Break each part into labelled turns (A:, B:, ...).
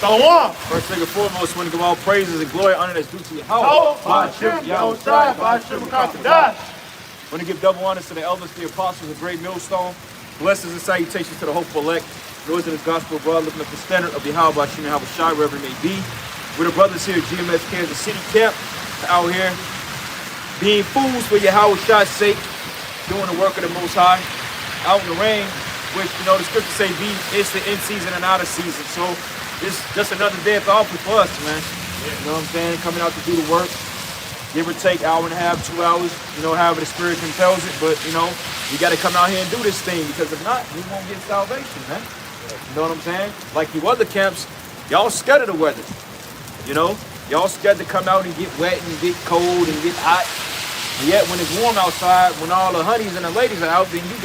A: Shalom.
B: First thing and foremost, want to give all praises and glory, honor that's due to Yahweh.
A: Want
B: to give double honors to the elders, the apostles, the great millstone. Blessings and salutations to the hopeful elect. Those in his gospel abroad, looking up the standard of Yahweh, wherever it may be. We're the brothers here at GMS Kansas City camp, out here being fools for Yahweh's sake, doing the work of the Most High, out in the rain, which, the scriptures say it's the in season and out of season. So it's just another day at the office for us, man. You know what I'm saying? Coming out to do the work, give or take hour and a half, 2 hours, however the Spirit compels it. But, we got to come out here and do this thing, because if not, we won't get salvation, man. You know what I'm saying? Like you other camps, y'all scared of the weather. Y'all scared to come out and get wet and get cold and get hot. And yet when it's warm outside, when all the honeys and the ladies are out, then you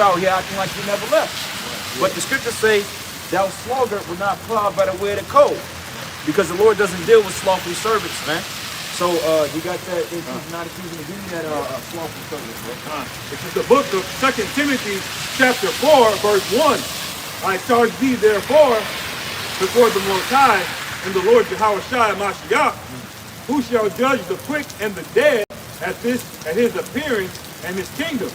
B: out here acting like you never left. But the scriptures say, thou sluggard will not plow by the way of the cold, because the Lord doesn't deal with slothful servants, man. So you got that in season, not a season to give me that slothful servants, man.
A: This is the book of 2 Timothy chapter 4, verse 1. I charge thee therefore before the Most High and the Lord Yahushua Mashiach, who shall judge the quick and the dead at his appearance and his kingdom.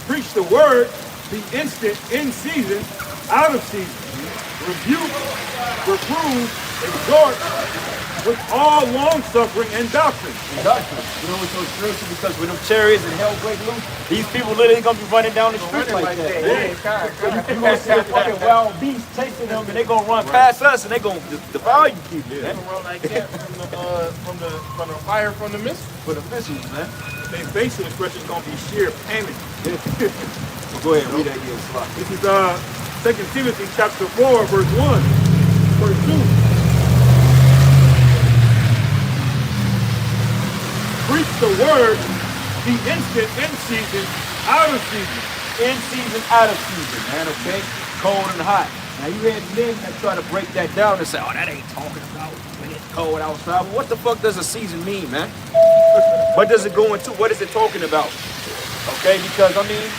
A: Preach the word, be instant, in season, out of season. Rebuke, reprove, exhort with all long suffering and doctrine.
B: It's so spiritual, because with them chariots and hell break loose, these people literally gonna be running down the street like that. You're gonna see a fucking wild beast chasing them, and they gonna run past us, and they gonna devour you people.
C: They gonna run like that from the fire from the mist.
B: For the missiles, man.
A: Their facial expression is gonna be sheer panic.
B: Well, go ahead, read that again, Slot.
A: This is 2 Timothy chapter 4, verse 1, verse 2. Preach the word, be instant, in season, out of season.
B: In season, out of season, man, okay? Cold and hot. Now you had men that try to break that down and say, oh, that ain't talking about when it's cold outside. Well, what the fuck does a season mean, man? What does it go into? What is it talking about? Okay, because,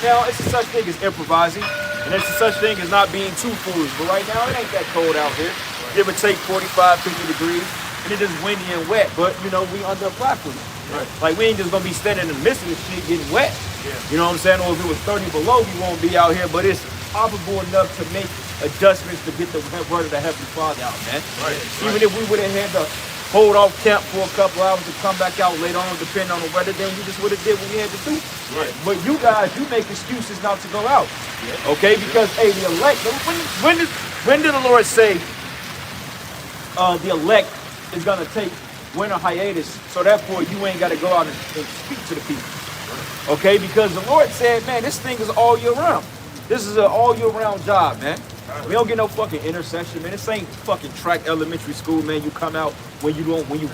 B: now it's a such thing as improvising, and it's a such thing as not being too foolish. But right now, it ain't that cold out here. Give or take 45, 50 degrees, and it is windy and wet, but, we under a platform. Right. Like, we ain't just gonna be standing in the midst of this shit getting wet. Yeah. You know what I'm saying? Or if it was 30 below, we won't be out here, but it's probable enough to make adjustments to get the word of the Heavenly Father out, man.
A: Right.
B: Even if we would have had to hold off camp for a couple hours to come back out later on, depending on the weather, then we just would have did what we had to do.
A: Right.
B: But you guys, you make excuses not to go out. Yeah. Okay? Because, hey, the elect, when did the Lord say the elect is gonna take winter hiatus, so therefore you ain't got to go out and speak to the people? Okay, because the Lord said, man, this thing is all year round. This is an all year round job, man. We don't get no fucking intercession, man. This ain't fucking track elementary school, man. You come out when you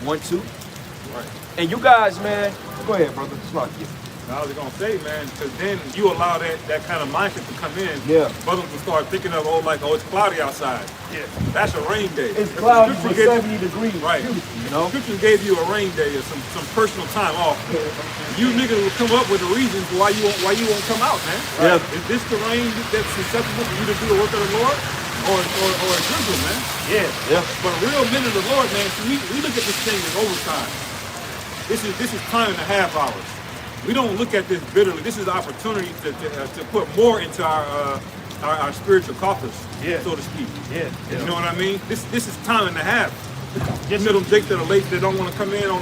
B: want to.
A: Right.
B: And you guys, man, go ahead, brother. Slug you.
A: I was gonna say, man, because then you allow that kind of mindset to come in.
B: Yeah.
A: Brothers will start thinking of, it's cloudy outside. Yeah. That's a rain day.
B: It's cloudy for 70 degrees.
A: Right. Scripture gave you a rain day or some personal time off. You niggas will come up with the reasons why you won't come out, man.
B: Right?
A: Yeah. Is this the rain that's susceptible for you to do the work of the Lord? Or a drizzle, man? Yeah.
B: Yeah.
A: But real men of the Lord, man, we look at this thing as overtime. This is time and a half hours. We don't look at this bitterly. This is an opportunity to put more into our spiritual coffers, so to speak.
B: Yeah.
A: You know what I mean? This is time and a half. You know them jakes that are late, that don't want to come in or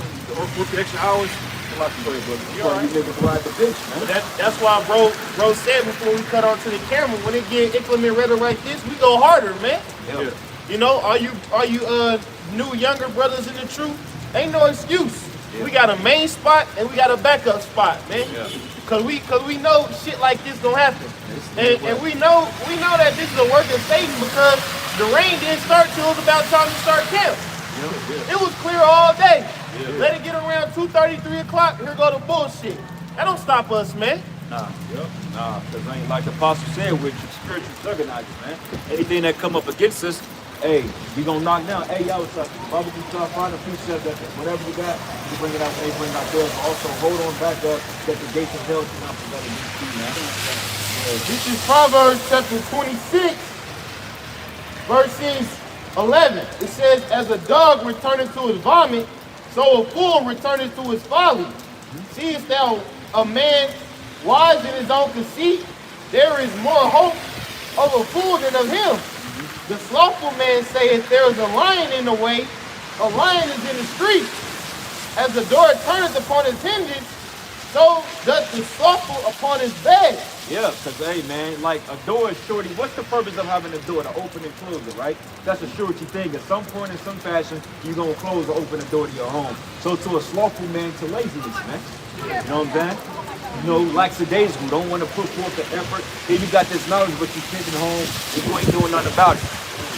A: work the extra hours.
C: That's why bro said before we cut onto the camera, when it get inclement weather like this, we go harder, man.
A: Yeah.
C: All you new younger brothers in the truth, ain't no excuse. Yeah. We got a main spot and we got a backup spot, man. Yeah. Cause we know shit like this gonna happen. And we know that this is a work of Satan, because the rain didn't start till it was about time to start camp. It was clear all day. Let it get around 2:30, 3 o'clock, here go the bullshit. That don't stop us, man.
B: Nah, because ain't like the apostle said, with spiritual juggernauts, man. Anything that come up against us, hey, we gonna knock down. Hey, y'all, Bible can start finding a few steps that whatever you got, you bring it out, hey, bring it out there. Also, hold on back up, that the gates of hell cannot prevent against you, man.
C: This is Proverbs chapter 26, verses 11. It says, as a dog returneth to his vomit, so a fool returneth to his folly. Seest thou a man wise in his own conceit? There is more hope of a fool than of him. The slothful man saith, there is a lion in the way, a lion is in the street. As the door turneth upon his hinges, so doth the slothful upon his bed.
B: Yeah, because, hey, man, like a door is shorty. What's the purpose of having a door? To open and close it, right? That's a surety thing. At some point, in some fashion, you're going to close or open the door to your home. So to a slothful man, to laziness, man. You know what I'm saying? You know, lackadaisical, don't want to put forth the effort. Then you got this knowledge, but you're sitting home and you ain't doing nothing about it.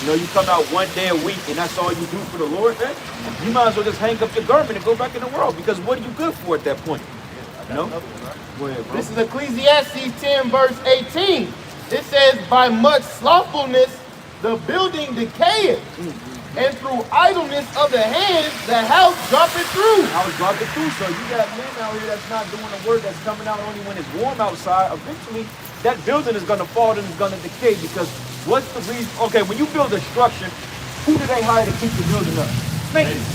B: You know, you come out one day a week and that's all you do for the Lord, man. You might as well just hang up your garment and go back in the world, because what are you good for at that point? You know? Go ahead, bro.
C: This is Ecclesiastes 10 verse 18. It says, by much slothfulness the building decayeth, and through idleness of the hands the house droppeth through.
B: I was dropping through, so you got men out here that's not doing the work, that's coming out only when it's warm outside. Eventually, that building is going to fall and it's going to decay, because what's the reason? Okay, when you build a structure, who do they hire to keep the building up? Maintenance.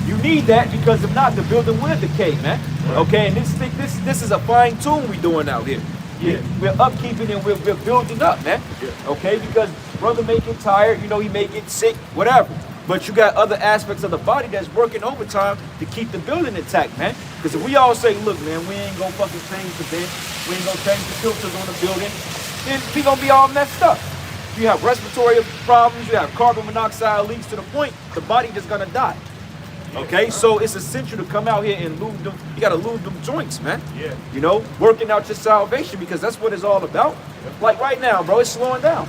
B: You need that, because if not, the building will decay, man. Okay, and this is a fine tune we doing out here. Yeah. We're upkeeping and we're building up, man. Okay, because brother may get tired, you know, he may get sick, whatever. But you got other aspects of the body that's working overtime to keep the building intact, man. Because if we all say, look, man, we ain't gonna fucking change the bench, we ain't gonna change the filters on the building, then we gonna be all messed up. You have respiratory problems, you have carbon monoxide leaks, to the point the body just gonna die. Okay, so it's essential to come out here and lube them. You gotta lube them joints, man. Yeah. You know, working out your salvation, because that's what it's all about. Like right now, bro, it's slowing down.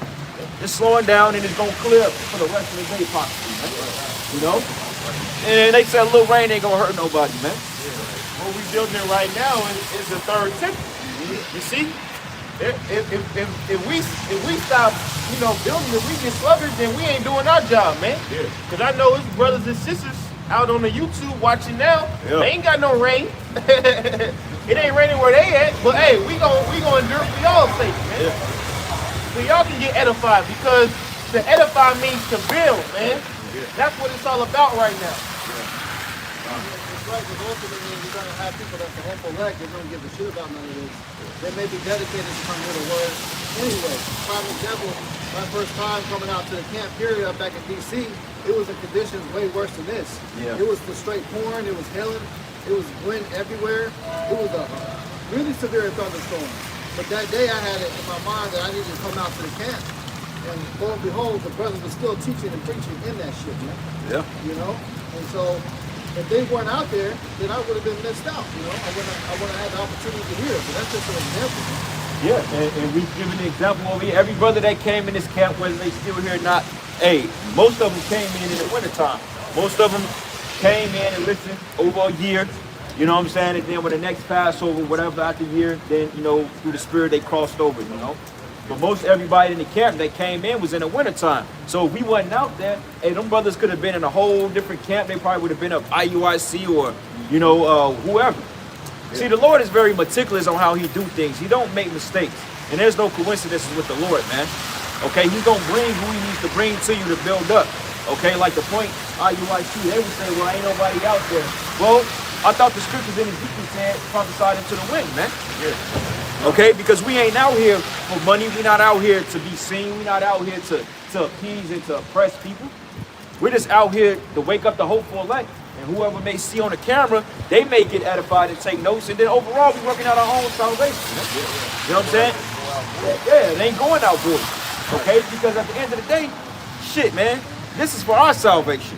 B: It's slowing down and it's gonna clear up for the rest of the day, possibly, man. You know? And they said a little rain ain't gonna hurt nobody, man.
C: What we building right now is the third temple. You see? If we stop, you know, building, if we get sluggish, then we ain't doing our job, man. Because I know it's brothers and sisters out on the YouTube watching now. They ain't got no rain. It ain't raining where they at, but hey, we gonna endure for y'all's sake, man. So y'all can get edified, because to edify means to build, man. That's what it's all about right now.
D: That's right, because ultimately you're going to have people that's the hopeful elect, they don't give a shit about none of this. They may be dedicated to come with a word. Anyway, prime example, my first time coming out to the camp period up back in DC, it was in conditions way worse than this. It was the straight pouring, it was hailing, it was wind everywhere. It was a really severe thunderstorm. But that day I had it in my mind that I needed to come out to the camp. And lo and behold, the brothers were still teaching and preaching in that shit, man. You know? And so, if they weren't out there, then I would have been missed out, you know? I wouldn't have had the opportunity to hear it. But that's just an example, man.
B: Yeah, and we've given the example over here. Every brother that came in this camp, whether they still here or not, hey, most of them came in the wintertime. Most of them came in and listened over a year, you know what I'm saying? And then when the next Passover, whatever, after the year, then, you know, through the Spirit, they crossed over, you know? But most everybody in the camp that came in was in the wintertime. So if we wasn't out there, hey, them brothers could have been in a whole different camp. They probably would have been up IUIC or, you know, whoever. See, the Lord is very meticulous on how he do things. He don't make mistakes. And there's no coincidences with the Lord, man. Okay, he's going to bring who he needs to bring to you to build up. Okay, like the point IUIC, they would say, well, ain't nobody out there. Well, I thought the scriptures in Ezekiel said prophesied into the wind, man. Okay, because we ain't out here for money. We're not out here to be seen. We're not out here to appease and to oppress people. We're just out here to wake up the hopeful elect. And whoever may see on the camera, they may get edified and take notes. And then overall, we're working out our own salvation. You know what I'm saying? Yeah, it ain't going out good. Okay? Because at the end of the day, shit, man, this is for our salvation.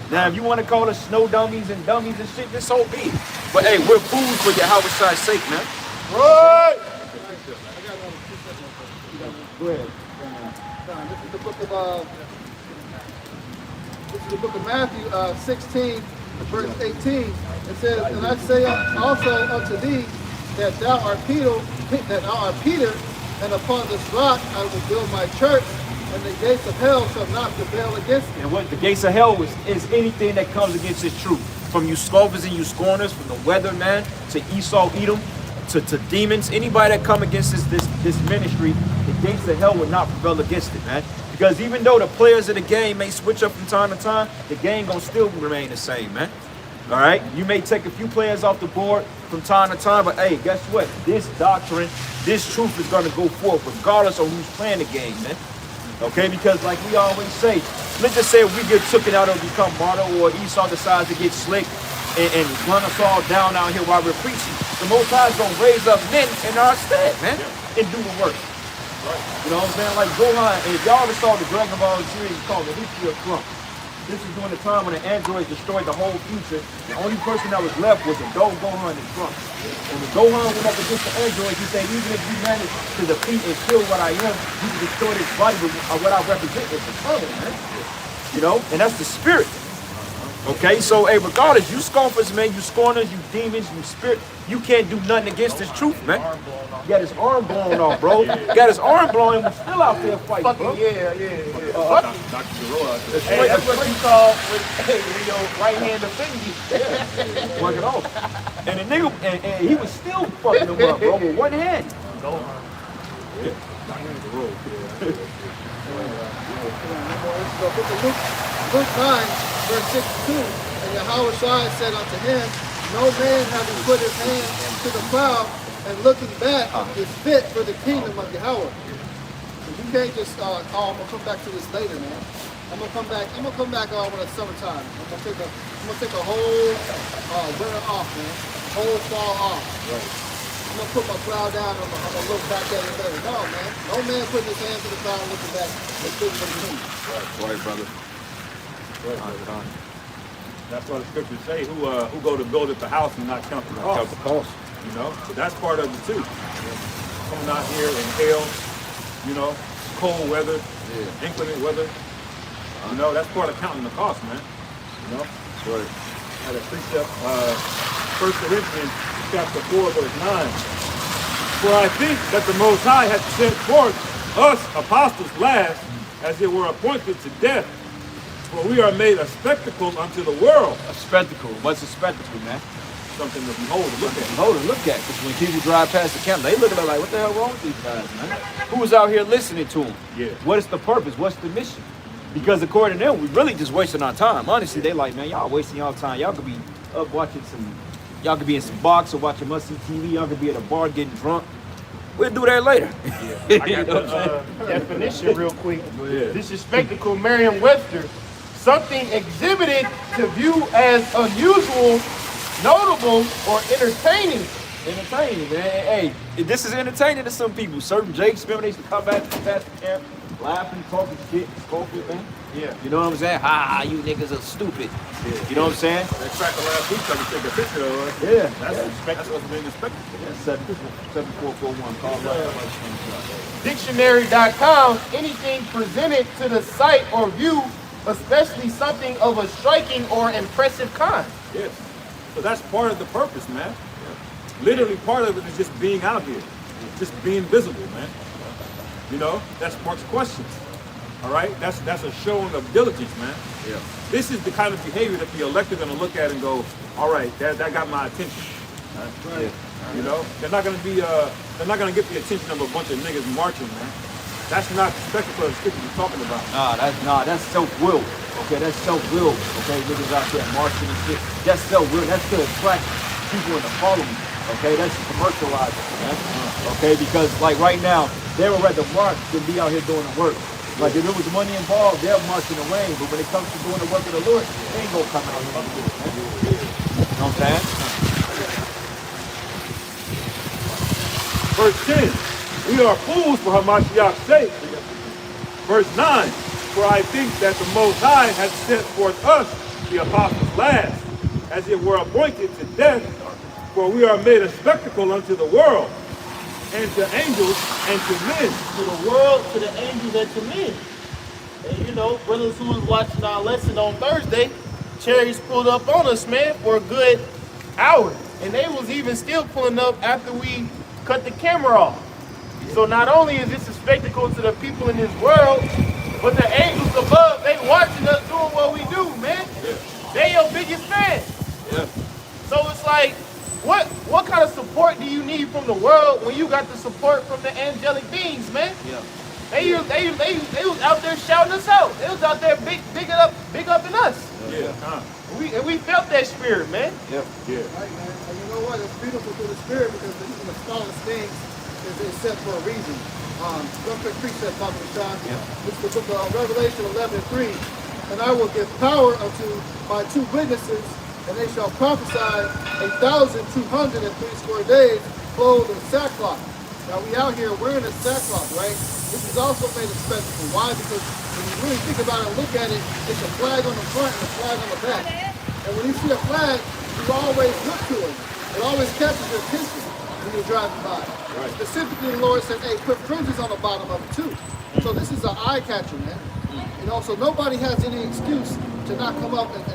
B: Now, if you want to call us snow dummies and shit, this so be it. But hey, we're fools for Yahweh's sake, man.
C: Right.
D: Go ahead. This is the book of Matthew 16, verse 18. It says, and I say also unto thee that thou art Peter, and upon this rock I will build my church, and the gates of hell shall not prevail against it.
B: And what the gates of hell is anything that comes against his truth. From you scoffers and you scorners, from the weather, man, to Esau, Edom, to demons, anybody that come against this ministry, the gates of hell will not prevail against it, man. Because even though the players of the game may switch up from time to time, the game gonna still remain the same, man. All right? You may take a few players off the board from time to time, but hey, guess what? This doctrine, this truth is gonna go forth regardless of who's playing the game, man. Okay? Because like we always say, let's just say if we get taken out and become martyr, or Esau decides to get slick and run us all down out here while we're preaching, the Most High is gonna raise up men in our stead, man, and do the work. You know what I'm saying? Like Gohan, and if y'all ever saw the Dragon Ball series called the History of Trump, this is during the time when the androids destroyed the whole future. The only person that was left was the Gohan and Trump. When the Gohan went up against the androids, he said, even if you manage to defeat and kill what I am, you can destroy this body with what I represent as the eternal, man. You know? And that's the spirit. Okay, so hey, regardless, you scoffers, man, you scorners, you demons, you spirit, you can't do nothing against this truth, man. He got his arm blown off, bro. Got his arm blown and was still out there fighting, bro.
C: Yeah.
A: Dr. Giroux out there.
C: Hey, that's what you call when your right hand offend you.
B: Work it off. And the nigga, and he was still fucking him up, bro, with one hand.
A: Dr. Giroux.
D: Luke 9, verse 62, and Yahweh Shai said unto him, no man having put his hand to the plow and looking back is fit for the kingdom of Yahweh. So you can't just, I'm gonna come back to this later, man. I'm gonna come back when it's summertime. I'm gonna take a whole winter off, man. Whole fall off. Right. I'm gonna put my plow down, I'm gonna look back at it later. No, man. No man putting his hand to the plow and looking back is fit for the kingdom.
B: Right, brother.
A: That's why the scriptures say, who go to build at the house and not count the cost. You know, so that's part of it too. Coming out here in hail, you know, cold weather, inclement weather. You know, that's part of counting the cost, man. You know,
B: Right.
A: had a precept, 1 Corinthians chapter 4, verse 9. For I think that the Most High hath sent forth us apostles last, as it were appointed to death. For we are made a spectacle unto the world.
B: A spectacle. What's a spectacle, man?
A: Something to behold and look at.
B: Hold and look at. Because when people drive past the camera, they look at it like, what the hell wrong with these guys, man? Who was out here listening to them?
A: Yeah.
B: What is the purpose? What's the mission? Because according to them, we really just wasting our time. Honestly, they like, man, y'all wasting y'all time. Y'all could be up watching y'all could be in some box or watching must-see TV. Y'all could be at a bar getting drunk. We'll do that later.
A: Yeah. I got the
C: Definition real quick.
A: ahead.
C: This is spectacle, Merriam-Webster. Something exhibited to view as unusual, notable, or entertaining.
B: Entertaining, man. Hey, this is entertaining to some people. Certain Jakes, remember they used to come back to the camp, laughing, talking shit, scoffing, man.
C: Yeah.
B: You know what I'm saying? Ha, you niggas are stupid. You know what I'm saying?
A: That cracker last week, I could take a picture of us.
B: Yeah.
A: That's what's been expected.
B: That's 7441. Call right.
C: Dictionary.com, anything presented to the sight or view, especially something of a striking or impressive kind.
A: Yes. So that's part of the purpose, man. Literally part of it is just being out here. Just being visible, man. You know, that sparks questions. All right? That's a showing of diligence, man.
B: Yeah.
A: This is the kind of behavior that the elect are going to look at and go, all right, that got my attention.
B: Right. Yeah.
A: You know, they're not going to get the attention of a bunch of niggas marching, man. That's not the spectacle of the scripture you're talking about.
B: That's self-will. Okay, that's self-will. Okay, niggas out there marching and shit. That's self-will. That's to attract people into following. Okay, that's commercializing, man. Okay, because like right now, they would rather march than be out here doing the work. Like if there was money involved, they'll march in the rain. But when it comes to doing the work of the Lord, they ain't gonna come out here and do it, man. You know what I'm saying?
A: Verse 10, we are fools for Hamashiach's sake. Verse 9, for I think that the Most High has sent forth us, the apostles last, as it were appointed to death, for we are made a spectacle unto the world, and to angels, and to men.
C: To the world, to the angels, and to men. And you know, brothers who was watching our lesson on Thursday, Cherries pulled up on us, man, for a good hour. And they was even still pulling up after we cut the camera off. So not only is this a spectacle to the people in this world, but the angels above, they watching us doing what we do, man.
A: Yeah.
C: They your biggest fans.
A: Yeah.
C: So it's like, what kind of support do you need from the world when you got the support from the angelic beings, man?
B: Yeah.
C: They was out there shouting us out. They was out there big up in us.
A: Yeah.
C: And we felt that spirit, man.
B: Yeah.
A: Yeah.
D: Right, man. And you know what? It's beautiful through the spirit because even the smallest things is set for a reason. One quick precept, Father Sean.
B: Yeah.
D: It's the book of Revelation 11:3. And I will give power unto my two witnesses, and they shall prophesy 1,203 days, clothed in sackcloth. Now we out here wearing a sackcloth, right? This is also made a spectacle. Why? Because when you really think about it and look at it, it's a flag on the front and a flag on the back. And when you see a flag, you always look to it. It always catches your attention when you're driving by.
A: Right.
D: Specifically, the Lord said, hey, put fringes on the bottom of it too. So this is an eye catcher, man. You know, so nobody has any excuse to not come up and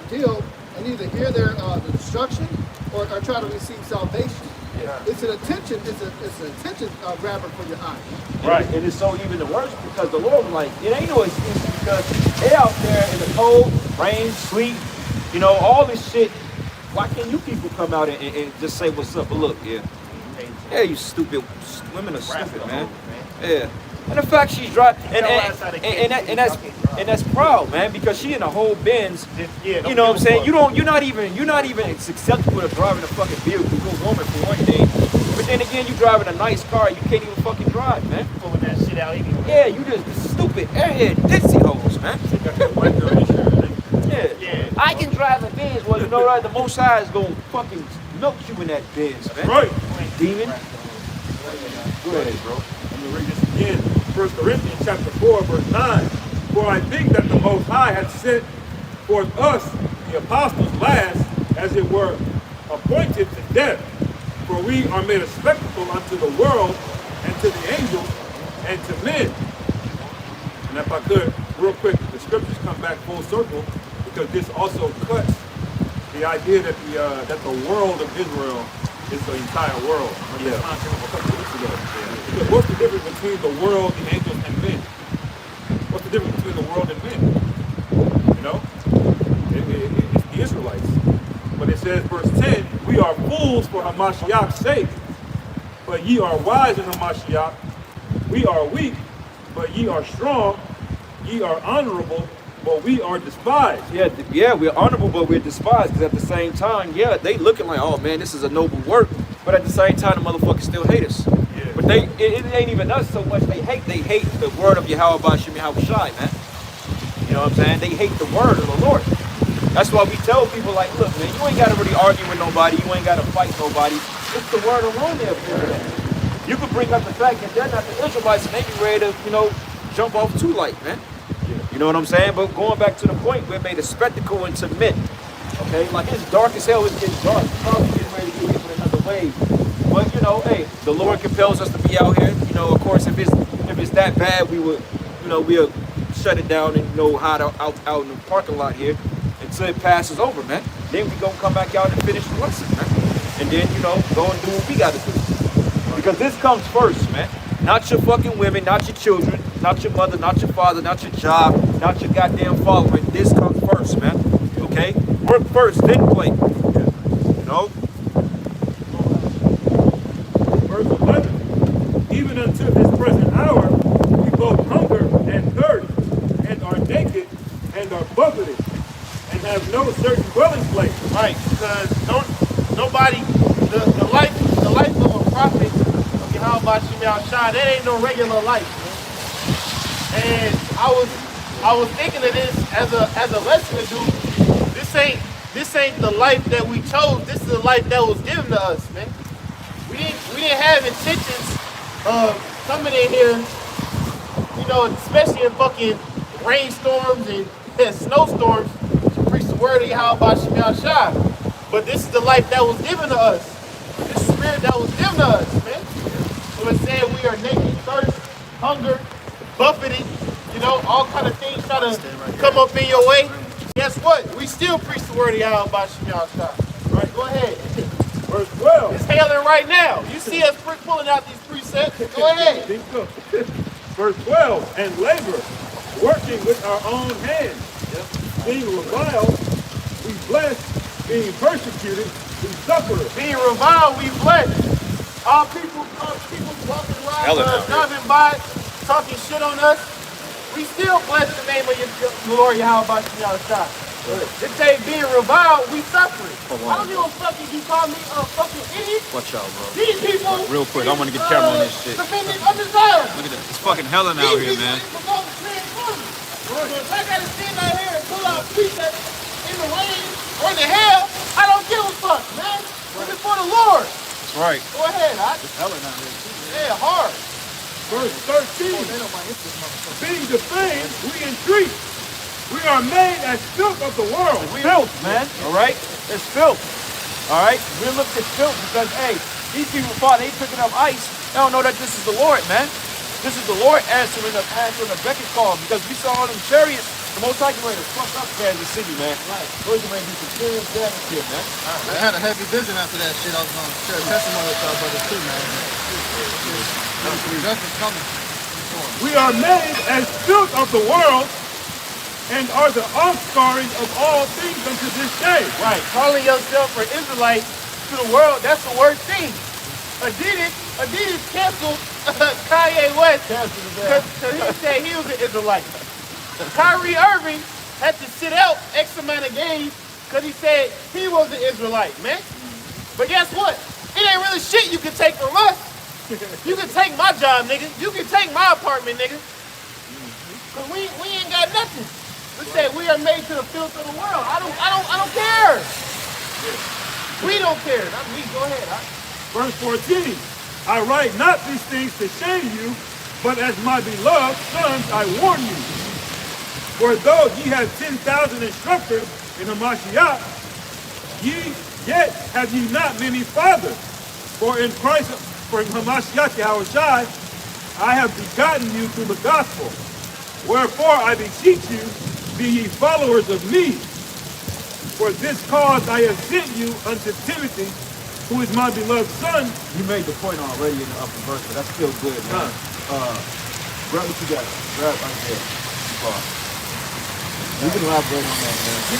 D: deal and either hear their the destruction or try to receive salvation.
B: Yeah.
D: It's an attention grabber for your eye.
B: Right, and it's so even the worse because the Lord was like, it ain't no excuse because they out there in the cold, rain, sleet, you know, all this shit. Why can't you people come out and just say what's up? But look, yeah, you stupid women are stupid, man. Yeah, and the fact she's driving, and that's proud, man, because she in a whole Benz.
C: Yeah,
B: you know what I'm saying? You're not even it's acceptable to driving a fucking vehicle. You're a woman for one thing, but then again, you driving a nice car, you can't even fucking drive, man.
C: Pulling that shit out anyway.
B: Yeah, you just stupid airhead ditzy hoes, man. Yeah. I can drive a Benz. Well, you know what? The Most High is gonna fucking milk you in that Benz, man.
A: Right.
B: Demon.
A: Go ahead, bro. Let me read this again. 1 Corinthians chapter 4, verse 9. For I think that the Most High hath sent forth us, the apostles, last, as it were, appointed to death. For we are made a spectacle unto the world, and to the angels, and to men. And if I could, real quick, the scriptures come back full circle, because this also cuts the idea that the world of Israel is the entire world.
B: Yeah.
A: Because what's the difference between the world, the angels, and men? What's the difference between the world and men? You know? It's the Israelites. But it says, verse 10, we are fools for Hamashiach's sake, but ye are wise in Hamashiach. We are weak, but ye are strong. Ye are honorable, but we are despised.
B: Yeah, we're honorable, but we're despised. Because at the same time, yeah, they looking like, oh man, this is a noble work. But at the same time, the motherfuckers still hate us.
A: Yeah.
B: But it ain't even us so much. They hate the word of Yahweh Bashim Yahweh Shai, man. You know what I'm saying? They hate the word of the Lord. That's why we tell people like, look, man, you ain't got to really argue with nobody. You ain't got to fight nobody. It's the word alone there for you. You could bring up the fact that they're not the Israelites and they be ready to, you know, jump off too light, man. You know what I'm saying? But going back to the point, we made a spectacle into men. Okay, like it's dark as hell. It's getting dark. It's probably getting ready to get hit with another wave. But you know, hey, the Lord compels us to be out here. You know, of course, if it's that bad, we would, you know, we'll shut it down and hide out in the parking lot here until it passes over, man. Then we gonna come back out and finish the lesson, man. And then go and do what we gotta do. Because this comes first, man. Not your fucking women, not your children, not your mother, not your father, not your job, not your goddamn following. This comes first, man. Okay? Work first, then play. You know?
A: Verse 11. Even unto this present hour, we both hunger and thirst, and are naked, and are buffeted, and have no certain dwelling place.
C: Right, because nobody, the life of a prophet, how about you, Shai? That ain't no regular life, man. And I was thinking of this as a lesson to do. This ain't the life that we chose. This is the life that was given to us, man. We didn't have intentions of coming in here, you know, especially in fucking rainstorms and snowstorms, to preach the word of Yahweh Shai. But this is the life that was given to us. This spirit that was given to us, man. So it said we are naked, thirst, hunger, buffeted, you know, all kind of things try to come up in your way. Guess what? We still preach the word of Yahweh by Shemiyah Shai. Right, go ahead.
A: Verse 12.
C: It's hailing right now. You see us pulling out these precepts. Go ahead.
A: Verse 12. And labor, working with our own hands. Being reviled, we bless. Being persecuted, we suffer.
C: Being reviled, we bless. All people walking around, driving by, talking shit on us, we still bless the name of your Lord Yahweh Shah. If they being reviled, we suffering. I don't give a fuck if you call me a fucking idiot.
B: Watch out, bro.
C: These people,
B: Real quick, I want to get camera on this shit.
C: Defending undesirable.
B: Look at that. It's fucking hell out here, man.
C: So if I gotta stand out here and pull out precepts in the rain or in the hell, I don't give a fuck, man. It's for the Lord.
B: That's right.
C: Go ahead,
B: It's hell out here, too, man.
C: Yeah, hard.
A: Verse 13. Being defamed, we entreat. We are made as filth of the world.
B: Filth, man. All right? It's filth. All right? We look at filth because, hey, these people thought they picking up ice. They don't know that this is the Lord, man. This is the Lord answering the beckon call because we saw all them chariots. The Most High ready to fuck up Kansas City, man. Right. Those are ready to do some serious damage here, man.
D: I had a heavy vision after that shit. I was going to share a testimony with y'all brothers too, man. Justice coming.
A: We are made as filth of the world and are the offscouring of all things unto this day.
C: Right. Calling yourself an Israelite to the world, that's the worst thing. Adidas canceled Kanye West because he said he was an Israelite. Kyrie Irving had to sit out X amount of games because he said he was an Israelite, man. But guess what? It ain't really shit you can take from us. You can take my job, nigga. You can take my apartment, nigga. Cause we ain't got nothing. We said we are made to the filth of the world. I don't care. We don't care. Not me. Go ahead.
A: Verse 14. I write not these things to shame you, but as my beloved sons I warn you. For though ye have 10,000 instructors in the Mashiach, ye yet have ye not many fathers. For in Christ, for in Hamashiach Yahushai, I have begotten you through the gospel. Wherefore I beseech you, be ye followers of me. For this cause I have sent you unto Timothy, who is my beloved son.
B: You made the point already in the upper verse, but that's still good, man. Grab what you got. Grab right there. You can elaborate on that,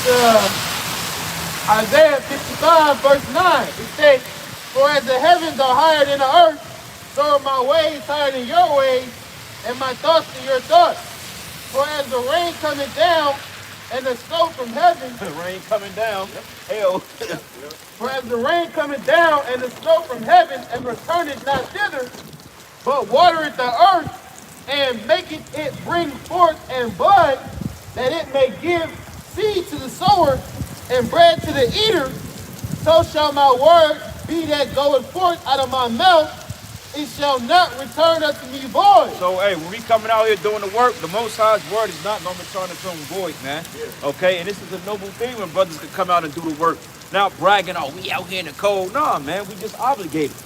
B: man.
C: Isaiah 55, verse 9. It says, for as the heavens are higher than the earth, so are my ways higher than your ways, and my thoughts than your thoughts. For as the rain cometh down, and the snow from heaven.
B: The rain coming down. Hell.
C: For as the rain cometh down, and the snow from heaven, and returneth not thither, but watereth the earth, and maketh it bring forth and bud, that it may give seed to the sower, and bread to the eater, so shall my word be that goeth forth out of my mouth. It shall not return unto me void.
B: So, hey, when we coming out here doing the work, the Most High's word is not going to return its own void, man. Yeah. Okay? And this is a noble thing when brothers can come out and do the work. Not bragging, oh, we out here in the cold. Nah, man, we just obligated.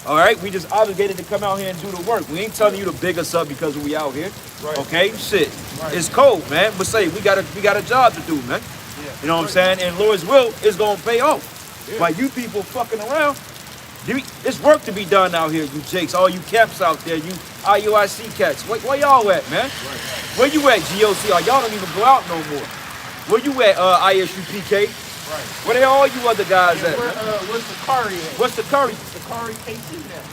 B: All right? We just obligated to come out here and do the work. We ain't telling you to big us up because we out here. Right. Okay? Shit. Right. It's cold, man. But say, we got a job to do, man. Yeah. You know what I'm saying? And Lord's will is going to pay off. Yeah. While you people fucking around, it's work to be done out here, you jakes, all you caps out there, you IUIC cats. Where y'all at, man? Right. Where you at, GOC? Y'all don't even go out no more. Where you at, ISUPK? Right. Where all you other guys at?
C: What's the Curry at?
B: What's the Curry?
C: The Curry KC now.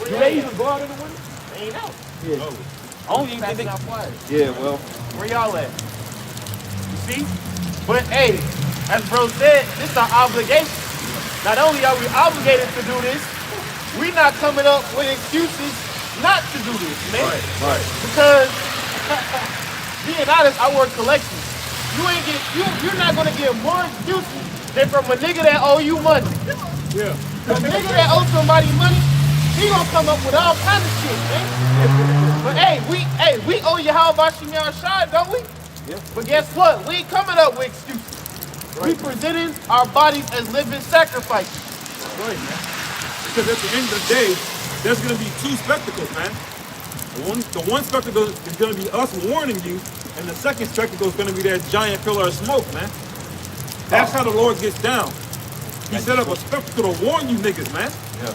B: Do they even go out in the winter?
C: They ain't out.
B: Yeah.
C: No.
B: I don't even think they... Yeah, well.
C: Where y'all at? You see? But, hey, as bro said, this is our obligation. Not only are we obligated to do this, we're not coming up with excuses not to do this, man.
B: Right.
C: Because, being honest, I work collections. You're not gonna get more excuses than from a nigga that owe you money.
A: Yeah.
C: A nigga that owes somebody money, he gonna come up with all kinds of shit, man. But we owe you how about Shai, don't we?
B: Yeah.
C: But guess what? We ain't coming up with excuses. Right. We presenting our bodies as living sacrifices.
A: Right, man. Because at the end of the day, there's going to be two spectacles, man. The one spectacle is going to be us warning you, and the second spectacle is going to be that giant pillar of smoke, man. That's how the Lord gets down. He set up a spectacle to warn you niggas, man.
B: Yeah.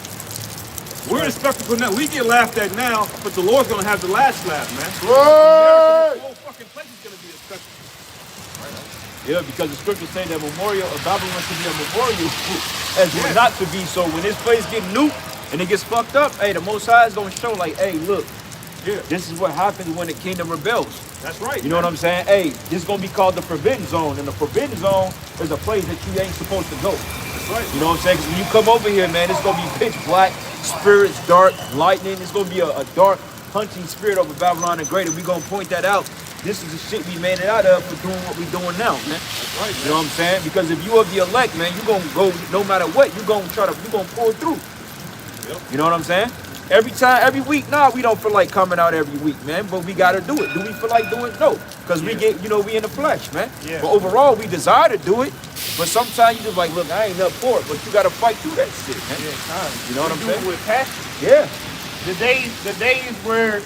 A: We're in a spectacle now. We get laughed at now, but the Lord's going to have the last laugh, man.
C: Right.
A: The whole fucking place is going to be a spectacle.
B: Yeah, because the scriptures say that memorial of Babylon should be a memorial as well not to be. So when this place get nuked and it gets fucked up, hey, the Most High is going to show like, hey, look,
A: Yeah.
B: This is what happens when the kingdom rebels.
A: That's right.
B: You know what I'm saying? Hey, this is gonna be called the forbidden zone, and the forbidden zone is a place that you ain't supposed to go.
A: That's right.
B: You know what I'm saying? 'Cause when you come over here, man, it's gonna be pitch black, spirits dark, lightning. It's gonna be a dark hunting spirit over Babylon the Great, and we gonna point that out. This is the shit we made it out of for doing what we doing now, man.
A: That's right, man.
B: You know what I'm saying? Because if you are the elect, man, you gonna go no matter what. You gonna pull through.
A: Yep.
B: You know what I'm saying? Every week, nah, we don't feel like coming out every week, man, but we gotta do it. Do we feel like doing it? No, because we get, we in the flesh, man.
C: Yeah.
B: But overall, we desire to do it, but sometimes you just like, look, I ain't up for it, but you gotta fight through that shit, man. You know what I'm
C: Do it
B: saying?
C: with passion.
B: Yeah.
C: The days where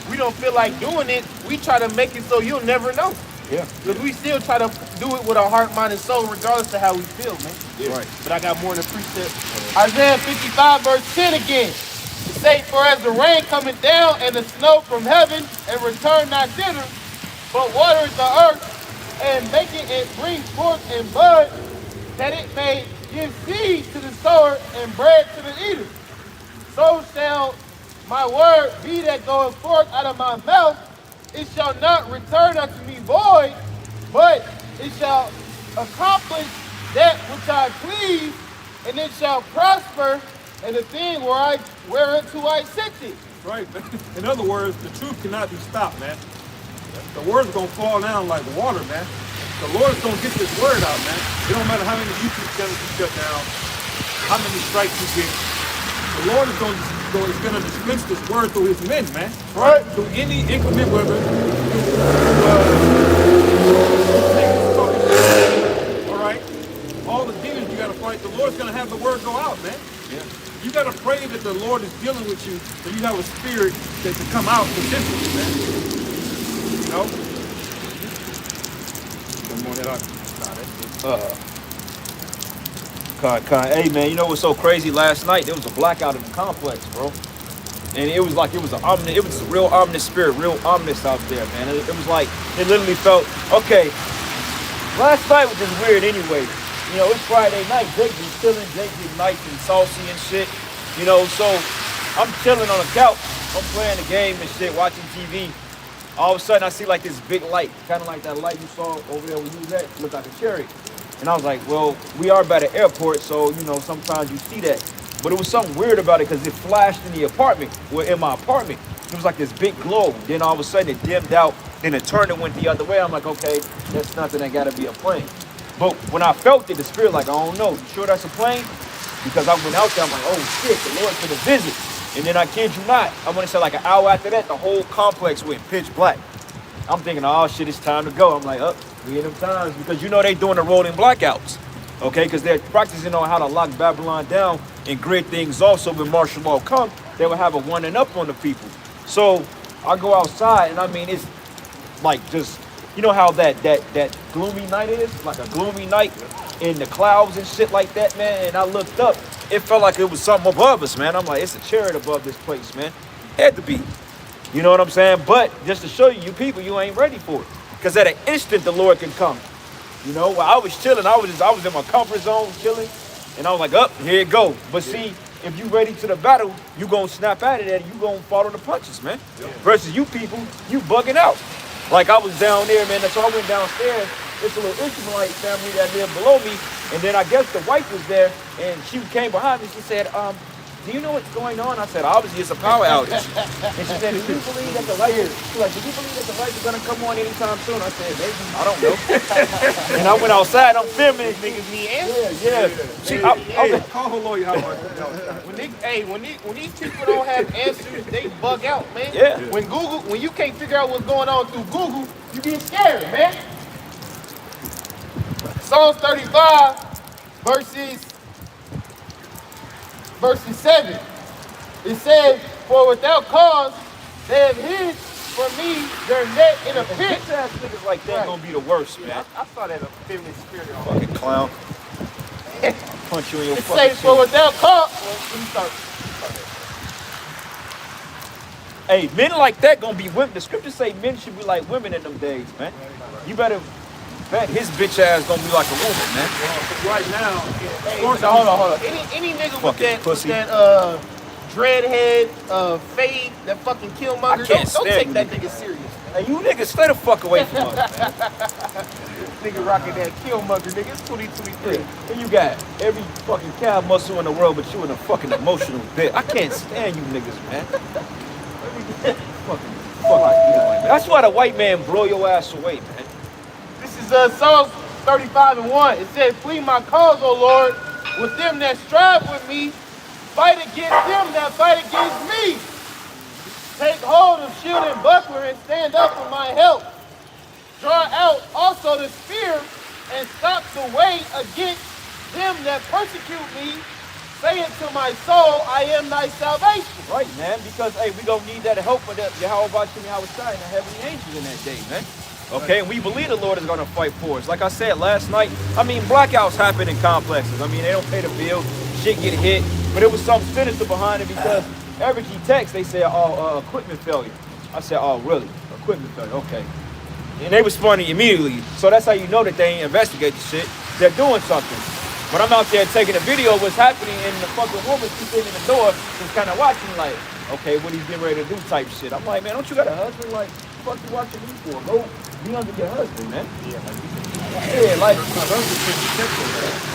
C: we don't feel like doing it, we try to make it so you'll never know.
B: Yeah.
C: Because we still try to do it with our heart, mind, and soul, regardless of how we feel, man.
B: Yeah. Right.
C: But I got more than a precept. Isaiah 55, verse 10 again. It say, for as the rain cometh down and the snow from heaven, and return not thither, but waters the earth, and making it bring forth and bud, that it may give seed to the sower and bread to the eater. So shall my word be that goeth forth out of my mouth. It shall not return unto me void, but it shall accomplish that which I please, and it shall prosper in the thing whereunto I sent it.
A: Right. In other words, the truth cannot be stopped, man. The word's gonna fall down like water, man. The Lord's gonna get this word out, man. It don't matter how many YouTube channels you shut down, how many strikes you get. The Lord is gonna dispense this word through his men, man.
C: Right.
A: Through any inclement weather. All right. All the demons you gotta fight. The Lord's gonna have the word go out, man.
B: Yeah.
A: You gotta pray that the Lord is dealing with you, so you have a spirit that can come out consistently, man. You know?
B: Hey man, you know what's so crazy? Last night there was a blackout in the complex, bro. And it was like it was a real ominous spirit, real ominous out there, man. It was like it literally felt okay. Last night was just weird anyway. You know, it's Friday night. Jake was chilling, Jake was nice and saucy and shit. You know, so I'm chilling on the couch. I'm playing the game and shit, watching TV. All of a sudden I see like this big light, kind of like that light you saw over there where you was at. It looked like a chariot. And I was like, well, we are by the airport, so, you know, sometimes you see that. But it was something weird about it because it flashed in the apartment, well, in my apartment. It was like this big glow. Then all of a sudden it dimmed out, then it turned and went the other way. I'm like, okay, that's nothing that gotta be a plane. But when I felt it, the spirit like, I don't know, you sure that's a plane? Because I went out there, I'm like, oh shit, the Lord's gonna visit. And then I kid you not, I want to say like an hour after that, the whole complex went pitch black. I'm thinking, oh shit, it's time to go. I'm like, we in them times, because you know they doing the rolling blackouts, okay? Because they're practicing on how to lock Babylon down and grid things off, so when martial law come, they will have a one and up on the people. So I go outside, and I mean, it's like just, you know how that gloomy night is? Like a gloomy night in the clouds and shit like that, man. And I looked up, it felt like it was something above us, man. I'm like, it's a chariot above this place, man. Had to be. You know what I'm saying? But just to show you, you people, you ain't ready for it. Because at an instant, the Lord can come. You know, while I was chilling, I was in my comfort zone chilling. And I was like, here it go. But see, if you ready to the battle, you gonna snap out of that and you gonna follow the punches, man. Yeah. Versus you people, you bugging out. Like I was down there, man, so I went downstairs. It's a little Israelite family that lived below me. And then I guess the wife was there and she came behind me. She said, do you know what's going on? I said, obviously it's a power outage. And she said, do you believe that the light is, she's like, do you believe that the lights are gonna come on anytime soon? I said, maybe, I don't know. And I went outside, I'm filming these niggas need answers. Yeah.
A: Call her lawyer.
C: When these people don't have answers, they bug out, man.
B: Yeah.
C: When you can't figure out what's going on through Google, you get scared, man. Psalms 35, verses 7. It says, for without cause, they have hid from me their net in a pit.
B: Bitch ass niggas like that gonna be the worst, man.
C: I saw that a feminine spirit.
B: Fucking clown. I'll punch you in your
C: It
B: fucking
C: says, for without cause,
B: hey, men like that gonna be women. The scriptures say men should be like women in them days, man. You better bet his bitch ass gonna be like a woman, man.
A: Right now,
C: hold on. Any nigga with
B: Fucking
C: that,
B: pussy.
C: Dreadhead, Fade, that fucking Killmonger.
B: I can't
C: Don't
B: stand
C: take that
B: you
C: nigga serious.
B: Hey, you niggas stay the fuck away from us, man.
C: Nigga rocking that Killmonger, nigga. It's 2023.
B: And you got every fucking cow muscle in the world, but you in a fucking emotional bit. I can't stand you niggas, man. That's why the white man blow your ass away, man.
C: This is Psalms 35:1. It says, "Flee my cause, O Lord, with them that strive with me. Fight against them that fight against me. Take hold of shield and buckler and stand up for my help. Draw out also the spear and stop the way against them that persecute me. Say it to my soul, I am thy salvation."
B: Right, man, because, hey, we gonna need that help of the Yahweh Shai and the heavenly angels in that day, man. Okay, and we believe the Lord is gonna fight for us. Like I said last night, I mean, blackouts happen in complexes. I mean, they don't pay the bill, shit get hit, but it was something sinister behind it because every key text, they said, oh, equipment failure. I said, oh, really? Equipment failure, okay. And they responded immediately. So that's how you know that they ain't investigate the shit. They're doing something. But I'm out there taking a video of what's happening, and the fucking woman she's sitting in the door just kind of watching like, okay, what he's getting ready to do type shit. I'm like, man, don't you got a husband? Like, what the fuck you watching me for? Go be under your husband, man. Yeah, like,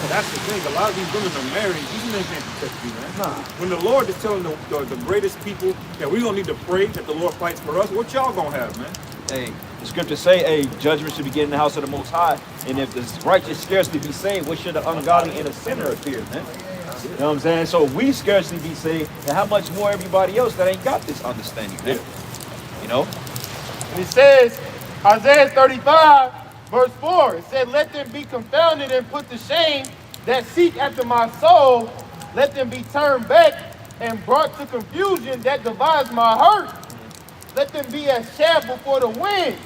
A: that's the thing. A lot of these women are married. These men can't protect you, man. Nah. When the Lord is telling the greatest people that we don't need to pray that the Lord fights for us, what y'all gonna have, man?
B: Hey, the scriptures say, hey, judgment should begin in the house of the Most High. And if the righteous scarcely be saved, what should the ungodly and the sinner appear, man? You know what I'm saying? So we scarcely be saved, and how much more everybody else that ain't got this understanding, man? You know?
C: And it says, Isaiah 35, verse 4, it said, "Let them be confounded and put to shame that seek after my soul. Let them be turned back and brought to confusion that devise my hurt. Let them be as chaff before the wind.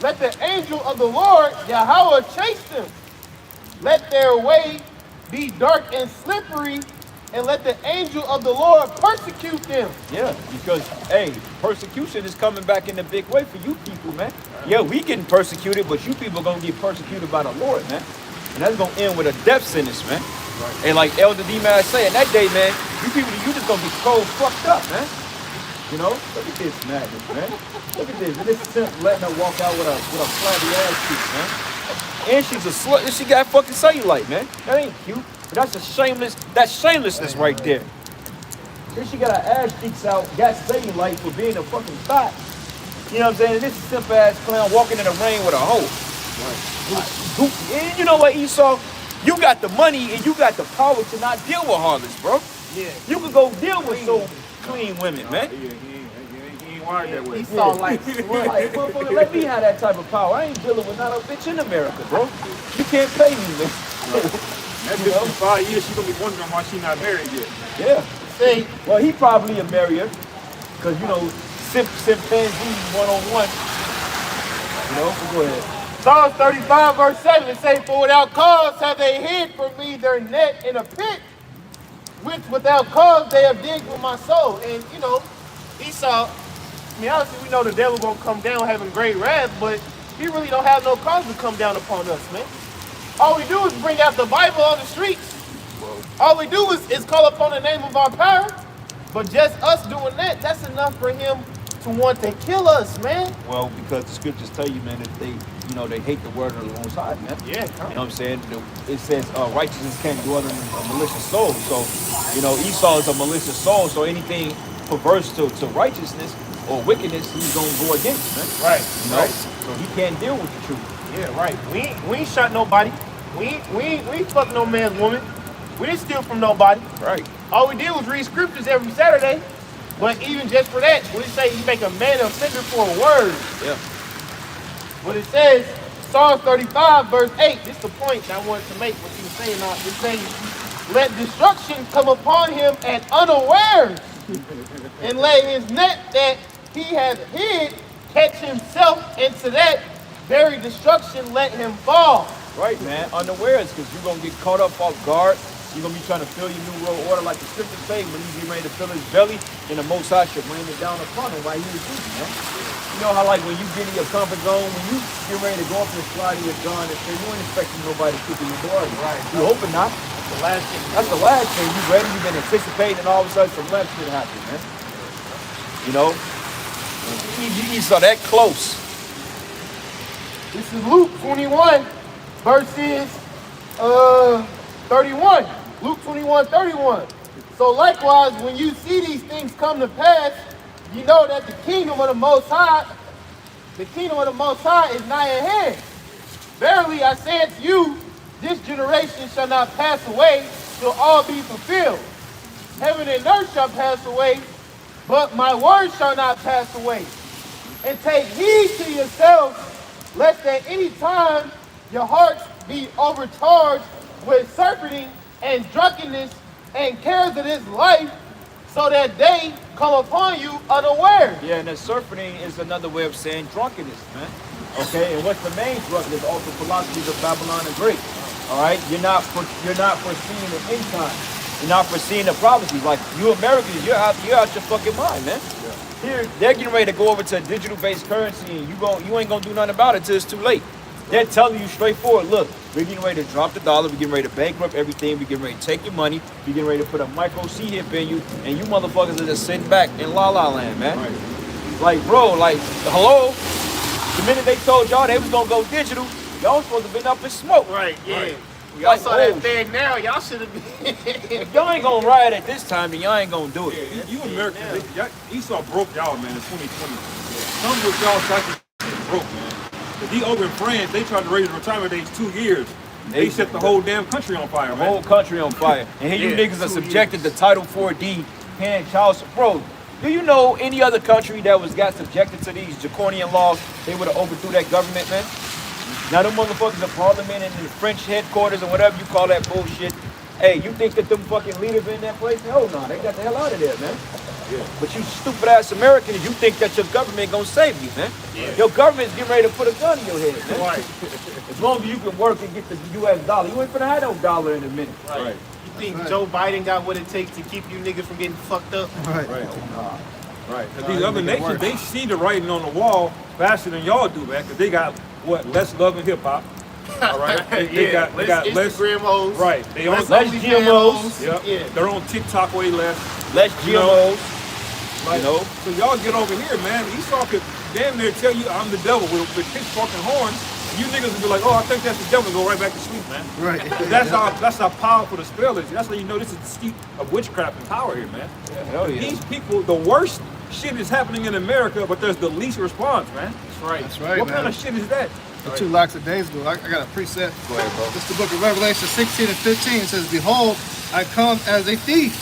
C: Let the angel of the Lord, Yahweh, chase them. Let their way be dark and slippery, and let the angel of the Lord persecute them."
B: Yeah, because, hey, persecution is coming back in a big way for you people, man. Yeah, we getting persecuted, but you people gonna get persecuted by the Lord, man. And that's gonna end with a death sentence, man. Right. And like Elder D-Man said, that day, man, you people, you just gonna be cold fucked up, man. You know, look at this madness, man. Look at this. And this simp letting her walk out with a flabby ass cheek, man. And she's a slut, and she got fucking cellulite, man. That ain't cute. But that's that's shamelessness right there. Then she got her ass cheeks out, got cellulite for being a fucking thought. You know what I'm saying? And this is simp ass clown walking in the rain with a hoe. Right. And you know what, Esau? You got the money and you got the power to not deal with harlots, bro. Yeah. You can go deal with so clean women, man.
A: He ain't wired that way.
C: He saw like,
B: motherfucker, let me have that type of power. I ain't dealing with not a bitch in America, bro. You can't pay me, man.
A: That bitch in 5 years, she gonna be wondering why she not married yet.
B: Yeah. See, well, he probably a marrier, cause you know, chimpanzees one-on-one. You know, go ahead.
C: Psalms 35, verse 7, it says, "For without cause have they hid from me their net in a pit, which without cause they have digged for my soul." And, you know, Esau, I mean, obviously we know the devil gonna come down having great wrath, but he really don't have no cause to come down upon us, man. All we do is bring out the Bible on the streets. All we do is call upon the name of our power. But just us doing that, that's enough for him to want to kill us, man.
B: Well, because the scriptures tell you, man, that they, you know, they hate the word of the Most High, man.
C: Yeah.
B: You know what I'm saying? It says righteousness can't dwell in a malicious soul. So, you know, Esau is a malicious soul. So anything perverse to righteousness or wickedness, he's gonna go against, man.
C: Right.
B: You know?
C: Right.
B: So he can't deal with the truth.
C: Yeah, right. We ain't shot nobody. We ain't fuck no man's woman. We didn't steal from nobody.
B: Right.
C: All we did was read scriptures every Saturday. But even just for that, when it say you make a man offender for a word.
B: Yeah.
C: When it says, Psalms 35, verse 8, this is the point that I wanted to make, what you were saying. It's saying, "Let destruction come upon him at unawares, and let his net that he has hid catch himself into that very destruction, let him fall."
B: Right, man. Unawares, because you're going to get caught up off guard. You're going to be trying to fill your new world order like the scriptures say. When you get ready to fill his belly, then the Most High should rain it down upon him while he was sleeping, man. You know how, like, when you get in your comfort zone, when you get ready to go up and slide in your gun, and say, you ain't expecting nobody to keep in your door. Right. You hoping not.
C: the last thing.
B: That's the last thing. You ready? You've been anticipating, and all of a sudden some left shit happens, man. You know? You saw that close.
C: This is Luke 21, verses 31. Luke 21:31. So likewise, when you see these things come to pass, you know that the kingdom of the Most High is nigh at hand. Verily I say unto you, this generation shall not pass away till all be fulfilled. Heaven and earth shall pass away, but my word shall not pass away. And take heed to yourselves, lest at any time your hearts be overcharged with surfeiting and drunkenness and cares of this life, so that they come upon you unaware.
B: Yeah, and the surfeiting is another way of saying drunkenness, man. Okay, and what's the main drunkenness? All the philosophies of Babylon and Greek. All right, you're not foreseeing the end time. You're not foreseeing the prophecies. Like you Americans, you're out your fucking mind, man. Yeah. Here, they're getting ready to go over to a digital-based currency, and you ain't gonna do nothing about it till it's too late. They're telling you straightforward, look, we're getting ready to drop the dollar, we're getting ready to bankrupt everything, we're getting ready to take your money, we're getting ready to put a micro C-hip in you, and you motherfuckers are just sitting back in La La Land, man. Right. Like, bro, like, hello? The minute they told y'all they was gonna go digital, y'all supposed to been up in smoke.
C: Right, yeah.
B: Right.
C: Y'all saw that thing now, y'all should have been.
B: If y'all ain't gonna ride at this time, then y'all ain't gonna do it.
A: Yeah, you Americans, Esau broke y'all, man, in 2020. Some of y'all cycles broke, man. These over in France, they tried to raise the retirement age 2 years. They set the whole damn country on fire, man.
B: The whole country on fire. And here you niggas are subjected to Title 4D, paying child support. Bro, do you know any other country that got subjected to these draconian laws, they would have overthrew that government, man? Now them motherfuckers in parliament and in the French headquarters and whatever you call that bullshit. Hey, you think that them fucking leaders in that place? Hell no, they got the hell out of there, man. Yeah. But you stupid ass Americans, you think that your government gonna save you, man. Yeah. Your government's getting ready to put a gun in your head, man. Right. As long as you can work and get the US dollar. You ain't finna have no dollar in a minute.
C: Right. You think Joe Biden got what it takes to keep you niggas from getting fucked up?
A: Right. Right. Because these other nations, they see the writing on the wall faster than y'all do, man. Because they got, less love in hip-hop. All right, they got less
C: Instagram hoes.
A: Right, they on
B: less GMOs.
A: Yeah, they're on TikTok way less.
B: Less GMOs.
A: Like, so y'all get over here, man. Esau could damn near tell you I'm the devil with pitchfork and horns. You niggas would be like, oh, I think that's the devil, and go right back to sleep, man.
D: Right.
A: That's how powerful the spell is. That's how you know this is the seat of witchcraft and power here, man.
B: Yeah,
A: These people, the worst shit is happening in America, but there's the least response, man.
C: That's right.
D: That's right.
A: What
D: man.
A: kind of shit is that?
D: 2 locks of days ago, I got a preset.
B: Go ahead, bro.
D: It's the book of Revelation 16 and 15. It says, behold, I come as a thief.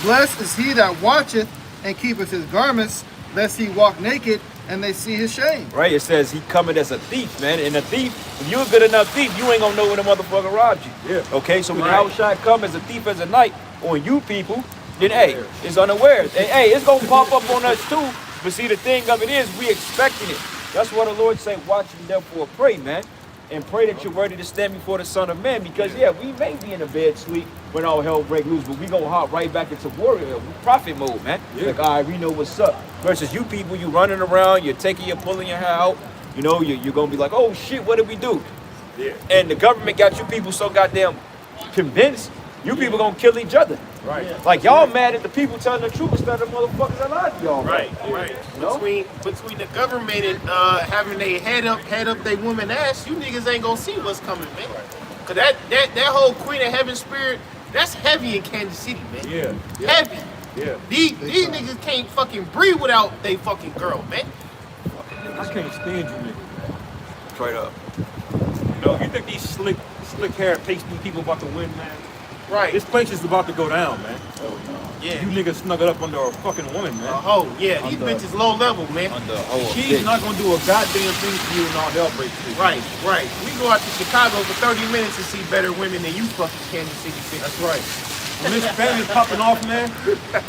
D: Blessed is he that watcheth and keepeth his garments, lest he walk naked and they see his shame.
B: Right, it says he coming as a thief, man. And a thief, if you're a good enough thief, you ain't gonna know when the motherfucker robbed you.
A: Yeah.
B: Okay, so when Yahushua come as a thief as a night on you people, then hey, it's unawares. And hey, it's gonna pop up on us too. But see, the thing of it is, we expecting it. That's why the Lord say, watch and therefore pray, man. And pray that you're ready to stand before the Son of Man. Because, we may be in a bed sleep when all hell break loose, but we gonna hop right back into warrior, prophet mode, man. Yeah. Like, all right, we know what's up. Versus you people, you running around, you're pulling your hair out. You know, you're gonna be like, oh shit, what did we do? Yeah. And the government got you people so goddamn convinced, you people gonna kill each other.
A: Right.
B: Like y'all mad at the people telling the truth instead of the motherfuckers that lied to y'all.
C: Right. You know? Between the government and having their head up their woman ass, you niggas ain't gonna see what's coming, man. Cause that whole Queen of Heaven spirit, that's heavy in Kansas City, man.
A: Yeah.
C: Heavy.
A: Yeah.
C: These niggas can't fucking breathe without they fucking girl, man.
A: I can't stand you niggas.
B: Straight up.
A: You know, you think these slick hair pasty people about to win, man?
C: Right.
A: This place is about to go down, man.
C: Yeah.
A: You niggas snuggled up under a fucking woman, man.
C: These bitches low level, man.
A: She's not gonna do a goddamn thing for you and all hell breaks loose.
C: Right. We go out to Chicago for 30 minutes to see better women than you fucking Kansas City bitch.
A: That's right. When this family's popping off, man,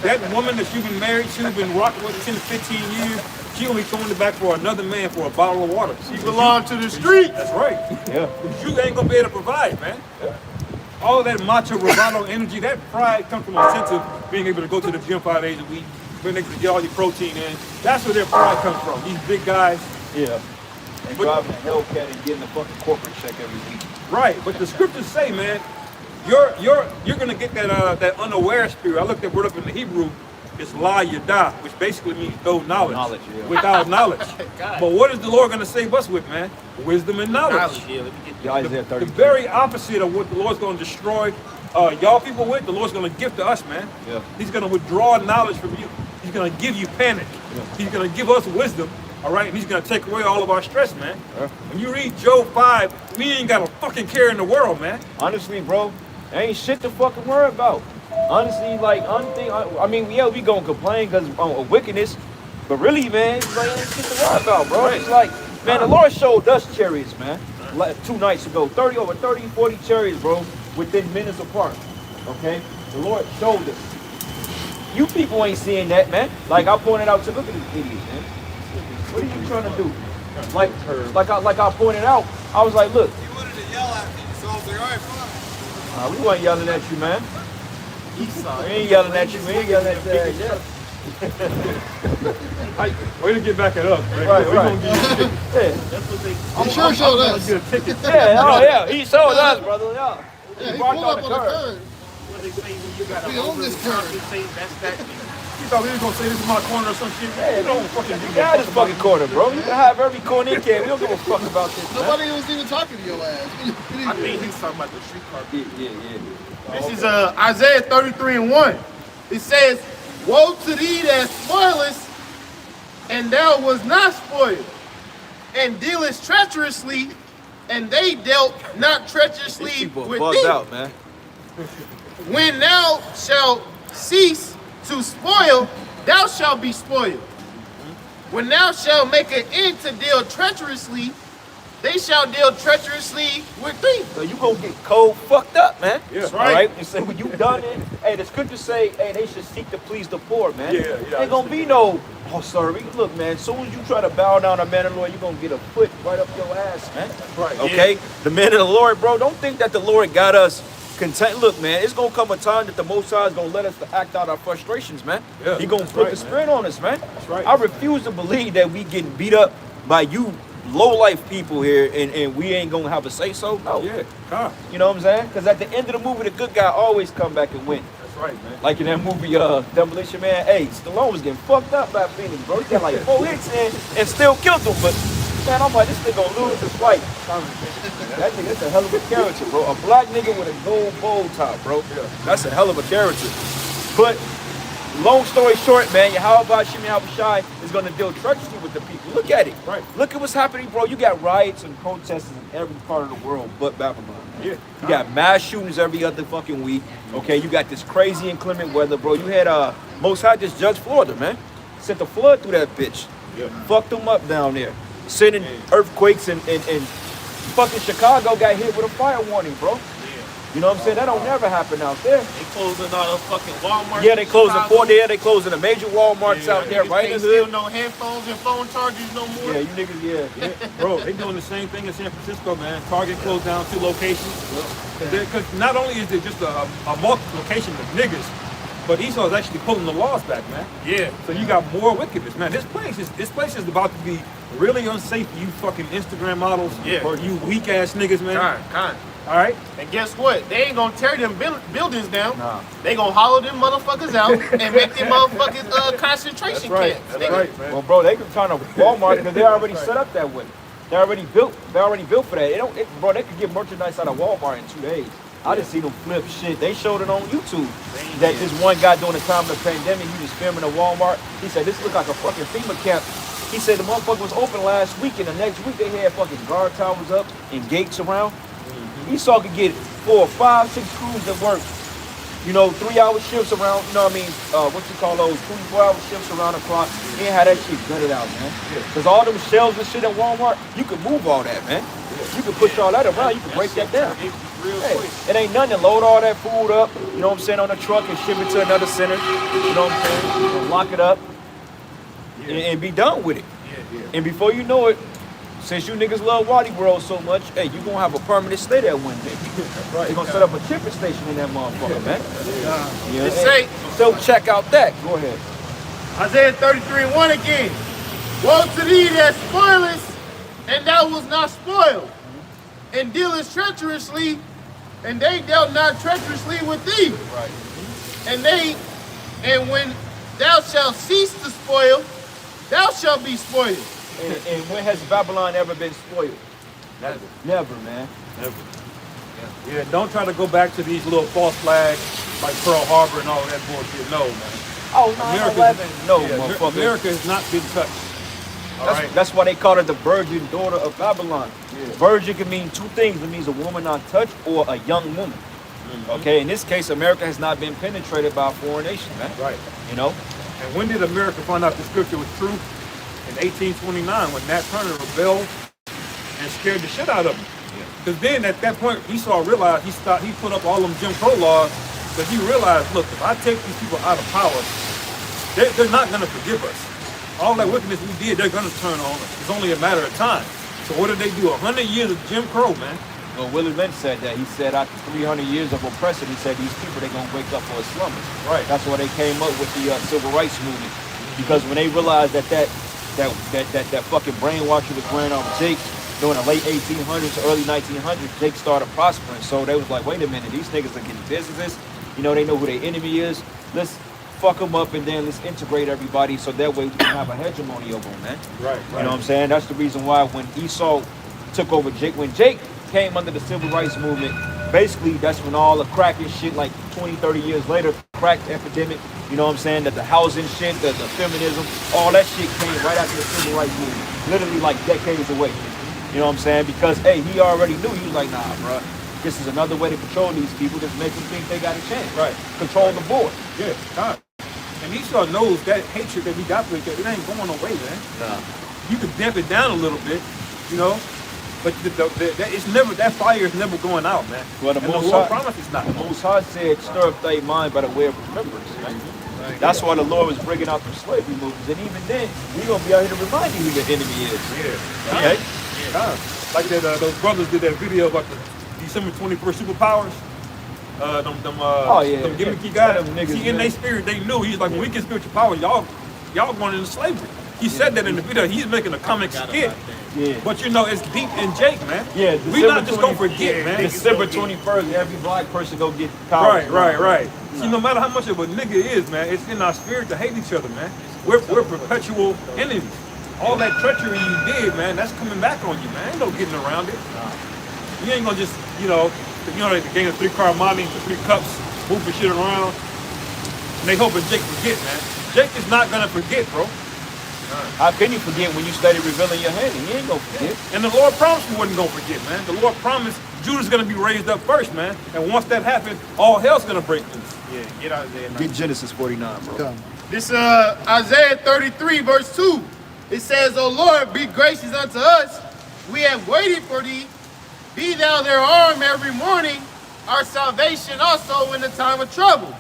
A: that woman that you've been married to, been rocking with 10 to 15 years, she gonna be throwing it back for another man for a bottle of water.
C: She belongs to the street.
A: That's right.
B: Yeah.
A: You ain't gonna be able to provide, man. All that macho bravado energy, that pride comes from a sense of being able to go to the gym 5 days a week, being able to get all your protein in. That's where their pride comes from. These big guys.
B: Yeah. And driving a Hellcat and getting a fucking corporate check every week.
A: Right, but the scriptures say, man, you're gonna get that unaware spirit. I looked at word up in the Hebrew. It's la yada, which basically means no knowledge.
B: Knowledge, yeah.
A: Without knowledge. But what is the Lord gonna save us with, man? Wisdom and knowledge.
C: Yeah, let me get
B: Yeah, Isaiah
A: The
B: 30.
A: very opposite of what the Lord's gonna destroy y'all people with, the Lord's gonna give to us, man.
B: Yeah.
A: He's gonna withdraw knowledge from you. He's gonna give you panic. He's gonna give us wisdom, all right? And he's gonna take away all of our stress, man.
B: Yeah.
A: When you read Job 5, we ain't got a fucking care in the world, man.
B: Honestly, bro, there ain't shit to fucking worry about. Honestly, like, I mean, yeah, we gonna complain because of wickedness, but really, man, it's like, ain't shit to worry about, bro. It's like, man, the Lord showed us chariots, man, like 2 nights ago, over 30, 40 chariots, bro, within minutes apart, okay? The Lord showed us. You people ain't seeing that, man. Like I pointed out to, look at this idiot, man. What are you trying to do? Like I pointed out, I was like, look.
E: He wanted to yell at me, so I was like, all right, fine.
B: We wasn't yelling at you, man. We ain't yelling at you. We ain't yelling at you.
A: Way to get back it up, man.
B: Right,
A: We
B: right.
A: gonna give you a ticket.
D: He sure showed us.
A: Get a ticket.
B: Yeah, oh yeah, he showed us, brother. Yeah.
D: Yeah, he
B: parked
D: pulled up on the curb.
C: what they say when you got
D: We own this curve.
C: That's that.
A: You thought we was gonna say this is my corner or some shit?
B: Hey,
A: You don't fucking do
B: You got this fucking corner, bro. You can have every corner you can. We don't give a fuck about this, man.
D: Nobody was even talking to your ass.
C: I think he's talking about the streetcar.
B: Yeah.
C: This is Isaiah 33:1. It says, "Woe to thee that spoilest, and thou was not spoiled, and dealest treacherously, and they dealt not treacherously
B: People
C: with
B: bugged
C: thee.
B: out, man.
C: When thou shalt cease to spoil, thou shalt be spoiled. When thou shalt make an end to deal treacherously, they shall deal treacherously with thee."
B: So you gonna get cold fucked up, man.
A: Yeah.
C: That's
B: All
C: right.
B: right. And say when you done it, hey, the scriptures say, hey, they should seek to please the poor, man.
A: Yeah.
B: Ain't gonna be no, oh, sorry. Look, man, as soon as you try to bow down to man of the Lord, you're gonna get a foot right up your ass, man.
A: Right.
B: Okay? The man of the Lord, bro, don't think that the Lord got us content. Look, man, it's gonna come a time that the Most High is gonna let us to act out our frustrations, man.
A: Yeah,
B: He gonna
A: that's
B: put
A: right,
B: the spirit on us, man.
A: That's right.
B: I refuse to believe that we getting beat up by you low-life people here and we ain't gonna have a say-so. No.
A: Yeah. Huh.
B: You know what I'm saying? Because at the end of the movie, the good guy always come back and win.
A: That's right, man.
B: Like in that movie, Demolition Man. Hey, Stallone was getting fucked up by Phoenix, bro. He got like 4 hits in and still killed him. But man, I'm like, this nigga gonna lose this fight. That nigga, that's a hell of a character, bro. A black nigga with a gold bow top, bro.
A: Yeah.
B: That's a hell of a character. But long story short, man, Yahweh Shimei Havashai is gonna deal treacherously with the people. Look at it.
A: Right.
B: Look at what's happening, bro. You got riots and protests in every part of the world but Babylon.
A: Yeah.
B: You got mass shootings every other fucking week. Okay, you got this crazy inclement weather, bro. You had Most High just judged Florida, man. Sent a flood through that bitch.
A: Yeah.
B: Fucked them up down there. Sending earthquakes and fucking Chicago got hit with a fire warning, bro. You know what I'm saying? That don't never happen out there.
C: They closing all the fucking Walmart.
B: Yeah, they closing 4 there. They closing the major Walmarts out there, right in the
C: Still
B: hood.
C: no headphones and phone chargers no more.
B: Yeah, you niggas, yeah.
A: Bro, they doing the same thing in San Francisco, man. Target closed down 2 locations. Because not only is it just a multiplication of niggas, but Esau is actually pulling the laws back, man.
C: Yeah.
A: So you got more wickedness, man. This place is about to be really unsafe for you fucking Instagram models or you weak ass niggas, man.
C: Kind.
A: All right.
C: And guess what? They ain't gonna tear them buildings down.
B: Nah.
C: They gonna hollow them motherfuckers out and make them motherfucking concentration camps.
A: That's
C: nigga.
A: right, man.
B: Well, bro, they can turn to Walmart because they already set up that way. They already built for that. Bro, they could get merchandise out of Walmart in 2 days. I just see them flip shit. They showed it on YouTube. That this one guy during the time of the pandemic, he was filming at Walmart. He said, this looked like a fucking FEMA camp. He said the motherfucker was open last week, and the next week they had fucking guard towers up and gates around. Esau could get 4, 5, 6 crews that work, 3-hour shifts around, what you call those, 24-hour shifts around the clock. He ain't had that shit gutted out, man. Because all them shelves and shit at Walmart, you could move all that, man. You could push all that around, you could break that down. Hey, it ain't nothing to load all that food up, on a truck and ship it to another center, and lock it up and be done with it. And before you know it, since you niggas love Wadi World so much, hey, you gonna have a permanent stay there one day. Right. You're gonna set up a shipping station in that motherfucker, man.
C: It say,
B: so check out that. Go ahead.
C: Isaiah 33:1 again. Woe to thee that spoilest, and thou was not spoiled, and dealest treacherously, and they dealt not treacherously with thee.
B: Right.
C: And when thou shalt cease to spoil, thou shalt be spoiled.
B: And when has Babylon ever been spoiled?
A: Never.
B: Never, man.
A: Never. Yeah, don't try to go back to these little false flags like Pearl Harbor and all that bullshit. No, man.
B: Oh,
A: America,
B: 9/11. No,
A: yeah,
B: motherfucker.
A: America has not been touched. All right.
B: That's why they call her the virgin daughter of Babylon.
A: Yeah.
B: Virgin can mean two things. It means a woman untouched or a young woman. Okay, in this case, America has not been penetrated by a foreign nation, man.
A: Right.
B: You know?
A: And when did America find out the scripture was true? In 1829, when Nat Turner rebelled and scared the shit out of him. Because then at that point, he realized he put up all them Jim Crow laws, but he realized, look, if I take these people out of power, they're not going to forgive us. All that wickedness we did, they're going to turn on us. It's only a matter of time. So what did they do? 100 years of Jim Crow, man.
B: Well, Willie Lynch said that. He said after 300 years of oppression, he said these people, they're going to wake up for a slumber.
A: Right.
B: That's why they came up with the civil rights movement. Because when they realized that fucking brainwashing was wearing on Jake during the late 1800s, early 1900s, Jake started prospering. So they was like, wait a minute, these niggas are getting businesses. You know, they know who their enemy is. Let's fuck them up and then let's integrate everybody so that way we can have a hegemony over them, man.
A: Right.
B: You know what I'm saying? That's the reason why when Esau took over Jake, when Jake came under the civil rights movement, basically that's when all the crack and shit, like 20, 30 years later, crack epidemic, you know what I'm saying, that the housing shit, the feminism, all that shit came right after the civil rights movement, literally like decades away. You know what I'm saying? Because, hey, he already knew. He was like, nah, bro, this is another way to control these people, just make them think they got a chance.
A: Right.
B: Control the board.
A: Yeah, God. And Esau knows that hatred that we got for each other, it ain't going away, man.
B: Nah.
A: You can damp it down a little bit, you know, but that fire is never going out, man.
B: Well, the
A: and
B: Most
A: the Lord
B: High-
A: promise is not.
B: The Most High said, stir up thy mind by the way of remembrance, man. That's why the Lord was bringing out the slavery movements. And even then, we're going to be out here to remind you who your enemy is.
A: Yeah.
B: Okay?
A: God. Like that, those brothers did that video about the December 21st superpowers. Them gimmicky guys.
B: Them niggas,
A: See, in
B: man.
A: their spirit, they knew. He's like, when we get spiritual power, y'all going into slavery. He said that in the video. He's making a comic skit.
B: Yeah.
A: But you know, it's deep in Jake, man.
B: Yeah,
A: we not just gonna forget, man.
B: December 21st, every black person go get power.
A: Right. See, no matter how much of a nigga is, man, it's in our spirit to hate each other, man. We're perpetual enemies. All that treachery you did, man, that's coming back on you, man. Ain't no getting around it. You ain't gonna just, the gang of 3-car mommy, the 3 cups, moving shit around. And they hoping Jake forget, man. Jake is not gonna forget, bro.
B: How can you forget when you started revealing your hand? You ain't gonna forget.
A: And the Lord promised we wasn't gonna forget, man. The Lord promised Judah's gonna be raised up first, man. And once that happens, all hell's gonna break loose.
C: Yeah, get Isaiah 9.
B: Get Genesis 49, bro.
D: Come.
C: This Isaiah 33, verse 2. It says, O Lord, be gracious unto us. We have waited for thee. Be thou their arm every morning, our salvation also in the time of trouble.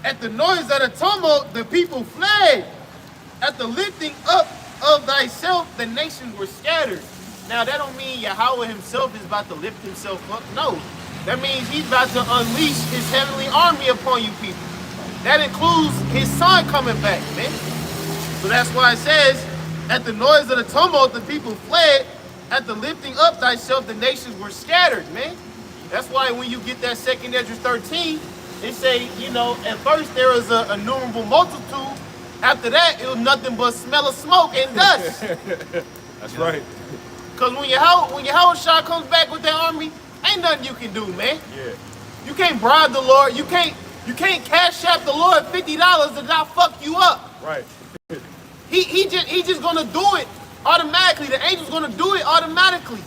C: At the noise of the tumult, the people fled. At the lifting up of thyself, the nations were scattered. Now, that don't mean Yahweh himself is about to lift himself up. No. That means he's about to unleash his heavenly army upon you people. That includes his son coming back, man. So that's why it says, at the noise of the tumult, the people fled. At the lifting up thyself, the nations were scattered, man. That's why when you get that 2nd Esdras 13, they say, at first there was an innumerable multitude. After that, it was nothing but smell of smoke and dust.
A: That's right.
C: Because when Yahweh Shah comes back with that army, ain't nothing you can do, man.
A: Yeah.
C: You can't bribe the Lord. You can't cash out the Lord $50 to not fuck you up.
A: Right.
C: He just gonna do it automatically. The angel's gonna do it automatically.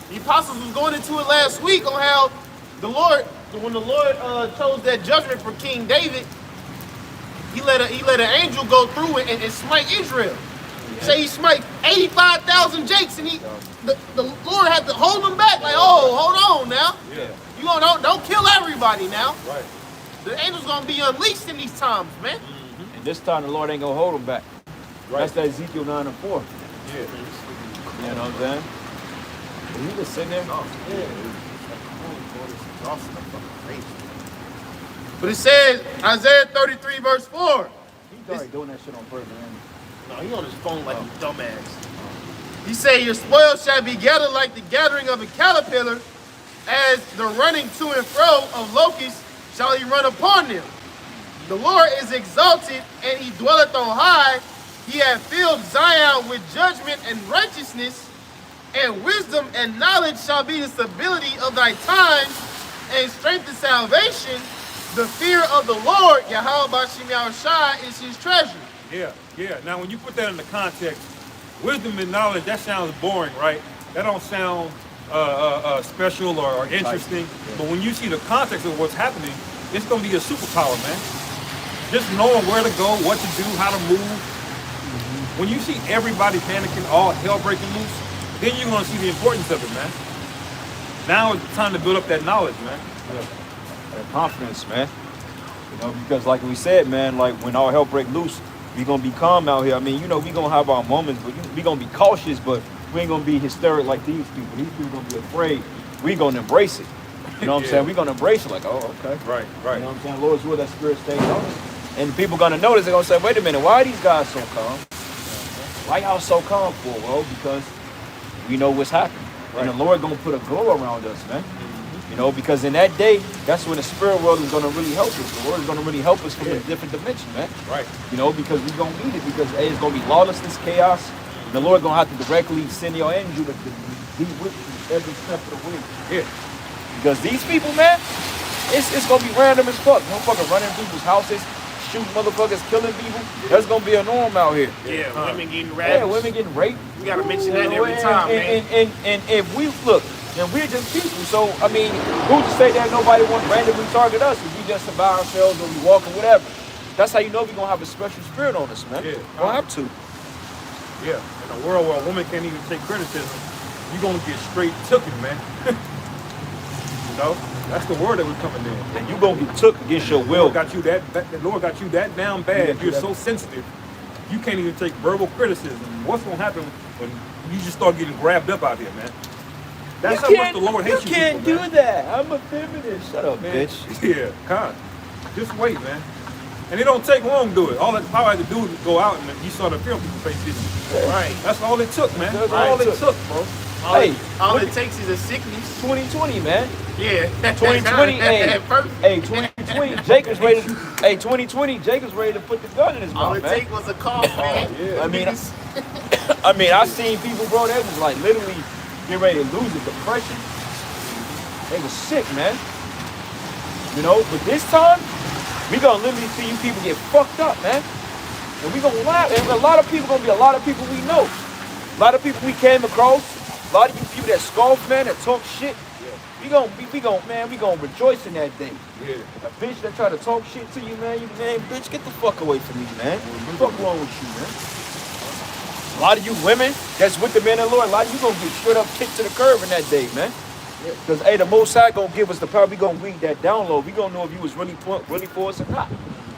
C: The apostles was going into it last week on how when the Lord chose that judgment for King David, he let an angel go through it and smite Israel. Say he smite 85,000 Jakes, and the Lord had to hold them back. Like, oh, hold on now.
A: Yeah.
C: You don't kill everybody now.
A: Right.
C: The angel's gonna be unleashed in these times, man.
B: And this time the Lord ain't gonna hold them back.
A: Right.
B: That's that Ezekiel 9 and 4.
A: Yeah.
B: You know what I'm saying? But he just sitting there.
C: But it says, Isaiah 33, verse 4.
B: He's already doing that shit on purpose, man.
C: No, he on his phone like a dumbass. He say, your spoil shall be gathered like the gathering of a caterpillar, as the running to and fro of locusts shall he run upon them. The Lord is exalted, and he dwelleth on high. He hath filled Zion with judgment and righteousness, and wisdom and knowledge shall be the stability of thy times, and strength and salvation. The fear of the Lord, Yahweh Bashim Yahushua, is his treasure.
A: Yeah, yeah. Now, when you put that in the context, wisdom and knowledge, that sounds boring, right? That don't sound special or interesting. But when you see the context of what's happening, it's going to be a superpower, man. Just knowing where to go, what to do, how to move. When you see everybody panicking, all hell breaking loose, then you're going to see the importance of it, man. Now it's time to build up that knowledge, man.
B: That confidence, man. You know, because like we said, man, like when all hell break loose, we gonna be calm out here. I mean, you know, we gonna have our moments, but we gonna be cautious, but we ain't gonna be hysteric like these people. These people gonna be afraid. We gonna embrace it. You know what I'm saying? We gonna embrace it like, oh, okay.
A: Right, right.
B: You know what I'm saying? Lord's will, that spirit stays on us. And people gonna notice, they're gonna say, wait a minute, why are these guys so calm? Why y'all so calm for? Well, because we know what's happening. Right. And the Lord gonna put a glow around us, man. You know, because in that day, that's when the spirit world is going to really help us. The Lord is going to really help us from a different dimension, man.
A: Right.
B: You know, because we're going to need it, because it's going to be lawlessness, chaos. And the Lord going to have to directly send your angel to be with you every step of the way.
A: Yeah.
B: Because these people, man, it's going to be random as fuck. Motherfuckers running people's houses, shooting motherfuckers, killing people. That's going to be a norm out here.
C: Yeah, women getting
B: Yeah,
C: ravished.
B: women getting raped.
C: We got to mention that every time, man.
B: And if we look, and we're just people, so I mean, who's to say that nobody won't randomly target us if we just about ourselves or we walk or whatever? That's how you know we're gonna have a special spirit on us, man.
A: Yeah.
B: We'll have to.
A: Yeah. In a world where a woman can't even take criticism, you're gonna get straight tooken, man. You know? That's the word that we're coming in.
B: And you gonna get took against your will.
A: The Lord got you that down bad. You're so sensitive. You can't even take verbal criticism. What's gonna happen when you just start getting grabbed up out here, man? That's how much the Lord hates you.
B: You can't
A: people,
B: do that. I'm a feminist. Shut up,
A: man.
B: bitch.
A: Yeah, God. Just wait, man. And it don't take long to do it. All I had to do was go out and you saw the film people face this.
C: Right.
A: That's all it took, man. That's
B: Right.
A: all it took, bro.
C: All it takes is a sickness.
B: 2020, man.
C: Yeah.
B: 2020, hey,
C: Perfect.
B: hey, 2020, Jacob's ready to, hey, 2020, Jacob's ready to put the gun in his
C: All
B: mouth,
C: it
B: man.
C: take was a cough, man.
A: Yeah.
B: I mean, I seen people, bro, that was like literally getting ready to lose it, depression. They was sick, man. You know, but this time, we gonna literally see you people get fucked up, man. And we gonna laugh. And a lot of people gonna be a lot of people we know. A lot of people we came across. A lot of you people that scoff, man, that talk shit.
A: Yeah.
B: We gonna rejoice in that day.
A: Yeah.
B: A bitch that try to talk shit to you, man, bitch, get the fuck away from me, man. What the fuck wrong with you, man? A lot of you women that's with the men of the Lord, a lot of you gonna get straight up kicked to the curb in that day, man. Because, hey, the Most High gonna give us the power. We gonna read that download. We gonna know if you was really for us or not.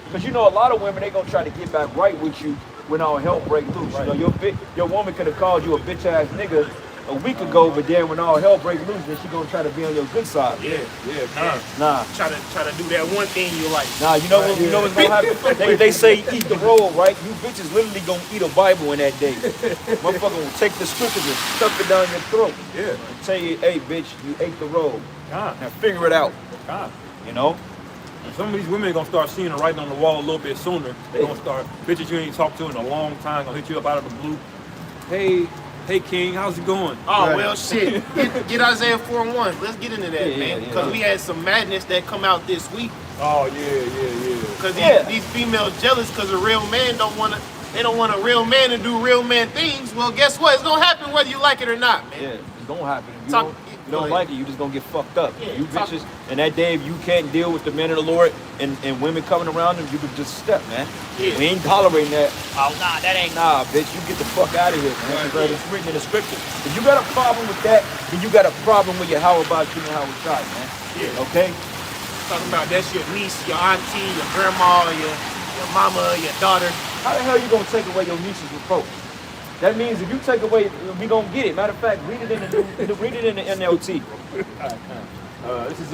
B: Because you know, a lot of women, they gonna try to get back right with you when all hell break loose. Right. You know, your woman could have called you a bitch ass nigga a week ago, but then when all hell break loose, then she gonna try to be on your good side.
C: Yeah.
B: Nah.
C: Try to do that one thing you like.
B: Nah, you know what? You know what's gonna happen? They say eat the roll, right? You bitches literally gonna eat a Bible in that day. Motherfucker will take the scriptures and stuff it down your throat.
A: Yeah.
B: And tell you, hey, bitch, you ate the roll.
A: God.
B: Now figure it out.
A: God.
B: You know?
A: And some of these women are gonna start seeing the writing on the wall a little bit sooner. They're gonna start bitches you ain't talked to in a long time, gonna hit you up out of the blue. Hey King, how's it going?
C: Oh, well, shit. Get Isaiah 4:1. Let's get into that, man. Because we had some madness that come out this week.
A: Oh, yeah.
C: Because these females jealous because a real man don't want a real man to do real man things. Well, guess what? It's going to happen whether you like it or not, man.
B: Yeah, it's gonna happen. If you don't like it, you just gonna get fucked up.
C: Yeah,
B: you bitches, and that day if you can't deal with the men of the Lord and women coming around them, you could just step, man.
C: Yeah.
B: We ain't tolerating that. Oh, nah, that ain't. Nah, bitch, you get the fuck out of here, man. Right. It's written in the scripture. If you got a problem with that, then you got a problem with your how about you and how it's shot, man.
C: Yeah.
B: Okay?
C: Talking about that's your niece, your auntie, your grandma, your mama, your daughter.
B: How the hell you gonna take away your niece's reproach? That means if you take away, we gonna get it. Matter of fact, read it in the NLT.
A: This is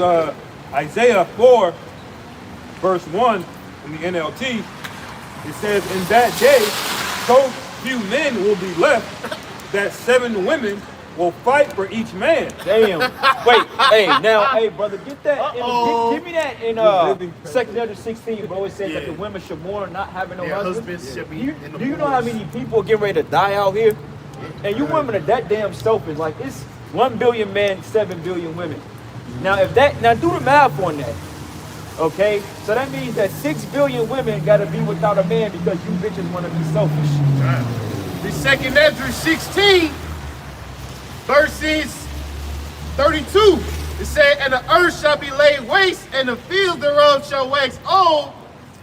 A: Isaiah 4, verse 1 in the NLT. It says, in that day, so few men will be left that 7 women will fight for each man.
B: Damn. Wait, hey, brother, get that. Give me that in 2 16, bro. It says that the women should mourn not having no husbands.
C: Should be
B: Do you know how many people are getting ready to die out here? And you women are that damn selfish. Like, it's 1 billion men, 7 billion women. Now, do the math on that. Okay? So that means that 6 billion women got to be without a man because you bitches want to be selfish.
C: The 2 Ezra 16, verses 32. It said, and the earth shall be laid waste, and the fields thereof shall wax old,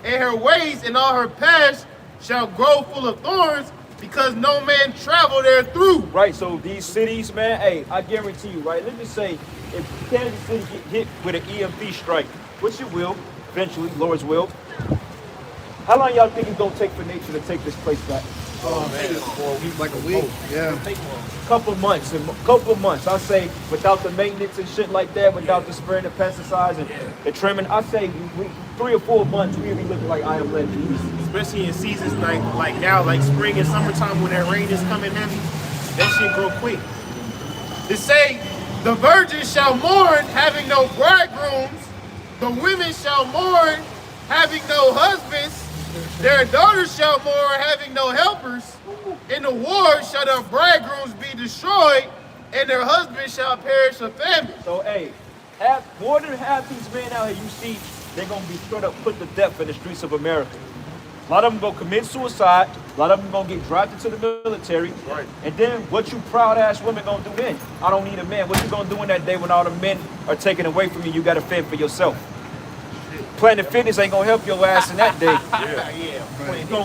C: and her ways and all her paths shall grow full of thorns, because no man travel there through.
B: Right, so these cities, man, hey, I guarantee you, right? Let me say, if Kansas City get hit with an EMP strike, which it will, eventually, Lord's will, how long y'all think it's gonna take for nature to take this place back?
D: Oh, man. For a week, like a week. Yeah.
B: Couple months. I say without the maintenance and shit like that, without the spraying the pesticides and the trimming, I say 3 or 4 months we'll be looking like I am legend.
C: Especially in seasons like now, like spring and summertime when that rain is coming heavy, that shit grow quick. It say, the virgins shall mourn having no bridegrooms, the women shall mourn having no husbands, their daughters shall mourn having no helpers. In the war shall their bridegrooms be destroyed, and their husbands shall perish of famine.
B: So, hey, more than half these men out here you see, they're going to be straight up put to death in the streets of America. A lot of them going to commit suicide. A lot of them going to get drafted to the military.
C: Right.
B: And then what you proud-ass women going to do then? I don't need a man. What you going to do in that day when all the men are taken away from you? You got to fend for yourself. Planet Fitness ain't going to help your ass in that day.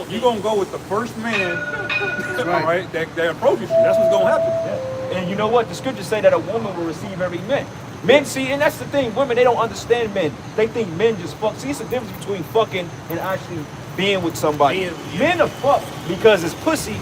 A: You're going to go with the first man, all right, that approaches you. That's what's going to happen.
B: Yeah. And you know what? The scriptures say that a woman will receive every man. Men, see, and that's the thing. Women, they don't understand men. They think men just fuck. See, it's the difference between fucking and actually being with somebody. Men are fucked because it's pussy,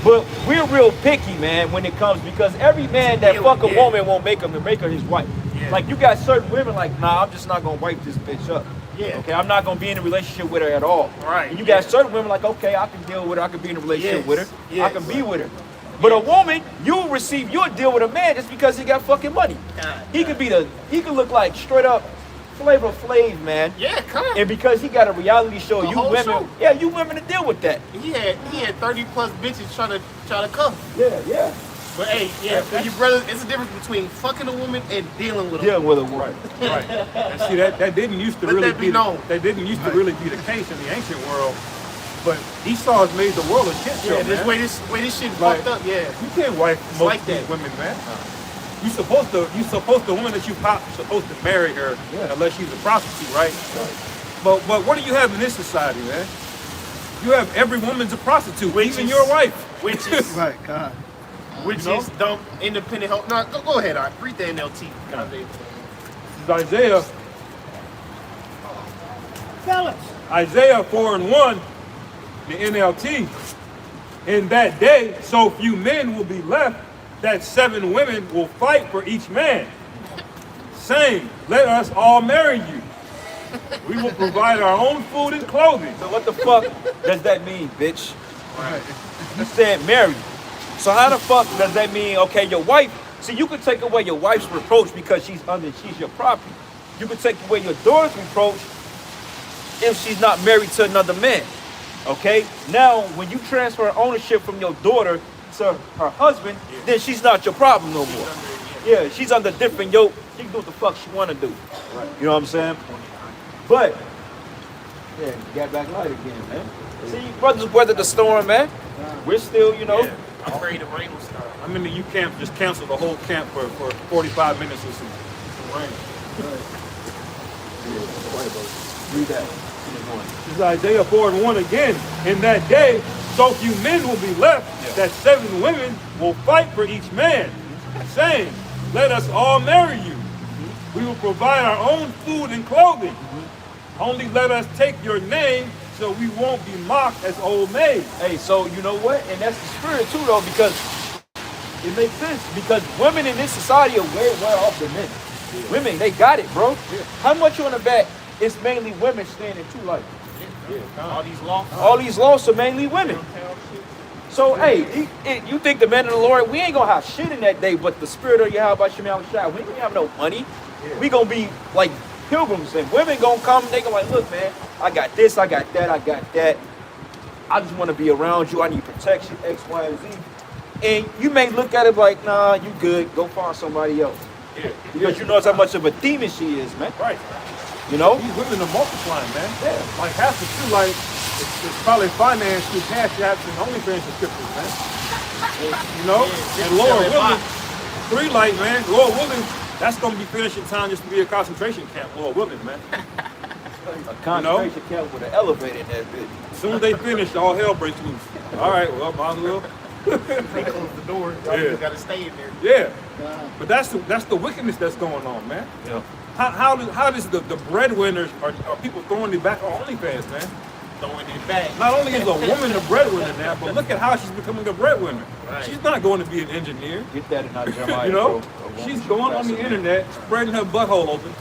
B: but we're real picky, man, when it comes, because every man that fuck a woman won't make her his wife. Like, you got certain women like, nah, I'm just not gonna wipe this bitch up. Okay, I'm not gonna be in a relationship with her at all. And you got certain women like, okay, I can deal with her, I can be in a relationship with her, I can be with her. But a woman, you'll deal with a man just because he got fucking money. He could look like straight up Flavor Flav, man.
C: Yeah, come on.
B: And because he got a reality show, you women to deal with that.
C: He had 30 plus bitches trying to come.
B: Yeah.
C: But hey, for you brothers, it's a difference between fucking a woman and dealing with a
B: Dealing with a woman.
A: Right. And see, that didn't used to really be the case in the ancient world. But Esau's made the world a shit show,
C: Yeah,
A: man.
C: way this shit
A: Like,
C: fucked up. Yeah.
A: You can't wipe most
C: like
A: of these
C: that.
A: women, man. The woman that you pop, you're supposed to marry her unless she's a prostitute, right? But what do you have in this society, man? You have every woman's a prostitute, even your wife.
C: Which is
D: Right, God.
C: which is dumb independent help. No, go ahead, I read the NLT.
A: This is Isaiah 4:1, the NLT. In that day, so few men will be left that 7 women will fight for each man, saying, let us all marry you. We will provide our own food and clothing.
B: So what the fuck does that mean, bitch? You said marry. So how the fuck does that mean, okay, your wife, see, you can take away your wife's reproach because she's your property. You can take away your daughter's reproach if she's not married to another man, okay? Now, when you transfer ownership from your daughter to her husband, then she's not your problem no more. Yeah, she's under different yoke. She can do what the fuck she want to do. You know what I'm saying? But, yeah, you got back light again, man. See, brothers weathered the storm, man. We're still, you know.
C: I'm afraid the rain will start.
A: I'm in the U camp, just cancel the whole camp for 45 minutes or some rain.
B: Read that.
A: This is Isaiah 4:1 again. In that day, so few men will be left that 7 women will fight for each man, saying, let us all marry you. We will provide our own food and clothing. Only let us take your name so we won't be mocked as old maids.
B: Hey, so you know what? And that's the spirit too, though, because it makes sense. Because women in this society are way off than men. Women, they got it, bro. How much you want to bet it's mainly women staying in 2 life?
C: All these laws.
B: All these laws are mainly women. So, hey, you think the men of the Lord, we ain't gonna have shit in that day, but the spirit of Yahweh Shemel Shai, we ain't gonna have no money. Yeah. We gonna be like pilgrims, and women gonna come, they gonna like, look, man, I got this, I got that, I got that. I just wanna be around you, I need protection, X, Y, and Z. And you may look at it like, nah, you good, go find somebody else.
A: Yeah.
B: Because you know how much of a demon she is, man.
A: Right.
B: You know?
A: These women are multiplying, man.
B: Yeah.
A: Like half the two, like, it's probably financed through cash apps and OnlyFans subscriptions, man. You know?
C: Yeah,
A: and Lord willing, 3 light, man. Lord willing, that's gonna be finishing time just to be a concentration camp, Lord willing, man.
B: A concentration camp with an elevator in that bitch.
A: As soon as they finish, all hell breaks loose. All right, well, might as well.
C: They close the door. Y'all
A: Yeah.
C: just gotta stay in there.
A: Yeah. But that's the wickedness that's going on, man.
B: Yeah.
A: How does the breadwinners are people throwing it back on OnlyFans, man?
C: Throwing it back.
A: Not only is a woman a breadwinner now, but look at how she's becoming a breadwinner.
C: Right.
A: She's not going to be an engineer.
B: Get that in our Jeremiah.
A: You know, she's going on the internet, spreading her butthole open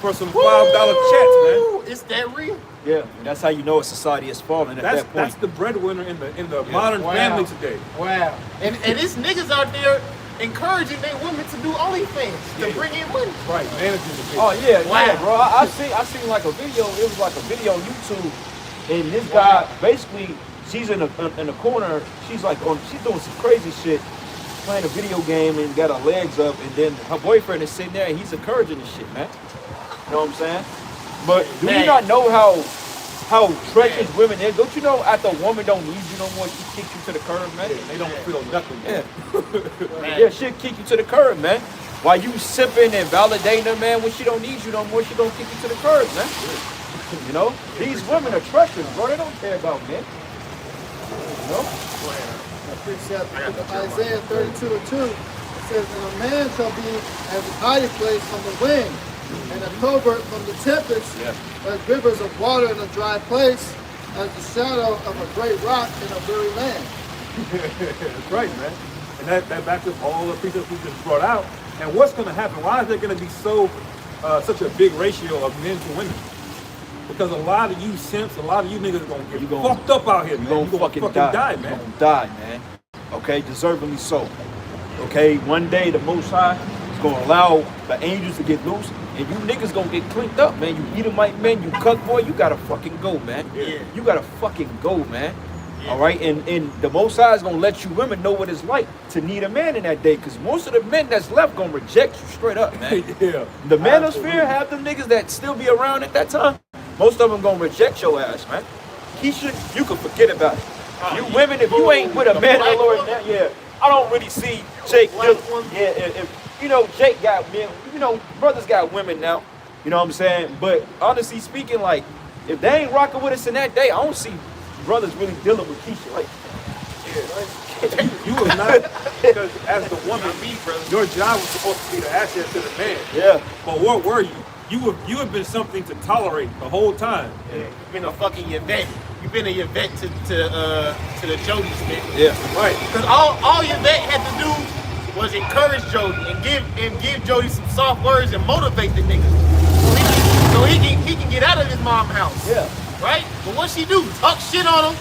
A: for some $5 chats, man.
C: Is that real?
B: Yeah, and that's how you know a society is falling at that point.
A: That's the breadwinner in the modern family today.
C: Wow. And it's niggas out there encouraging their women to do OnlyFans to bring in money.
A: Right, managing the business.
B: Oh yeah,
C: Wow.
B: yeah, bro. I seen like a video. It was like a video on YouTube, and this guy basically, she's in the corner. She's doing some crazy shit, playing a video game and got her legs up, and then her boyfriend is sitting there and he's encouraging the shit, man. You know what I'm saying? But do you not know how treacherous women is? Don't you know after a woman don't need you no more, she kicks you to the curb, man?
A: They don't feel nothing.
B: Yeah. Yeah, she'll kick you to the curb, man. While you sipping and validating her, man, when she don't need you no more, she gonna kick you to the curb, man. You know? These women are treacherous, bro. They don't care about men. You know?
D: Precept, Isaiah 32:2, it says, and a man shall be as a hiding place from the wind, and a covert from the tempest, as rivers of water in a dry place, as the shadow of a great rock in a weary land.
A: That's right, man. And that backs up all the precepts we just brought out. And what's going to happen? Why is there going to be such a big ratio of men to women? Because a lot of you simps, a lot of you niggas are going to get fucked up out here, man.
B: You're gonna fucking die, man. You're gonna die, man. Okay, deservingly so. Okay, one day the Most High is gonna allow the angels to get loose, and you niggas gonna get clinked up, man. You Edomite men, you cuck boy, you gotta fucking go, man.
C: Yeah.
B: You gotta fucking go, man. All right, and the Most High is gonna let you women know what it's like to need a man in that day, because most of the men that's left gonna reject you straight up, man.
A: Yeah.
B: The manosphere have them niggas that still be around at that time. Most of them gonna reject your ass, man. Keisha, you can forget about it. You women, if you ain't with a man of the Lord now, I don't really see Jake. If you know, Jake got men, you know, brothers got women now. You know what I'm saying? But honestly speaking, like, if they ain't rocking with us in that day, I don't see brothers really dealing with Keisha like that.
A: You was not, because as the woman, your job was supposed to be the asset to the man.
B: Yeah.
A: But what were you? You have been something to tolerate the whole time.
C: Yeah. You've been a fucking Yvette. You've been a Yvette to the Jodis, man.
B: Yeah.
C: Right. Because all Yvette had to do was encourage Jody and give Jody some soft words and motivate the nigga. So he can get out of his mom's house.
B: Yeah.
C: Right? But what she do? Talk shit on him,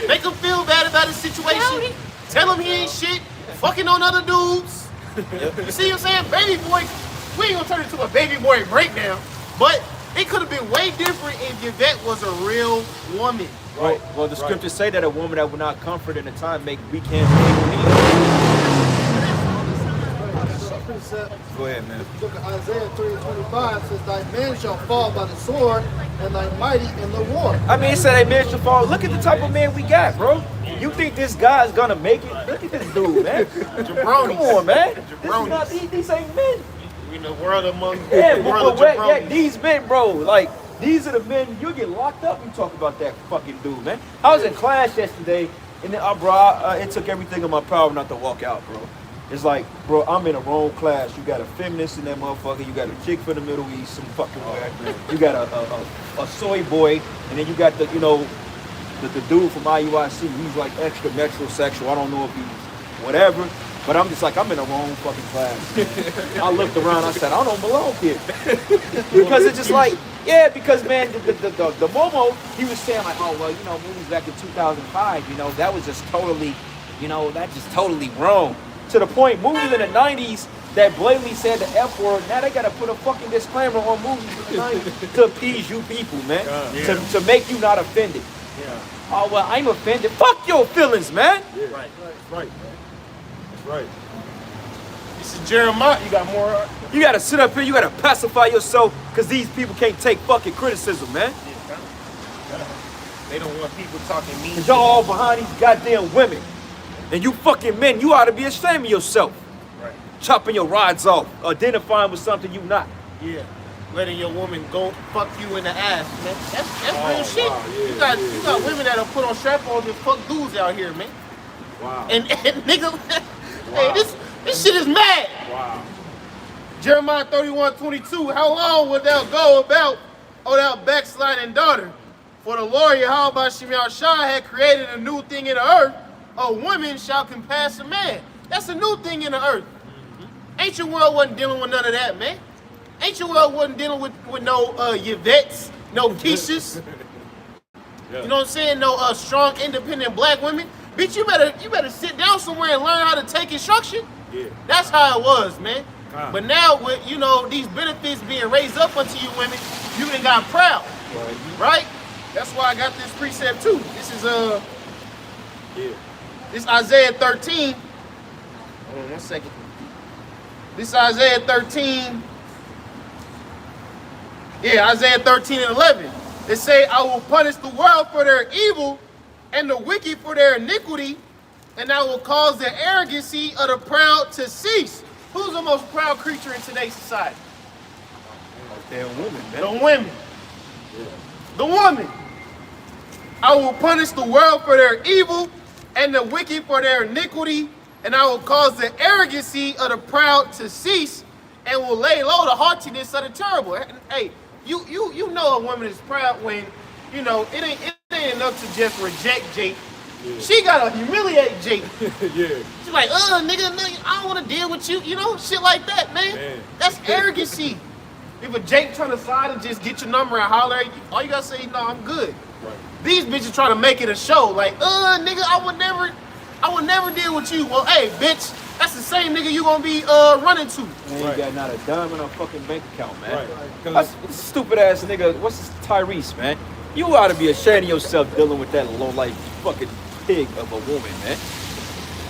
C: make him feel bad about his situation, tell him he ain't shit, fucking on other dudes. You see what I'm saying? Baby boy, we ain't gonna turn it into a baby boy breakdown, but it could have been way different if Yvette was a real woman.
B: Right. Well, the scriptures say that a woman that will not comfort in a time make weak hands able
D: Precept,
B: Go ahead, man.
D: book of Isaiah 3:25 says, thy men shall fall by the sword, and thy mighty in the war.
B: I mean, it said a man should fall. Look at the type of man we got, bro. You think this guy's gonna make it? Look at this dude, man.
C: Jabronis.
B: Come on, man.
C: Jabronis.
B: These ain't men.
C: We in the world among
B: Yeah,
C: the world of jabronis.
B: these men, bro. Like, these are the men. You get locked up. You talk about that fucking dude, man. I was in class yesterday, and then, it took everything in my power not to walk out, bro. It's like, bro, I'm in a wrong class. You got a feminist in that motherfucker. You got a chick from the Middle East, some fucking way. You got a soy boy, and then you got the dude from IUIC. He's like extra metrosexual. I don't know if he's whatever. But I'm just like, I'm in the wrong fucking class. I looked around, I said, I don't belong here. Because it's just like, yeah, because man, the Momo, he was saying like, oh, well, you know, movies back in 2005, you know, that was just totally, you know, that just totally wrong. To the point, movies in the 90s that blatantly said the F word, now they gotta put a fucking disclaimer on movies in the 90s to appease you people, man. To make you not offended.
C: Yeah.
B: Oh, well, I'm offended. Fuck your feelings, man.
C: Yeah. Right.
A: That's right, man. That's right.
C: This is Jeremiah. You got more?
B: You gotta sit up here, you gotta pacify yourself, because these people can't take fucking criticism, man.
C: They don't want people talking mean.
B: Because y'all all behind these goddamn women. And you fucking men, you ought to be ashamed of yourself.
C: Right.
B: Chopping your rods off, identifying with something you not.
C: Yeah. Letting your woman go fuck you in the ass, man. That's real shit.
A: Wow, yeah,
C: you got women that'll put on strap-ons and fuck dudes out here, man.
A: Wow.
C: And nigga, hey, this shit is mad.
A: Wow.
C: Jeremiah 31:22. How long would thou go about, O thou backsliding daughter? For the Lord Yahweh Shai had created a new thing in the earth. A woman shall compass a man. That's a new thing in the earth. Ancient world wasn't dealing with none of that, man. Ancient world wasn't dealing with no Yvettes, no Keishas.
A: Yeah.
C: You know what I'm saying? No strong, independent black women. Bitch, you better sit down somewhere and learn how to take instruction.
A: Yeah.
C: That's how it was, man.
A: Wow.
C: But now with these benefits being raised up unto you women, you done got proud. Right? That's why I got this precept too. This is this Isaiah 13. Hold on 1 second. This Isaiah 13. Yeah, Isaiah 13 and 11. It say, I will punish the world for their evil and the wicked for their iniquity, and I will cause the arrogancy of the proud to cease. Who's the most proud creature in today's society?
B: Damn woman, man.
C: The women. The woman. I will punish the world for their evil and the wicked for their iniquity, and I will cause the arrogancy of the proud to cease, and will lay low the haughtiness of the terrible. Hey, you know a woman is proud when, it ain't enough to just reject Jake. Yeah. She gotta humiliate Jake.
A: Yeah.
C: She's like, nigga, I don't wanna deal with you, shit like that, man. That's arrogancy. If a Jake turn aside and just get your number and holler at you, all you gotta say is, no, I'm good. Right. These bitches trying to make it a show, like, nigga, I would never deal with you. Well, hey, bitch, that's the same nigga you gonna be running to.
B: Man, you got not a dime in a fucking bank account, man.
A: Right.
B: That's stupid ass nigga. What's this Tyrese, man? You ought to be ashamed of yourself dealing with that low life fucking pig of a woman, man.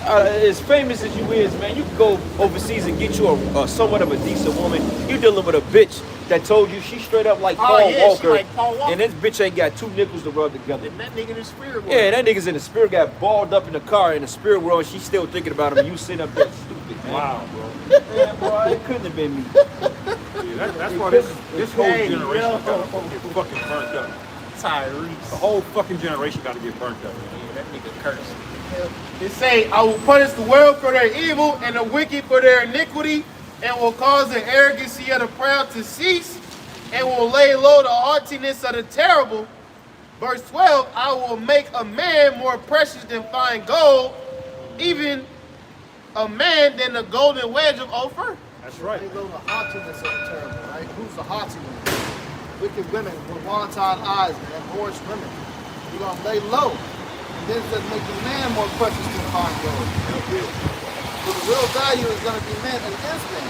B: As famous as you is, man, you can go overseas and get you a somewhat of a decent woman. You dealing with a bitch that told you she straight up like Paul Walker,
C: she like Paul Walker,
B: and this bitch ain't got two nickels to rub together.
C: And that nigga in the spirit world.
B: Yeah, that nigga's in the spirit, got balled up in the car in the spirit world, and she's still thinking about him. And you sitting up there stupid, man.
A: Wow, bro.
B: Man, bro, it couldn't have been me.
A: Yeah, that's why this whole generation got to get fucking burnt up.
C: Tyrese.
A: The whole fucking generation got to get burnt up.
C: Yeah, that nigga cursed. It say, I will punish the world for their evil and the wicked for their iniquity, and will cause the arrogancy of the proud to cease, and will lay low the haughtiness of the terrible. Verse 12, I will make a man more precious than fine gold, even a man than the golden wedge of Ophir.
A: That's right.
D: They go the haughtiness of the terrible, right? Who's the haughty one? Wicked women with volatile eyes, man, boorish women. You're going to lay low. And then it says make the man more precious than fine gold. So the real value is going to be men against men.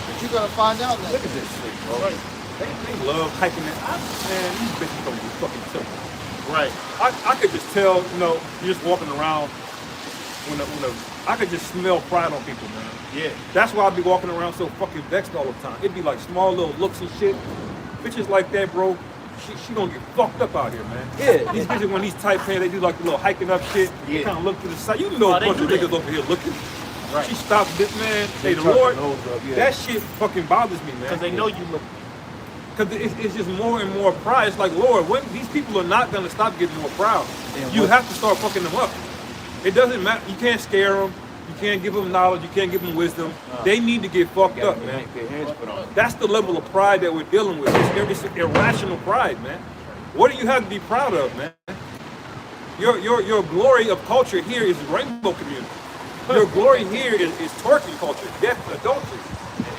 D: But you're going to find out that.
A: Look at this shit, bro. Right. They love hiking it. Man, these bitches don't be fucking tilted.
C: Right.
A: I could just tell, you're just walking around I could just smell pride on people, man.
C: Yeah.
A: That's why I be walking around so fucking vexed all the time. It'd be like small little looks and shit. Bitches like that, bro, she gonna get fucked up out here, man.
B: Yeah.
A: These bitches, when these tight pants, they do like the little hiking up shit.
C: Yeah.
A: Kind of look to the side. You know a bunch of niggas over here looking.
C: Right.
A: She stopped this, man. Hey, the
B: turn
A: Lord,
B: their nose up, yeah.
A: that shit fucking bothers me, man.
C: Because they know you look.
A: Because it's just more and more pride. It's like, Lord, when these people are not gonna stop getting more proud. You have to start fucking them up. It doesn't matter. You can't scare them. You can't give them knowledge. You can't give them wisdom. They need to get fucked up, man. That's the level of pride that we're dealing with. It's irrational pride, man. What do you have to be proud of, man? Your glory of culture here is the rainbow community. Your glory here is twerking culture, death and adultery.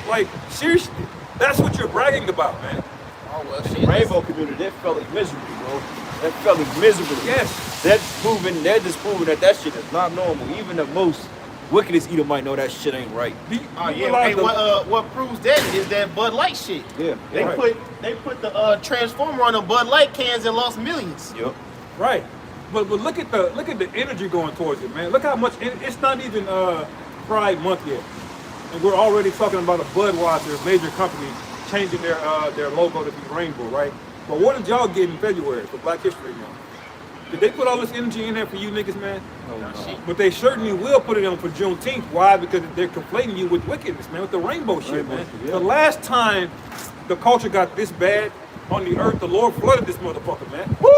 A: Like, seriously, that's what you're bragging about, man.
C: Oh, well, shit.
B: Rainbow community, they're fellas miserable, bro. They're fellas miserable.
A: Yes.
B: They're just proving that shit is not normal. Even the most wickedest eater might know that shit ain't right.
C: Oh yeah. Hey, what proves that is that Bud Light shit.
B: Yeah.
C: They
B: right.
C: put the transformer on the Bud Light cans and lost millions.
B: Yep.
A: Right. But look at the energy going towards it, man. Look how much it's not even Pride Month yet, and we're already talking about a Budweiser major company changing their logo to be rainbow, right? But what did y'all get in February for Black History Month? Did they put all this energy in there for you niggas, man?
B: No.
A: But they certainly will put it on for Juneteenth. Why? Because they're conflating you with wickedness, man, with the rainbow shit, man.
B: Yeah.
A: The last time the culture got this bad on the earth, the Lord flooded this motherfucker, man.
C: Woo!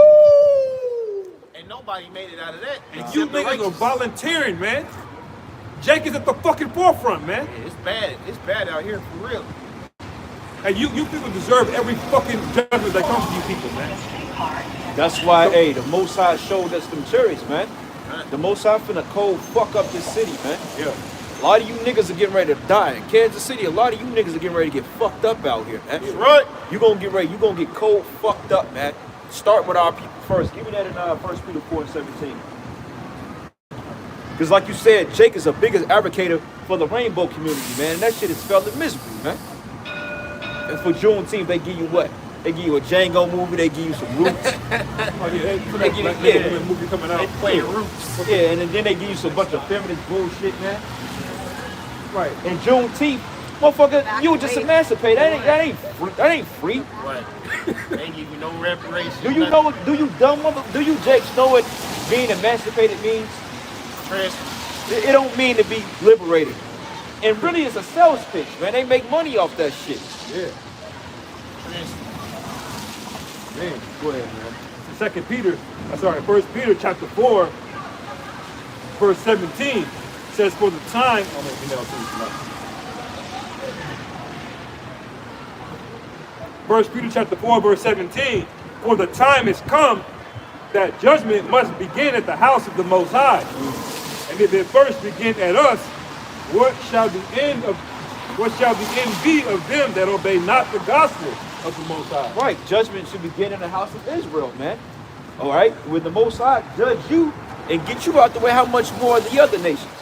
C: And nobody made it out of that.
A: And you niggas are volunteering, man. Jake is at the fucking forefront, man.
C: Yeah, it's bad. It's bad out here for real.
A: And you people deserve every fucking judgment that comes to you people, man.
B: That's why, hey, the Most High showed us them cherries, man. The Most High finna cold fuck up this city, man.
A: Yeah.
B: A lot of you niggas are getting ready to die. In Kansas City, a lot of you niggas are getting ready to get fucked up out here, man.
C: That's right.
B: You gonna get cold fucked up, man. Start with our people first. Give me that in 1 Peter 4:17. Because like you said, Jake is the biggest advocate for the rainbow community, man. And that shit is felt miserably, man. And for Juneteenth, they give you what? They give you a Django movie, they give you some Roots.
A: Oh, yeah,
B: They give you,
A: movie coming out.
C: They play Roots.
B: Yeah, and then they give you some bunch of feminist bullshit, man.
A: Right.
B: And Juneteenth, motherfucker, you were just emancipated. That ain't free.
C: Right. They give you no reparations.
B: Do you know what? Do you dumb mother? Do you Jakes know what being emancipated means? It don't mean to be liberated. And really, it's a sales pitch, man. They make money off that shit.
A: Yeah. Man, go ahead, man. 1 Peter chapter 4, verse 17 says, for the time, First Peter chapter 4, verse 17, for the time is come that judgment must begin at the house of the Most High. And if it first begin at us, what shall the end be of them that obey not the gospel of the Most High?
B: Right, judgment should begin in the house of Israel, man. All right, when the Most High judge you and get you out the way, how much more the other nations?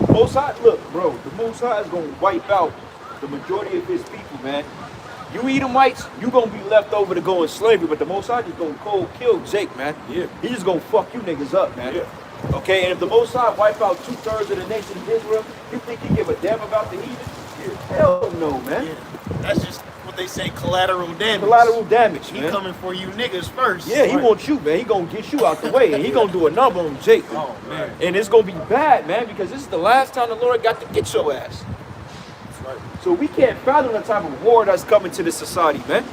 B: Most High, look, bro, the Most High is going to wipe out the majority of his people, man. You Edomites, you going to be left over to go in slavery, but the Most High just going to cold kill Jake, man. Yeah. He just going to fuck you niggas up, man. Yeah. Okay, and if the Most High wipe out 2/3 of the nation of Israel, you think he give a damn about the heathen? Yeah. Hell no, man.
C: Yeah. That's just what they say, collateral damage.
B: Collateral damage,
C: He
B: man.
C: coming for you niggas first.
B: Yeah, he wants you, man. He gonna get you out the way, and he gonna do a number on Jake.
A: Oh, man.
B: And it's gonna be bad, man, because this is the last time the Lord got to get your ass.
A: That's right.
B: So we can't fathom the type of war that's coming to this society, man.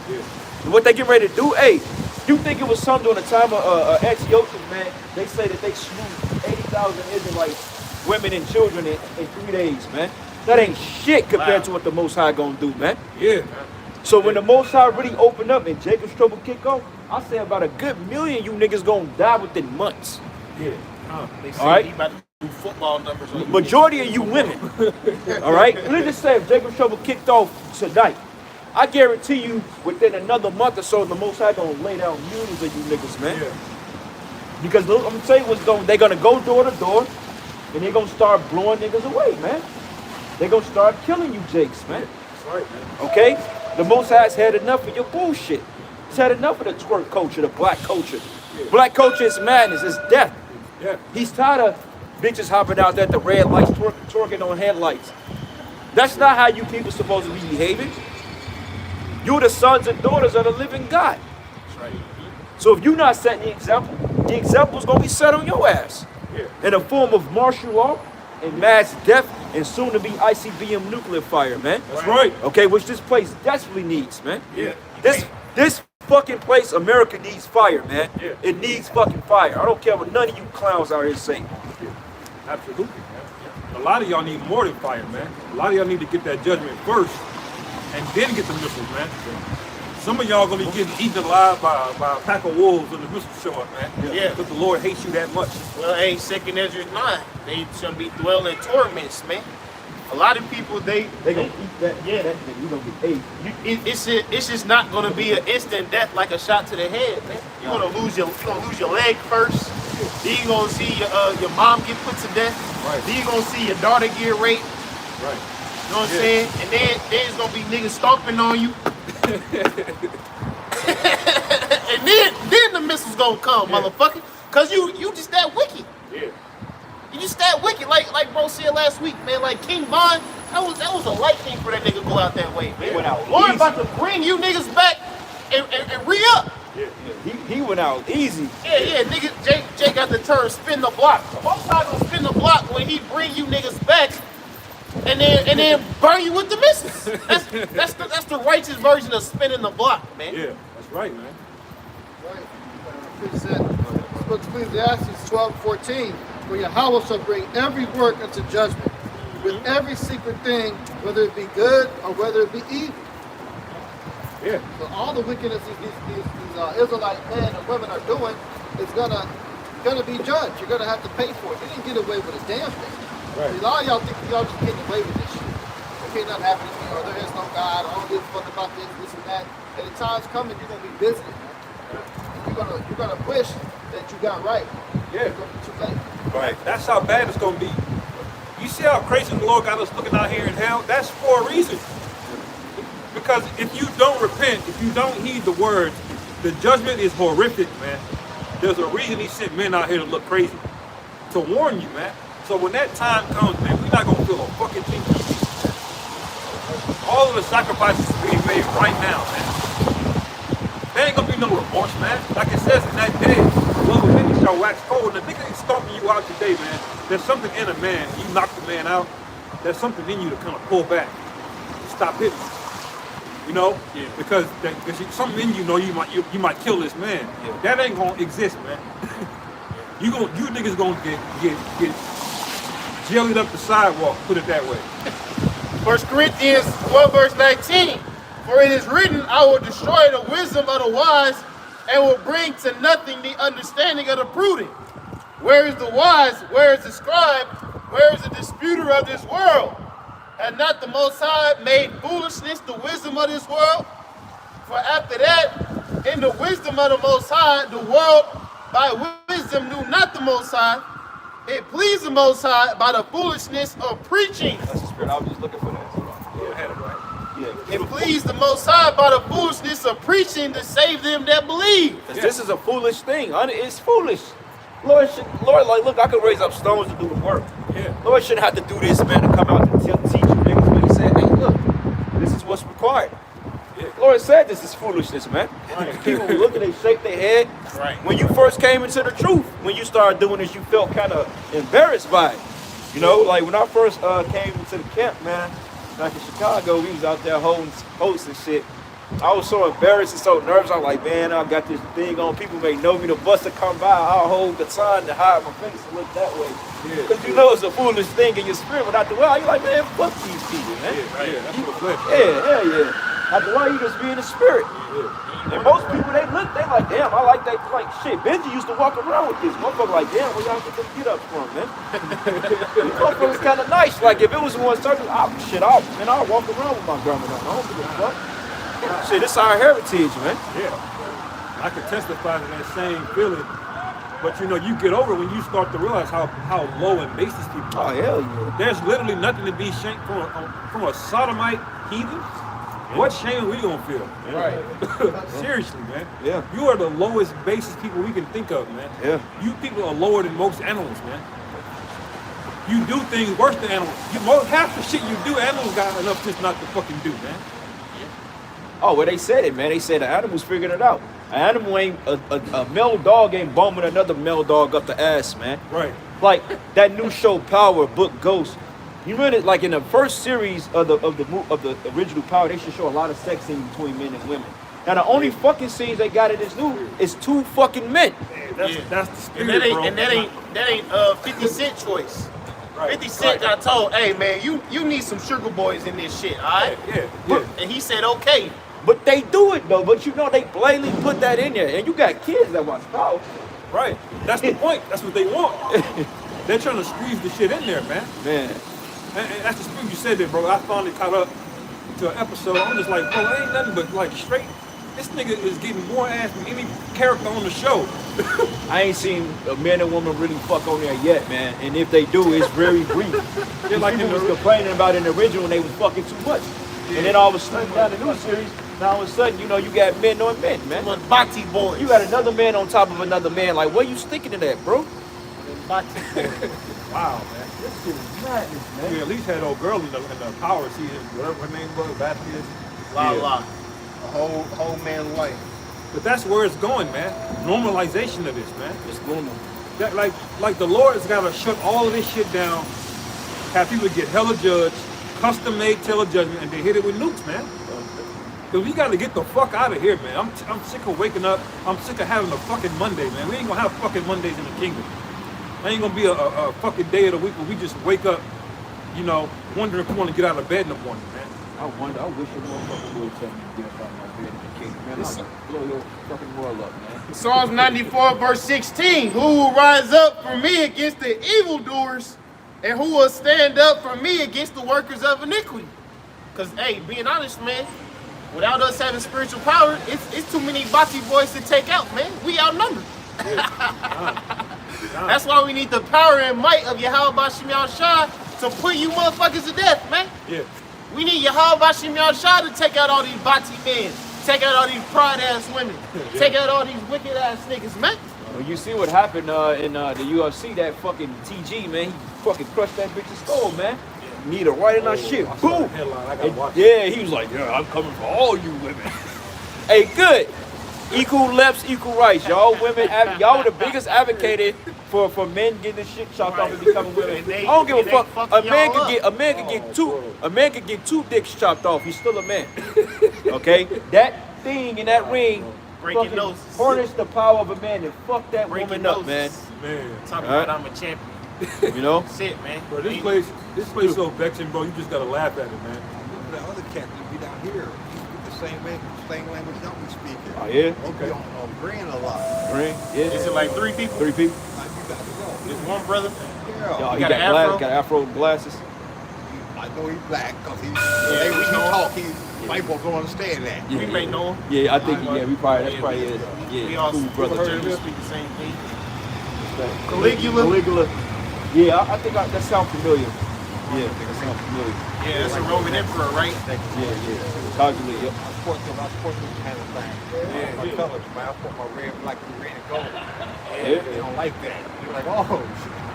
A: Yeah.
B: And what they get ready to do, hey, you think it was something during the time of Antiochus, man? They say that they slew 80,000 Israelites, women and children in 3 days, man. That ain't shit compared to what the Most High gonna do, man.
A: Yeah.
B: So when the Most High really open up and Jacob's trouble kick off, I say about a good million you niggas gonna die within months.
A: Yeah.
C: They say
B: All right.
C: he about to do football numbers on you.
B: Majority of you women. All right? Let's just say if Jacob's trouble kicked off tonight, I guarantee you within another month or so, the Most High gonna lay down millions of you niggas, man.
A: Yeah.
B: Because I'm gonna tell you what's going, they're gonna go door to door and they're gonna start blowing niggas away, man. They're gonna start killing you Jakes, man.
A: That's right, man.
B: Okay? The Most High's had enough of your bullshit. He's had enough of the twerk culture, the black culture. Black culture is madness, it's death.
A: Yeah.
B: He's tired of bitches hopping out there at the red lights, twerking on headlights. That's not how you people supposed to be behaving. You're the sons and daughters of the living God.
C: That's right.
B: So if you're not setting the example's gonna be set on your ass.
A: Yeah.
B: In a form of martial law and mass death and soon to be ICBM nuclear fire, man.
A: That's right.
B: Okay, which this place desperately needs, man.
A: Yeah.
B: This fucking place, America needs fire, man.
A: Yeah.
B: It needs fucking fire. I don't care what none of you clowns out here say.
A: Absolutely, man. A lot of y'all need more than fire, man. A lot of y'all need to get that judgment first and then get the missiles, man. Some of y'all gonna be getting eaten alive by a pack of wolves when the missiles show up, man.
C: Yeah.
A: Because the Lord hates you that much.
C: Well, hey, 2nd Ezra 9, they shall be dwelling in torments, man. A lot of people, they
B: gonna eat that. Yeah, that nigga, you gonna get ate.
C: it's just not gonna be an instant death like a shot to the head, man. You're gonna lose your leg first. Then you gonna see your mom get put to death.
A: Right.
C: Then you gonna see your daughter get raped.
A: Right.
C: You know what I'm saying? And then there's gonna be niggas stomping on you. And then the missiles gonna come, motherfucker. Cause you just that wicked.
A: Yeah.
C: You just that wicked, like bro said last week, man. Like King Von, that was a light thing for that nigga to go out that way, man.
B: He went out
C: Lord
B: easy.
C: about to bring you niggas back and re-up.
B: He went out easy.
C: Yeah, nigga. Jay got the term spin the block. Most times gonna spin the block when he bring you niggas back, and then burn you with the missiles. That's the righteous version of spinning the block, man.
A: Yeah, that's right, man.
D: Right. This book of Ecclesiastes 12:14, for Yahweh shall bring every work unto judgment, with every secret thing, whether it be good or whether it be evil.
A: Yeah.
D: So all the wickedness these Israelite men and women are doing is gonna be judged. You're gonna have to pay for it. You didn't get away with a damn thing.
A: Right.
D: A lot of y'all think y'all just getting away with this shit. Okay, nothing happening to me, or there is no God, or I don't give a fuck about this and that. And the time's coming, you're gonna be visited, man. You're gonna wish that you got right.
A: Yeah.
D: It's gonna be too late.
A: Right. That's how bad it's gonna be. You see how crazy the Lord got us looking out here in hell? That's for a reason. Because if you don't repent, if you don't heed the words, the judgment is horrific, man. There's a reason he sent men out here to look crazy. To warn you, man. So when that time comes, man, we're not gonna feel a fucking thing. All of the sacrifices being made right now, man. There ain't gonna be no remorse, man. Like it says in that day, love of many shall wax cold. And the nigga ain't stomping you out today, man. There's something in a man. You knock the man out. There's something in you to kind of pull back. Stop hitting. You know? Yeah. Because something in you know you might kill this man. Yeah. That ain't gonna exist, man. you niggas gonna get jellied up the sidewalk, put it that way.
C: 1 Corinthians 12 verse 19. For it is written, I will destroy the wisdom of the wise and will bring to nothing the understanding of the prudent. Where is the wise? Where is the scribe? Where is the disputer of this world? Had not the Most High made foolishness the wisdom of this world? For after that, in the wisdom of the Most High, the world by wisdom knew not the Most High. It pleased the Most High by the foolishness of preaching.
B: That's the spirit. I was just looking for that.
A: Yeah, I had it right.
B: Yeah.
C: It pleased the Most High by the foolishness of preaching to save them that believe.
B: This is a foolish thing. It's foolish. Lord, like, look, I could raise up stones to do the work.
A: Yeah.
B: Lord shouldn't have to do this, man, to come out and teach you niggas. But he said, hey, look, this is what's required. Yeah. Lord said this is foolishness, man.
A: Right.
B: People look and they shake their head.
C: Right.
B: When you first came into the truth, when you started doing this, you felt kind of embarrassed by it. You know, like when I first came into the camp, man, back in Chicago, we was out there holding posts and shit. I was so embarrassed and so nervous. I was like, man, I got this thing on. People may know me. The bus to come by, I'll hold the sign to hide my face and look that way. Because you know it's a foolish thing in your spirit. But after a while, you're like, man, fuck these people, man.
A: Yeah, that's what good.
B: Yeah. After a while, you just be in the spirit.
A: Yeah.
B: And most people, they like, damn, I like that. Like, shit, Benji used to walk around with this. Motherfucker like, damn, where y'all get them get up from, man? These motherfuckers kind of nice. Like, if it was one circle, I'll walk around with my grandma. I don't give a fuck. Shit, this is our heritage, man.
A: Yeah. I can testify to that same feeling. But you know, you get over when you start to realize how low and base these people are.
B: Oh, hell yeah.
A: There's literally nothing to be shamed from a sodomite heathen. What shame are we gonna feel?
B: Right.
A: Seriously, man.
B: Yeah.
A: You are the lowest basis people we can think of, man.
B: Yeah.
A: You people are lower than most animals, man. You do things worse than animals. Half the shit you do, animals got enough just not to fucking do, man.
B: Oh, well, they said it, man. They said the animals figured it out. An animal ain't, a male dog ain't bumming another male dog up the ass, man.
A: Right.
B: Like that new show Power, book Ghost. You read it like in the first series of the original Power, they should show a lot of sex scenes between men and women. Now the only fucking scenes they got in this new is two fucking men.
A: That's the spirit,
C: And that ain't 50 Cent choice.
A: Right.
C: 50 Cent got told, hey man, you need some sugar boys in this shit, alright?
A: Yeah.
C: And he said, okay.
B: But they do it though. But you know they blatantly put that in there, and you got kids that watch Power.
A: Right. That's the point. That's what they want. They're trying to squeeze the shit in there, man.
B: Man,
A: And that's the spirit you said there, bro. I finally caught up to an episode. I'm just like, bro, it ain't nothing but like straight. This nigga is getting more ass than any character on the show.
B: I ain't seen a man and woman really fuck on there yet, man. And if they do, it's very brief.
A: They're like
B: People
A: in
B: was
A: the
B: complaining about in the original when they was fucking too much. And then all of a sudden, down the new series, now all of a sudden, you know, you got men on men, man.
C: With Bati boys.
B: You got another man on top of another man. Like, what you sticking to that, bro?
C: Bati boys.
A: wow, man.
B: This shit is madness, man.
A: We at least had old girl in the power season, whatever her name was, Baptist.
C: La
A: Yeah.
C: la.
D: A whole man wife.
A: But that's where it's going, man. Normalization of this, man.
B: It's normal.
A: That like the Lord's gotta shut all of this shit down, have people get hella judged, custom made telejudgment, and they hit it with nukes, man. Cause we gotta get the fuck out of here, man. I'm sick of waking up. I'm sick of having a fucking Monday, man. We ain't gonna have fucking Mondays in the kingdom. There ain't gonna be a fucking day of the week where we just wake up, you know, wondering if we want to get out of bed in the morning, man.
B: I wonder, I wish a motherfucker would tell me to get up out of my bed in the kingdom, man. I'm gonna blow your fucking world up, man.
C: Psalms 94 verse 16. Who will rise up for me against the evildoers, and who will stand up for me against the workers of iniquity? Because, hey, being honest, man, without us having spiritual power, it's too many Bati boys to take out, man. We outnumbered. That's why we need the power and might of Yahweh Bashim Yahushua to put you motherfuckers to death, man.
A: Yeah.
C: We need Yahweh Bashim Yahushua to take out all these Bati men, take out all these pride-ass women, take out all these wicked-ass niggas, man.
B: When you see what happened in the UFC, that fucking TG, man, he fucking crushed that bitch's skull, man. Need her right in her shit.
A: I saw
B: Boom.
A: the headline. I gotta watch it.
B: Yeah, he was like, yeah, I'm coming for all you women. Hey, good. Equal lefts, equal rights. Y'all women, y'all the biggest advocated for men getting this shit chopped off and becoming women. I don't give a fuck. A man could get two dicks chopped off. He's still a man. Okay? That thing in that ring
C: Breaking
B: fucking
C: noses.
B: harness the power of a man and fuck that
C: Breaking
B: woman up, man.
C: noses.
A: Man.
C: Talking
B: All right.
C: about I'm a champion.
B: You know?
C: That's it, man.
A: Bro, this place so vexing, bro. You just gotta laugh at it, man.
E: The other cat that be down here, he speak the same language y'all be speaking.
B: Oh, yeah?
E: Okay. On green a lot.
B: Ring? Yeah.
C: Is it like 3 people?
B: 3 people?
E: Like you got to go.
C: It's one brother.
E: Yeah.
B: Y'all, he
C: got
B: got,
C: an afro?
B: got afro glasses.
E: I know he's black because when he talk, white folks don't understand that.
C: We may know him.
B: Yeah, I think, yeah, we probably, that's probably it.
C: We
B: Yeah,
C: all
B: cool brother.
C: heard him speak the same thing. Caligula.
B: Caligula. Yeah, I think that sounds familiar. Yeah, that sounds familiar.
C: Yeah, that's a Roman emperor, right?
B: Yeah. Caligula, yep.
E: I sport this kind of thing. My colors, man. I sport my red, black, and red and gold.
B: Yeah.
E: They don't like that. They're like, oh,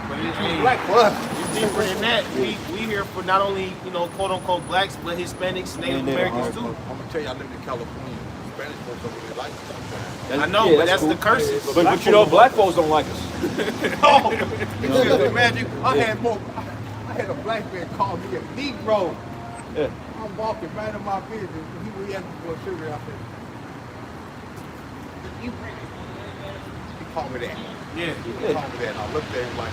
C: But it's
E: black for us.
C: deeper than that. We here for not only, you know, quote unquote blacks, but Hispanics, Native
B: And then,
C: Americans too.
E: I'm gonna tell you, I lived in California. Spanish folks don't really like it sometimes.
C: I know,
B: yeah,
C: but that's
B: cool.
C: the curses.
B: But you know, black folks don't like us.
E: Oh, just imagine, I had a black man call me a Negro.
B: Yeah.
E: I'm walking right in my business, and he was asking for a cigarette. I said, "You bring it?" He called me that.
C: Yeah.
E: He called me that, and I looked at him like,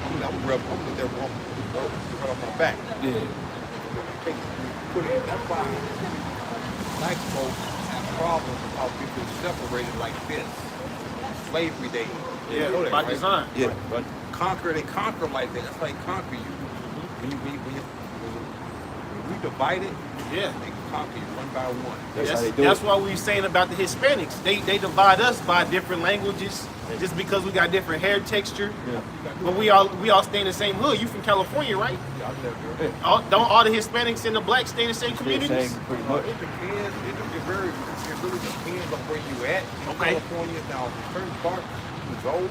E: I'm a rebel. I'm there, right on my back.
B: Yeah.
E: Put it in that fire. Black folks have problems about people separated like this. Slavery days.
C: Yeah,
E: You know that,
C: by
E: right?
C: design.
B: Yeah, but
E: They conquer like that. That's like conquer you. When we divide it,
C: Yeah.
E: they conquer you one by one.
B: that's how they do
C: That's
B: it.
C: why we saying about the Hispanics. They divide us by different languages, just because we got different hair texture.
B: Yeah.
C: But we all stay in the same hood. You from California, right?
E: Yeah, I live there.
C: Don't all the Hispanics and the blacks stay in the same
B: They're
C: communities?
B: saying pretty much.
E: It depends. It really depends on where you at. In
C: Okay.
E: California, now, certain parts is old.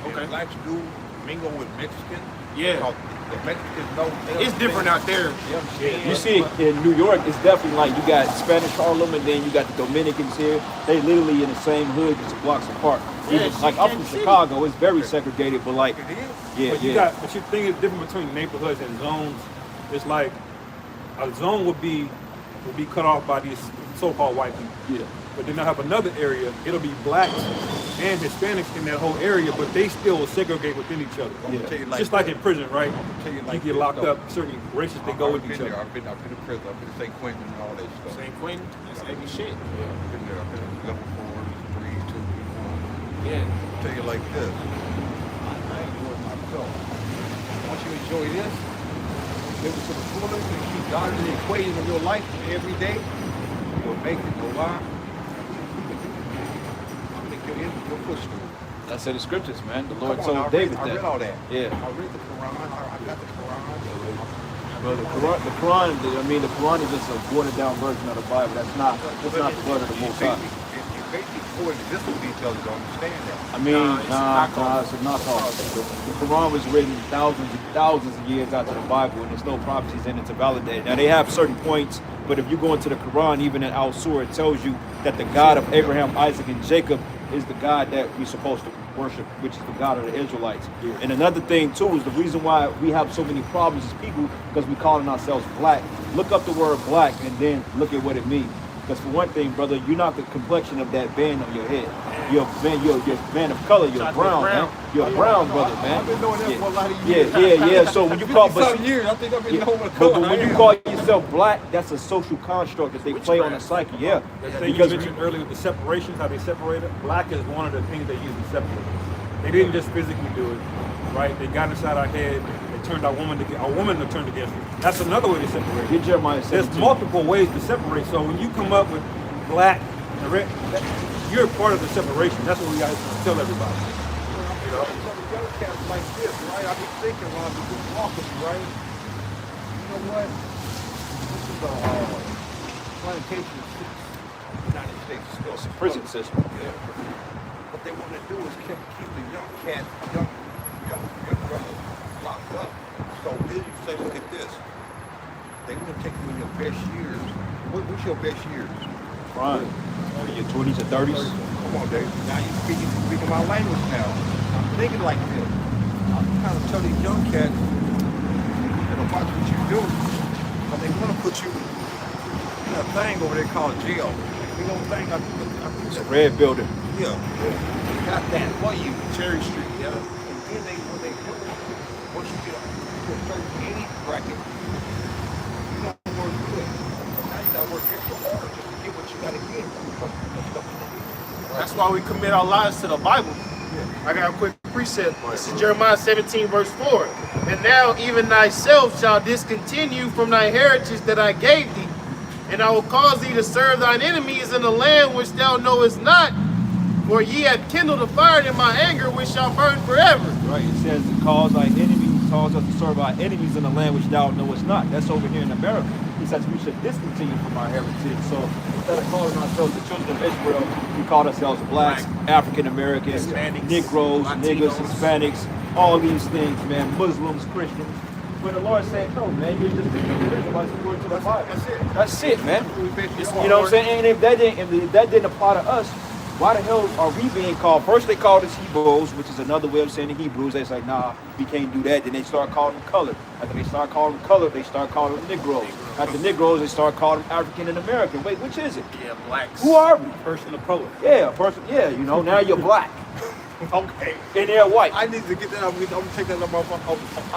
C: Okay.
E: Blacks do mingle with Mexicans.
C: Yeah.
E: Because the Mexicans know.
C: It's different out there.
E: You understand?
B: You see it in New York, it's definitely like you got Spanish Harlem and then you got the Dominicans here. They literally in the same hood, just blocks apart.
C: Yeah,
B: Even, like I'm from
C: Kansas City.
B: Chicago, it's very segregated, but like,
E: It is.
B: yeah,
A: But you
B: yeah.
A: but you think it's different between neighborhoods and zones. It's like a zone would be cut off by these so-called white people.
B: Yeah.
A: But then I have another area, it'll be blacks and Hispanics in that whole area, but they still segregate within each other.
E: I'm gonna tell you like
A: Just like
E: this.
A: in prison, right?
E: tell you like
A: You get
E: this,
A: locked
E: though.
A: up, certain races, they go with each other.
E: I've been to prison, I've been to St. Quentin and all that stuff.
C: St. Quentin, that's heavy shit.
E: I've been there. I've been to level 4, 3, 2, 1.
C: Yeah.
E: I'll tell you like this. I enjoy myself. Once you enjoy this, live it to the fullest and keep God in the equation of your life every day, you'll make it. No lie. I'll make your footstool.
B: That's in the scriptures, man. The Lord
E: Come on,
B: told David
E: I
B: that.
E: read all that.
B: Yeah.
E: I read the Quran. I got the Quran.
B: Well, the Quran, the Quran is just a watered down version of the Bible. That's not the word of the Most High.
E: You basically coexist with each other to understand that.
B: I mean, it's a knockoff. The Quran was written thousands of years after the Bible, and there's no prophecies in it to validate it. Now, they have certain points, but if you go into the Quran, even in Al-Surah, it tells you that the God of Abraham, Isaac, and Jacob is the God that we're supposed to worship, which is the God of the Israelites. And another thing, too, is the reason why we have so many problems as people, because we calling ourselves black. Look up the word black and then look at what it means. Because for one thing, brother, you're not the complexion of that band on your head. You're a man of color. You're brown, man. You're a brown brother, man.
E: I've been knowing that for a lot of years.
B: Yeah. So when you call,
E: some years, I think I've been knowing what
B: but
E: color
B: when
E: I
B: you
E: am.
B: call yourself black, that's a social construct that they play on the psyche. Yeah,
A: That thing you mentioned earlier with the separations, how they separated. Black is one of the things they use to separate us. They didn't just physically do it, right? They got inside our head. They turned our woman to turn against us. That's another way to separate.
B: get Jeremiah
A: There's
B: 17.
A: multiple ways to separate. So when you come up with black and red, you're part of the separation. That's what we got to tell everybody.
E: You know, some young cats like this, right? I be thinking while I've been walking, right? You know what? This is a plantation system. United States still
B: It's a prison system.
E: Yeah. What they want to do is keep the young cats, young brothers locked up. So then you say, look at this. They want to take you in your best years. What's your best years?
B: Prime. In your 20s or 30s.
E: Come on, Dave. Now you're speaking my language now. I'm thinking like this. I'm trying to tell these young cats, you know, watch what you do. But they want to put you in a thing over there called jail. You know, thing
B: It's a red building.
E: yeah. They got that for you, Cherry Street, yeah. And then when they do it, once you get to a certain age bracket, you don't work good. Now you gotta work extra hard just to get what you gotta get.
C: That's why we commit our lives to the Bible. I got a quick precept. This is Jeremiah 17, verse 4. And now even thyself shall discontinue from thy heritage that I gave thee, and I will cause thee to serve thine enemies in a land which thou knowest not, for ye have kindled a fire in my anger which shall burn forever.
B: Right. It says to cause thy enemies, cause us to serve our enemies in a land which thou knowest not. That's over here in America. He says we should discontinue from our heritage. So instead of calling ourselves the children of Israel, we call ourselves blacks, African Americans,
C: Hispanics,
B: Negroes,
C: Latinos.
B: niggas, Hispanics, all these things, man, Muslims, Christians. But the Lord said, no, man, you're just according to the Bible.
E: That's it.
B: That's it, man. You know what I'm saying? And if that didn't apply to us, why the hell are we being called? First they called us Hebrews, which is another way of saying the Hebrews. They say, nah, we can't do that. Then they start calling them colored. After they start calling them colored, they start calling them Negroes. After Negroes, they start calling them African and American. Wait, which is it?
C: Yeah, blacks.
B: Who are we?
A: Person of color.
B: Yeah, a person. Yeah, you know, now you're black.
E: Okay.
B: And they're white.
E: I need to get that. I'm gonna take that out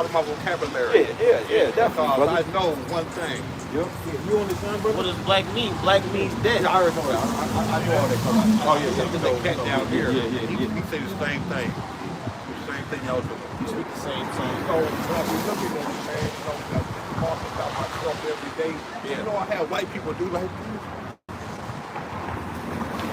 E: of my vocabulary.
B: Yeah, definitely,
E: Because
B: brother.
E: I know one thing.
B: Yep.
A: You understand, brother?
C: What does black mean? Black means death.
E: I already know that. I know how they come out.
B: Oh, yeah.
E: There's a cat down here.
B: Yeah.
E: He say the same thing. The same thing y'all do.
C: We speak the same song.
E: So when I be looking at you, man, you know, I talk about myself every day. You know, I have white people do like,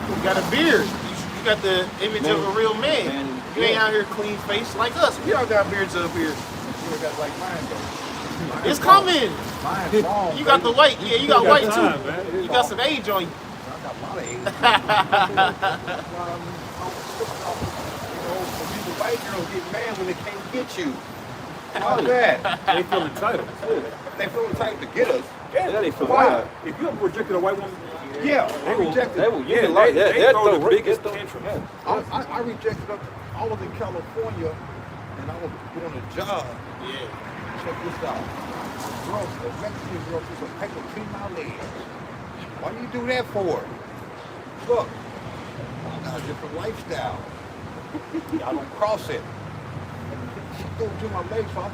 C: You got a beard. You got the image of a real man. You ain't out here clean face like us. We all got beards up here.
E: you got like mine though.
C: It's coming.
E: Mine's long.
C: You got the white. Yeah, you got
A: You
C: white
A: got time,
C: too.
A: man.
C: You got some age on you.
E: I got a lot of age. You know, these white girls get mad when they can't get you. How's that?
A: They feel entitled.
E: They feel entitled to get us.
B: Yeah, they feel
E: Why?
B: bad.
A: If you ever rejected a white woman,
E: Yeah, I rejected.
B: They will,
A: yeah,
B: like
A: they
B: that.
A: throw the biggest tantrum.
E: I rejected them. I was in California and I was doing a job.
C: Yeah.
E: Check this out. Girl, the Mexican girl put some paper between my legs. Why do you do that for? Look, I got a different lifestyle. Y'all don't cross it. She threw it to my legs, so I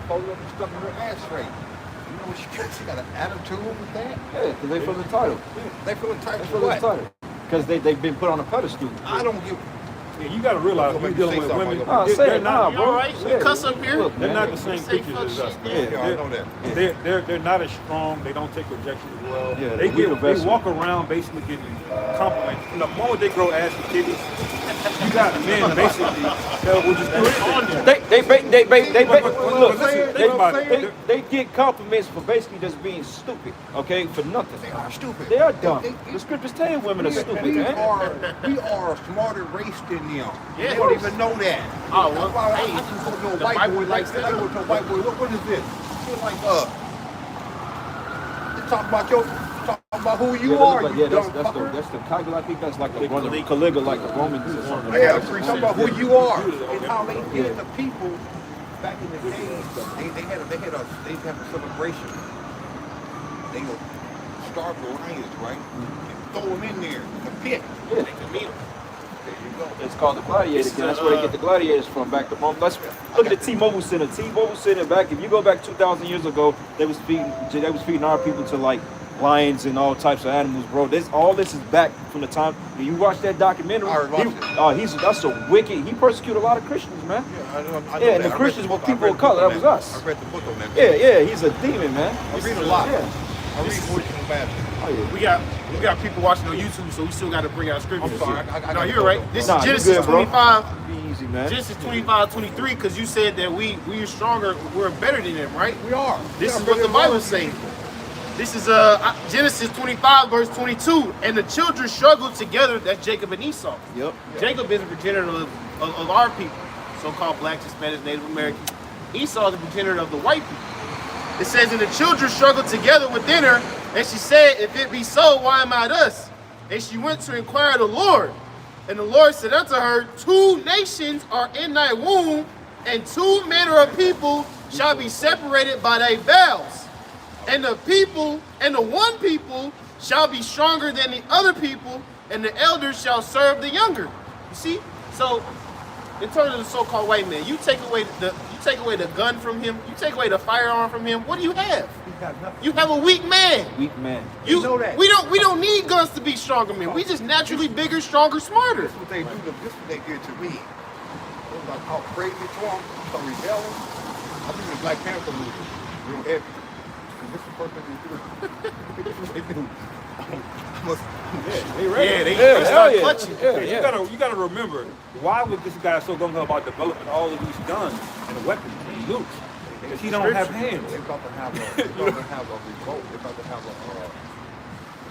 E: folded up and stuck in her ashtray. You know what she got an attitude with that?
B: Yeah, because they feel entitled.
E: They feel entitled
B: They
E: to
B: feel
E: what?
B: entitled. Because they've been put on a pedestal.
E: I don't give.
A: Yeah, you got to realize we're dealing with women.
B: Nah,
A: They're
B: say it
A: not-
B: now,
C: You
B: bro.
C: all right? We cuss up here.
B: Look,
A: They're
B: man,
A: not the same
C: Say
A: creatures
C: fuck
A: as us,
C: shit,
A: man.
E: Yeah, I know that.
A: They're not as strong. They don't take rejection as well.
B: Yeah,
A: they
B: we the
A: they
B: best.
A: walk around basically getting compliments. And the moment they grow ass and titties, you got men basically that will just do it.
B: Look,
A: Think about it.
B: they get compliments for basically just being stupid, okay, for nothing.
E: They are stupid.
B: They are dumb. The scriptures tell you women are stupid,
E: We
B: man.
E: are a smarter race than them.
C: Yeah.
E: They don't even know that.
C: Oh, well,
E: That's why
C: hey,
E: I just go to a
C: the
E: white
C: Bible
E: boy like
C: likes
E: that.
C: that.
E: I go to a white boy. Look, what is this? You're like, you talk about who you are. You
B: Yeah,
E: dumb fucker.
B: that's the Caligula. I think that's like the Caligula, like the Romans or something.
E: Yeah, talk about who you are. And how they did the people back in the days. They had a celebration. They would starve the lions, right? And throw them in there, in the pit.
B: Yeah.
E: They could meet them. There you go.
B: It's called the Gladiator. That's where they get the gladiators from. Back to Rome. Let's look at the T-Mobile Center. T-Mobile Center back. If you go back 2,000 years ago, they was feeding our people to like lions and all types of animals, bro. All this is back from the time when you watch that documentary.
E: I watched it.
B: That's a wicked. He persecuted a lot of Christians, man.
E: Yeah, I know
B: Yeah,
E: that.
B: and the
E: I read
B: Christians
E: the
B: were
E: book. I
B: people
E: read
B: of
E: the book
B: color.
E: on
B: That was us.
E: I read the book on that.
B: Yeah, he's a demon, man.
E: I read a lot.
B: Yeah.
E: I read Fortune and Baptist.
B: Oh, yeah.
C: We got people watching on YouTube, so we still got to bring out scriptures.
E: I'm sorry, I
C: No,
E: gotta
C: you're
E: go,
C: right.
E: though.
C: This
B: Nah,
C: is
B: you
C: Genesis
B: good, bro.
C: 25.
B: Be easy, man.
C: Genesis 25, 23, because you said that we are stronger, we're better than them, right?
E: We are.
C: This
E: We
C: is
E: are
C: what the
E: better
C: Bible
E: than
C: says. This is Genesis 25, verse 22. And the children struggled together, that's Jacob and Esau.
B: Yep.
C: Jacob is the progenitor of our people, so-called blacks, Hispanics, Native Americans. Esau is the progenitor of the white people. It says, and the children struggled together within her, and she said, if it be so, why am I thus? And she went to inquire of the Lord. And the Lord said unto her, 2 nations are in thy womb, and 2 manner of people shall be separated by thy vows. And the people, and the one people shall be stronger than the other people, and the elders shall serve the younger. You see? So, in terms of the so-called white man, you take away the gun from him, you take away the firearm from him, what do you have?
E: He's got nothing.
C: You have a weak man.
B: Weak man.
C: You
E: know that.
C: We don't need guns to be stronger men. We just naturally bigger, stronger, smarter.
E: This is what they do. This is what they did to me. It was like how crazy to them, so rebelling. I think the Black Panther movie, real heavy. And this is the first thing they do. This is what they do.
A: They ready.
C: Yeah, they
B: Yeah,
C: start
B: hell yeah.
C: clutching.
B: Yeah,
A: You gotta remember, why was this guy so gung ho about developing all of these guns and weapons and nukes? Because he don't have hands.
E: They're about to have a revolt. They're about to have a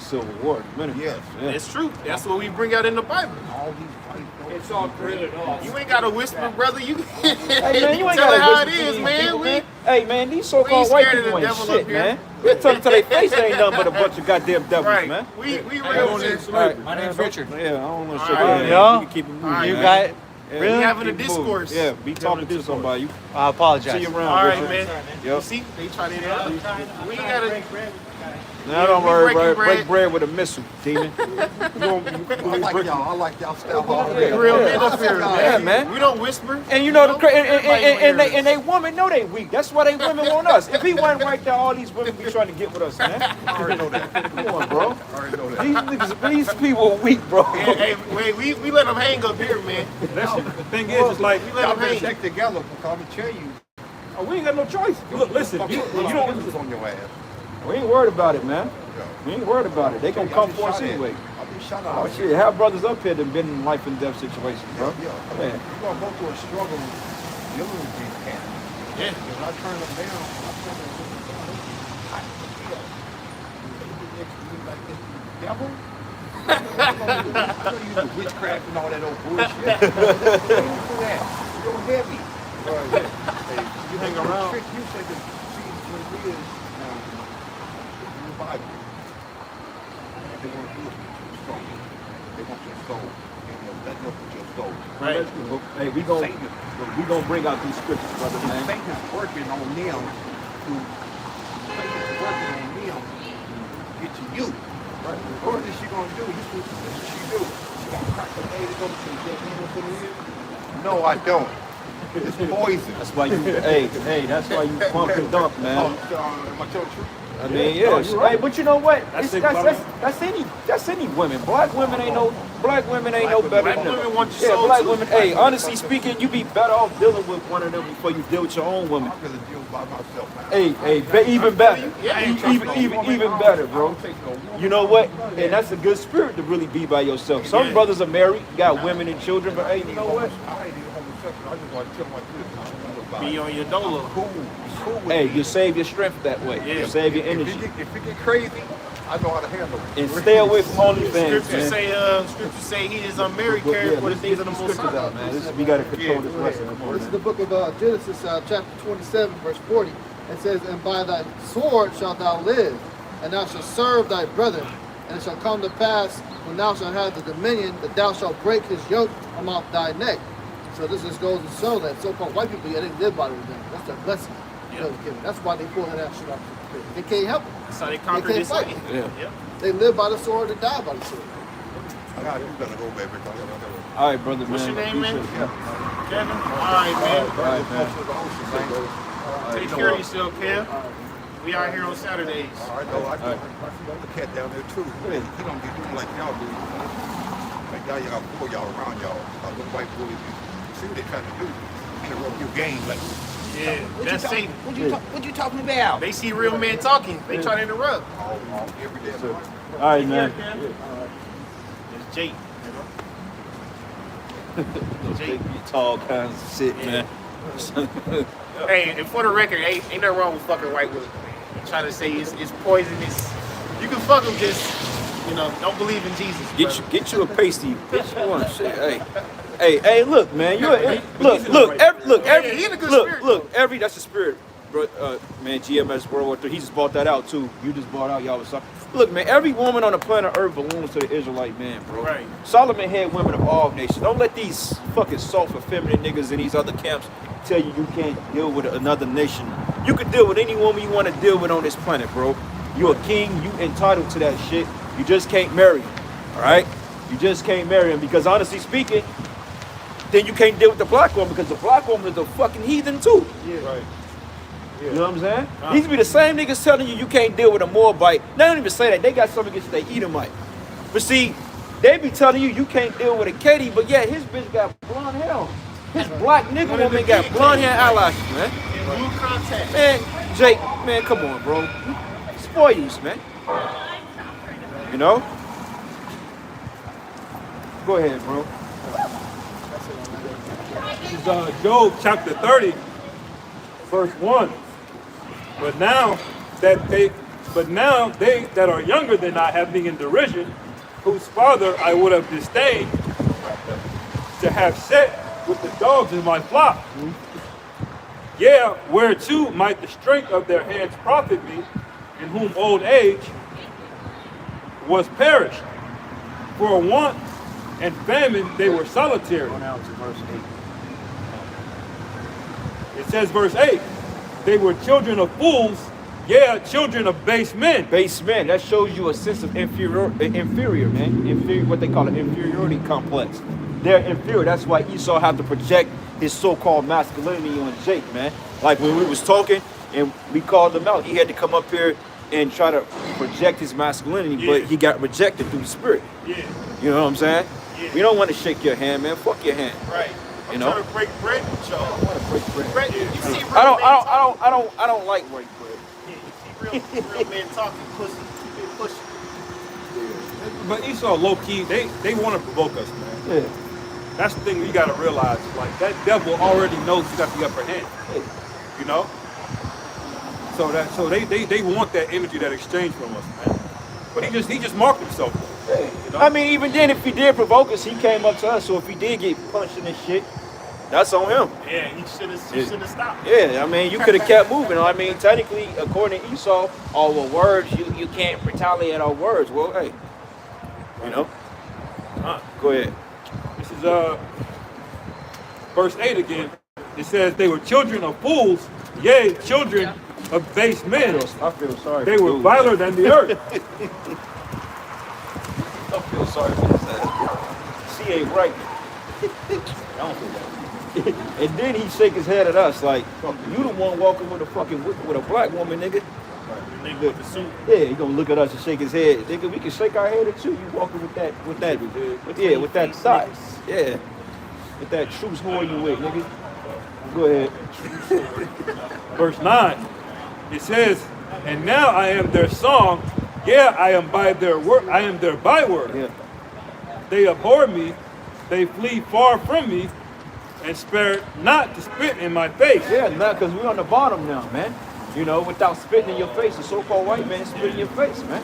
B: Civil War. In a minute.
E: yes.
B: Yeah.
C: It's true. That's what we bring out in the Bible.
E: All these white folks.
F: It's all created off.
C: You ain't gotta whisper, brother. You
B: Hey man, you ain't
C: tell it how
B: got
C: it
B: to
C: is, man.
B: Hey man, these
C: we
B: so-called
C: ain't
B: white
C: scared of
B: people
C: the
B: ain't
C: devil
B: shit,
C: up here.
B: man. We tell them to their face they ain't nothing but a bunch of goddamn devils,
C: Right.
B: man.
C: We
A: I
C: real
A: don't need
C: shit.
A: slavery.
F: My name's Richard.
B: Yeah, I don't want to
C: All
B: shake
C: right.
B: your hand.
G: Yeah.
B: You can keep it moving,
C: All right.
G: You
B: man.
G: got it?
B: Yeah,
C: We
G: Really?
C: having a
B: keep it moving.
C: discourse.
B: Yeah, be talking to somebody.
G: I apologize.
B: See you around,
C: All right,
B: Richard.
C: man.
B: Yep.
C: You see, they try to interrupt. We ain't gotta.
B: Now don't
C: we
B: worry,
C: breaking
B: bro. Break bread with a missile, demon.
E: I like y'all style
C: We
E: already.
C: real men up here,
B: Yeah,
C: man.
B: man.
C: We don't whisper.
B: And you know,
C: Everybody
B: and they women know they weak. That's why they women want us. If he wasn't right there, all these women be trying to get with us, man.
E: I already know that.
B: Come on, bro.
E: I already know that.
B: These people are weak, bro.
C: Hey, wait, we let them hang up here, man.
A: Listen, the thing is, it's like,
C: We let
E: Y'all
C: them
E: better
C: hang.
E: stick together because I'm going to tell you.
A: oh, we ain't got no choice. Look, listen, you don't.
E: This is on your ass.
B: We ain't worried about it, man.
E: Yeah.
B: We ain't worried about it. They gonna come for us anyway.
E: I'll be shot
B: Oh
E: out.
B: shit, have brothers up here that been in life and death situations, bro.
E: Yeah.
B: Man.
E: You're going to go through a struggle dealing with these cats.
C: Yeah.
E: When I turn them down, I turn them down. I feel. You like this devil? I know you do witchcraft and all that old bullshit. Don't do that. You're heavy.
A: You hang around.
E: Trick you say that Jesus what it is. In the Bible. They want to do it with your soul. They want your soul. And they're letting up with your soul.
C: Right.
B: Hey, we gonna bring out these scriptures, brother, man.
E: Satan is working on them to Satan is working on them to get to you. Right. What is she gonna do? This is what she do. She got crack the lady go to the No, I don't. It's poison.
B: That's why you, hey, that's why you pump and dump, man.
E: Am I telling the truth?
B: I mean, yeah. Hey, but you know what?
A: That's
B: That's any women. Black women ain't no better
C: Black
B: than them.
C: women want your
B: Yeah,
C: soul
B: black
C: too.
B: women. Hey, honestly speaking, you be better off dealing with one of them before you deal with your own woman.
E: I'm gonna deal by myself, man.
B: Even better.
C: Yeah,
B: Even better, bro. You know what? And that's a good spirit to really be by yourself. Some brothers are married, got women and children, but hey, you know what?
E: I ain't even homosexual. I just want to tell my kids.
C: Be on your dolo.
E: Cool with
B: Hey,
E: me.
B: you save your strength that way.
C: Yeah.
B: You save your
E: If
B: energy.
E: it get crazy, I know how to handle it.
B: And stay away from OnlyFans,
C: Scriptures
B: man.
C: say he is unmarried, cares for the things of the Most
B: Scriptures
C: High.
B: out, man. We got to control this lesson.
D: This is the book of Genesis, chapter 27, verse 40. It says, and by thy sword shalt thou live, and thou shalt serve thy brethren. And it shall come to pass, when thou shalt have the dominion, that thou shalt break his yoke from off thy neck. So this just goes to show that so-called white people, yeah, they live by the redemption. That's their blessing. That's why they pull that shit off. They can't help it.
C: That's how they conquer this
D: fight.
C: land.
B: Yeah.
D: They live by the sword, they die by the sword.
E: I got you gotta go, baby.
B: All right, brother, man.
C: What's your name, man?
B: Appreciate it.
C: Kevin? All right, man.
B: All right, man.
C: Take care of yourself, Kev. We out here on Saturdays.
E: I know. I see the cat down there too. He don't be doing like y'all do. Like y'all got pull y'all around y'all. Little white boys. You see what they trying to do? Interrupt your game like.
C: Yeah, that's Satan.
B: What you talking about?
C: They see real men talking. They try to interrupt.
E: All every day.
B: All right, man.
C: It's Jake.
B: Jake, you tall kinds of shit, man.
C: Hey, and for the record, ain't nothing wrong with fucking white women. Trying to say it's poisonous. You can fuck them, just don't believe in Jesus.
B: Get you a pasty. Get you one. Shit. Hey, look, man. Look,
C: He in a good spirit,
B: every that's the spirit, bro. Man, GMS World War III. He just bought that out too. You just bought out y'all was something. Look, man. Every woman on the planet Earth belongs to the Israelite man, bro.
C: Right.
B: Solomon had women of all nations. Don't let these fucking soft, effeminate niggas in these other camps tell you can't deal with another nation. You can deal with any woman you want to deal with on this planet, bro. You're a king. You entitled to that shit. You just can't marry him, all right? You just can't marry him because honestly speaking, then you can't deal with the black woman because the black woman is a fucking heathen too.
C: Yeah.
E: Right.
B: You know what I'm saying? These be the same niggas telling you can't deal with a Moabite. They don't even say that. They got something against the Edomite. But see, they be telling you can't deal with a Katie, but yeah, his bitch got blonde hair. His black nigga woman got blonde hair eyelashes, man.
C: In blue contact.
B: Man, Jake, man, come on, bro. Spoil you, man. You know? Go ahead, bro.
A: This is Job chapter 30, verse 1. But now they that are younger than I have me in derision, whose father I would have disdained to have set with the dogs in my flock. Yeah, whereto might the strength of their hands profit me, in whom old age was perished. For want and famine they were solitary.
B: Go down to verse 8.
A: It says verse 8, they were children of fools, yeah, children of base men.
B: Base men, that shows you a sense of inferior, man. What they call an inferiority complex. They're inferior. That's why Esau had to project his so-called masculinity on Jake, man. Like when we was talking and we called him out, he had to come up here and try to project his masculinity, but he got rejected through the spirit.
C: Yeah.
B: You know what I'm saying?
C: Yeah.
B: We don't want to shake your hand, man. Fuck your hand.
C: Right.
B: You know?
C: Trying to break bread with y'all.
B: I want to break bread.
C: Bread, you see real
B: I don't like break bread.
C: Yeah, you see real men talking, pussy. Pussy.
A: But Esau, low-key, they want to provoke us, man.
B: Yeah.
A: That's the thing you got to realize. Like, that devil already knows he got the upper hand. You know? So they want that energy, that exchange from us, man. But he just marked himself. You know?
B: I mean, even then, if he did provoke us, he came up to us. So if he did get punched in this shit, that's on him.
C: Yeah, he should have stopped.
B: Yeah, I mean, you could have kept moving. I mean, technically, according to Esau, all the words, you can't retaliate our words. Well, hey, you know? Go ahead.
A: This is verse 8 again. It says, they were children of fools, yea, children of base men.
B: I feel sorry.
A: They were viler than the earth.
B: I feel sorry for this ass. She ain't right. I don't feel that. And then he shake his head at us like, you the one walking with a black woman, nigga.
C: Nigga with the suit.
B: Yeah, he gonna look at us and shake his head. Nigga, we can shake our head at you. You walking with that with that size. Yeah. With that truce horn you with, nigga. Go ahead.
A: Verse 9, it says, and now I am their song, yeah, I am by their word, I am their byword.
B: Yeah.
A: They abhor me, they flee far from me, and spare not to spit in my face.
B: Yeah, nah, because we're on the bottom now, man. You know, without spitting in your face, the so-called white man spit in your face, man.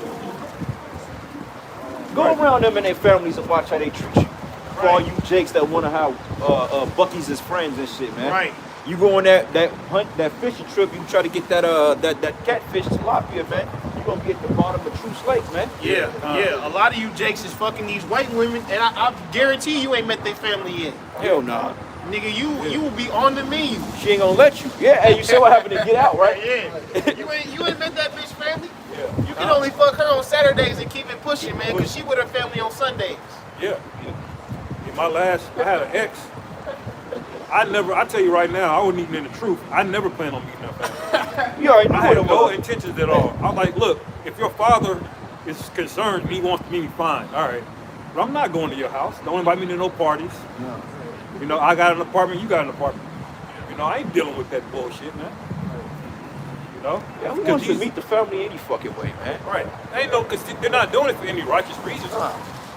B: Go around them and their families and watch how they treat you. For all you jakes that want to have Bucky's as friends and shit, man.
C: Right.
B: You go on that fishing trip, you try to get that catfish tilapia, man. You gonna be at the bottom of Truce Lake, man.
C: Yeah, yeah. A lot of you jakes is fucking these white women, and I guarantee you ain't met their family yet.
B: Hell nah.
C: Nigga, you will be on the menu.
B: She ain't gonna let you. Yeah, hey, you saw what happened to Get Out, right?
C: Yeah. You ain't met that bitch family. Yeah. You can only fuck her on Saturdays and keep it pushing, man, because she with her family on Sundays.
A: Yeah. In my I had an ex. I tell you right now, I wasn't even in the truth. I never planned on meeting her family.
B: You already know
A: I had
B: what it
A: no
B: was.
A: intentions at all. I'm like, look, if your father is concerned and he wants to meet me, fine. All right. But I'm not going to your house. Don't invite me to no parties.
B: No.
A: You know, I got an apartment, you got an apartment. You know, I ain't dealing with that bullshit, man. You know?
B: Yeah, we want you to meet the family any fucking way, man.
A: Right. Ain't no, because they're not doing it for any righteous reasons.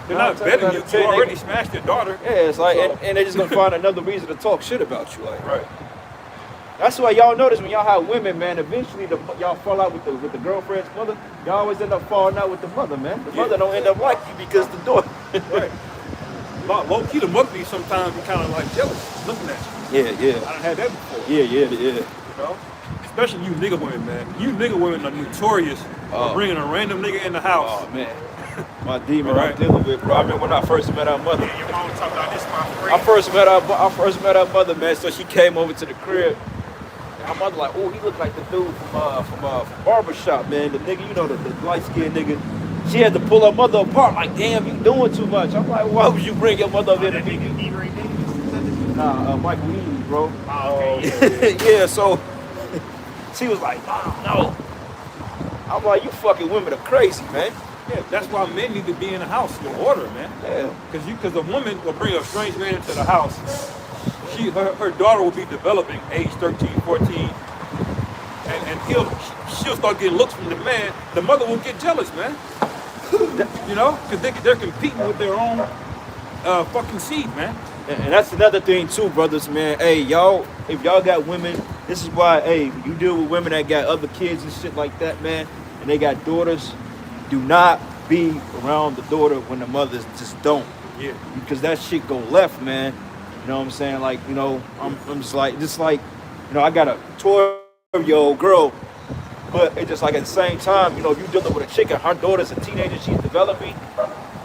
A: They're
B: Nah,
A: not betting you. You already smashed your daughter.
B: Yeah, it's like, and they're just gonna find another reason to talk shit about you, like.
A: Right.
B: That's why y'all notice when y'all have women, man. Eventually, y'all fall out with the girlfriend's mother. Y'all always end up falling out with the mother, man. The mother don't end up like you because the daughter.
A: Right. Low key, the mother be sometimes be kind of like jealous looking at you.
B: Yeah, yeah.
A: I done had that before.
B: Yeah.
A: You know? Especially you nigga women, man. You nigga women are notorious for bringing a random nigga in the house.
B: Oh man, my demon
A: Right.
B: I'm dealing with, bro. I mean, when I first met our mother,
C: Your mama talking about this my friend.
B: I first met our mother, man. So she came over to the crib. And my mother like, oh, he looked like the dude from barbershop, man. The nigga, you know, the light skinned nigga. She had to pull her mother apart. Like, damn, you doing too much. I'm like, why would you bring your mother up here to meet me? Nah, Michael Eaton, bro.
C: Oh, okay.
B: Yeah, so she was like, Mom, no. I'm like, you fucking women are crazy, man.
A: Yeah, that's why men need to be in the house in order, man.
B: Yeah.
A: Because a woman will bring a strange man into the house. Her daughter will be developing, age 13, 14, and she'll start getting looks from the man. The mother will get jealous, man. You know, because they're competing with their own fucking seed, man.
B: And that's another thing too, brothers, man. Hey, y'all, if y'all got women, this is why, hey, when you deal with women that got other kids and shit like that, man, and they got daughters, do not be around the daughter when the mothers just don't.
A: Yeah.
B: Because that shit go left, man. You know what I'm saying? Like, you know, I'm just like, you know, I got a 12-year-old girl, but it's just like at the same time, you know, if you dealing with a chick and her daughter's a teenager, she's developing.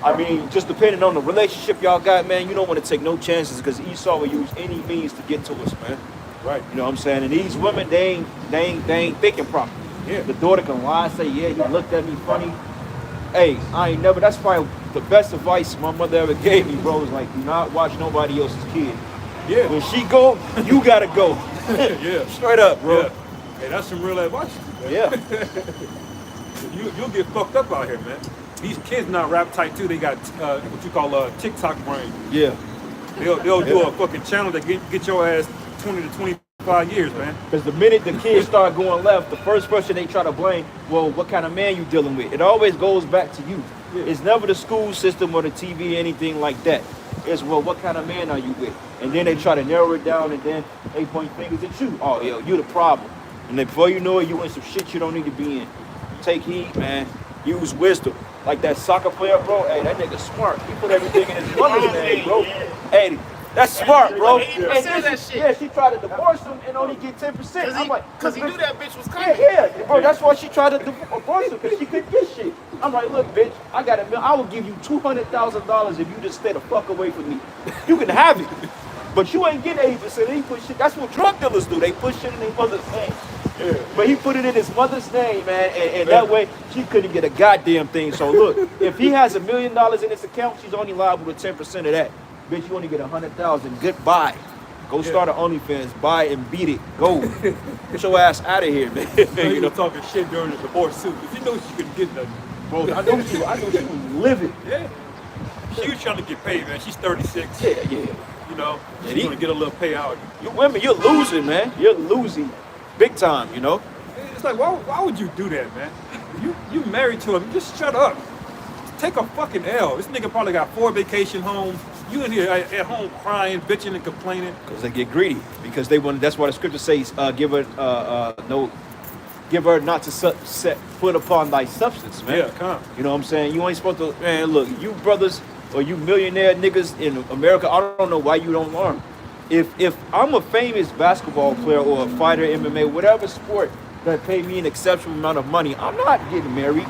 B: I mean, just depending on the relationship y'all got, man, you don't want to take no chances because Esau will use any means to get to us, man.
A: Right.
B: You know what I'm saying? And these women, they ain't thinking properly.
A: Yeah.
B: The daughter can lie, say, yeah, you looked at me funny. Hey, that's probably the best advice my mother ever gave me, bro, is like, do not watch nobody else's kid.
A: Yeah.
B: When she go, you gotta go.
A: Yeah.
B: Straight up, bro.
A: Yeah. Hey, that's some real advice. Man.
B: Yeah.
A: You'll get fucked up out here, man. These kids not rap tight too. They got what you call TikTok brain.
B: Yeah.
A: They'll do a fucking channel that get your ass 20 to 25 years, man.
B: Because the minute the kids start going left, the first person they try to blame, well, what kind of man you dealing with? It always goes back to you.
A: Yeah.
B: It's never the school system or the TV, anything like that. It's, well, what kind of man are you with? And then they try to narrow it down, and then they point fingers at you. Oh, yo, you're the problem. And then before you know it, you in some shit you don't need to be in. Take heed, man. Use wisdom. Like that soccer player, bro. Hey, that nigga smart. He put everything in his mother's name, bro. Hey, that's smart, bro.
C: Like 80% of that shit.
B: Yeah, she tried to divorce him and only get 10%. I'm like,
C: Because he knew that bitch was coming.
B: yeah, bro. That's why she tried to divorce him because she couldn't get shit. I'm like, look, bitch, I got a million. I will give you $200,000 if you just stay the fuck away from me. You can have it, but you ain't getting 80%. He put shit. That's what drug dealers do. They put shit in their mother's name.
A: Yeah.
B: But he put it in his mother's name, man, and that way she couldn't get a goddamn thing. So look, if he has $1 million in his account, she's only liable to 10% of that. Bitch, you only get 100,000. Goodbye. Go start an OnlyFans, buy it and beat it. Go. Get your ass out of here, man.
A: You know, talking shit during the divorce suit. Because you know she couldn't get nothing.
B: Bro, I know she was living.
A: Yeah. She was trying to get paid, man. She's 36.
B: Yeah.
A: You know, she's going to get a little payout.
B: You women, you're losing, man. You're losing big time, you know?
A: It's like, why would you do that, man? You married to him. Just shut up. Just take a fucking L. This nigga probably got 4 vacation homes. You in here at home crying, bitching, and complaining.
B: Because they get greedy. Because they want. That's why the scripture says, give her not to set foot upon thy substance, man.
A: Yeah, come.
B: You know what I'm saying? You ain't supposed to, man, look, you brothers or you millionaire niggas in America, I don't know why you don't learn. If I'm a famous basketball player or a fighter, MMA, whatever sport that pay me an exceptional amount of money, I'm not getting married.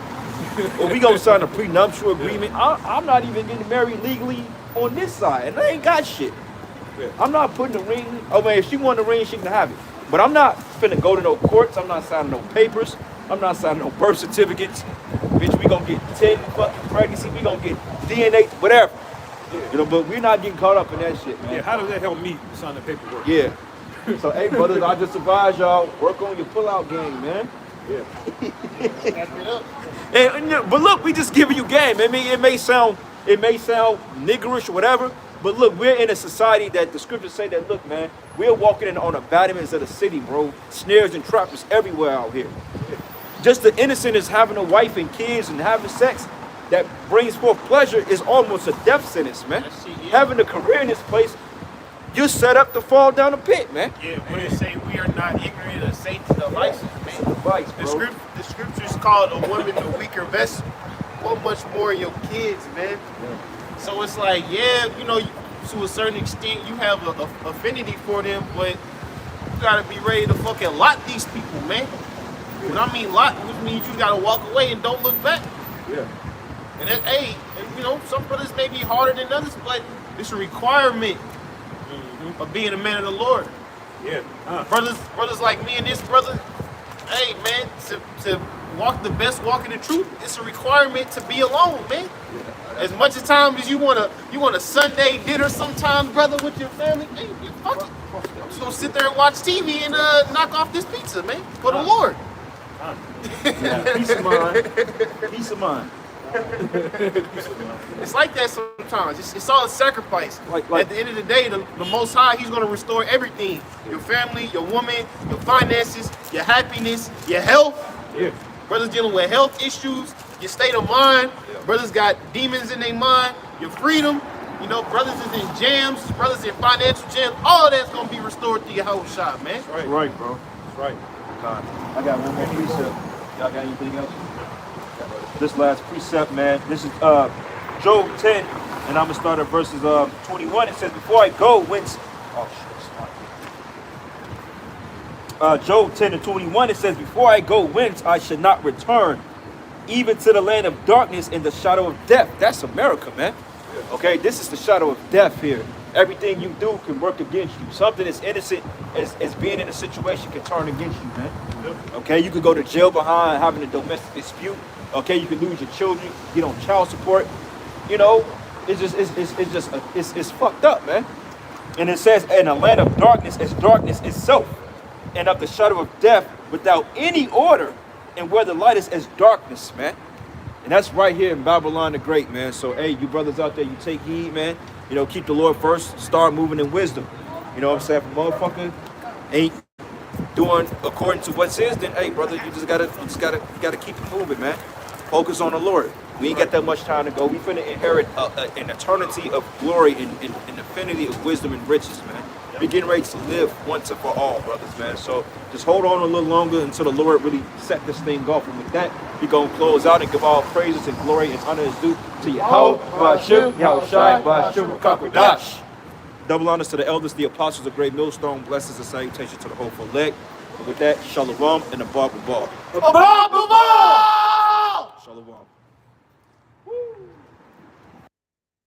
B: Or we gonna sign a prenuptial agreement. I'm not even getting married legally on this side, and I ain't got shit.
A: Yeah.
B: I'm not putting the ring. Oh man, if she want the ring, she can have it. But I'm not finna go to no courts. I'm not signing no papers. I'm not signing no birth certificates. Bitch, we gonna get 10 fucking pregnancy. We gonna get DNA, whatever.
A: Yeah.
B: You know, but we're not getting caught up in that shit, man.
A: Yeah, how does that help me sign the paperwork?
B: Yeah. So, hey, brothers, I just advise y'all, work on your pull-out game, man. But look, we just giving you game. I mean, it may sound niggerish or whatever, but look, we're in a society that the scriptures say that, look, man, we're walking in on the battlements of the city, bro. Snares and traps everywhere out here. Just the innocent is having a wife and kids and having sex that brings forth pleasure is almost a death sentence, man. Having a career in this place, you're set up to fall down the pit, man.
C: Yeah, when it say we are not ignorant of Satan's devices, man.
B: Device,
C: The,
B: bro.
C: the scriptures called a woman the weaker vessel. What much more your kids, man? So it's like, yeah, you know, to a certain extent, you have a affinity for them, but you gotta be ready to fucking lot these people, man. When I mean lot, which means you gotta walk away and don't look back.
A: Yeah.
C: And that, hey, and, you know, some brothers may be harder than others, but it's a requirement of being a man of the Lord.
A: Yeah.
C: Brothers like me and this brother, hey man, to walk the best walk in the truth, it's a requirement to be alone, man. As much as time as you want a Sunday dinner sometimes, brother, with your family, hey, fuck it. I'm just gonna sit there and watch TV and knock off this pizza, man, for the Lord.
B: Yeah, peace of mind. Peace of mind.
C: It's like that sometimes. It's all a sacrifice.
B: Like-
C: At the end of the day, the Most High, He's going to restore everything. Your family, your woman, your finances, your happiness, your health.
A: Yeah.
C: Brothers dealing with health issues, your state of mind. Brothers got demons in their mind, your freedom. You know, brothers is in jams, brothers in financial jams. All of that's going to be restored to your whole shop, man.
A: Right.
B: Right, bro.
A: That's right.
B: I got one more precept. Y'all got anything else? This last precept, man. This is Job 10, and I'm gonna start at verses 21. It says, "Before I go, whence?" Oh shit. Job 10 and 21. It says, "Before I go, whence I should not return, even to the land of darkness and the shadow of death." That's America, man. Okay, this is the shadow of death here. Everything you do can work against you. Something as innocent as being in a situation can turn against you, man. Okay, you could go to jail behind having a domestic dispute. Okay, you could lose your children, get on child support. You know, it's fucked up, man. And it says, "In a land of darkness is darkness itself, and of the shadow of death without any order, and where the light is as darkness," man. And that's right here in Babylon the Great, man. So, hey, you brothers out there, you take heed, man. You know, keep the Lord first. Start moving in wisdom. You know what I'm saying? If a motherfucker ain't doing according to what says, then hey, brother, you just gotta keep it moving, man. Focus on the Lord. We ain't got that much time to go. We finna inherit an eternity of glory and infinity of wisdom and riches, man. We're getting ready to live once and for all, brothers, man. So just hold on a little longer until the Lord really set this thing off. And with that, we're going to close out and give all praises and glory and honor is due to Yahweh, Ba'ashim, Yahushai, Ba'ashim, Kakwadash. Double honors to the elders, the apostles of Great Millstone. Blessings and salutations to the hopeful elect. And with that, Shalom and Abba Baba.
C: Abba!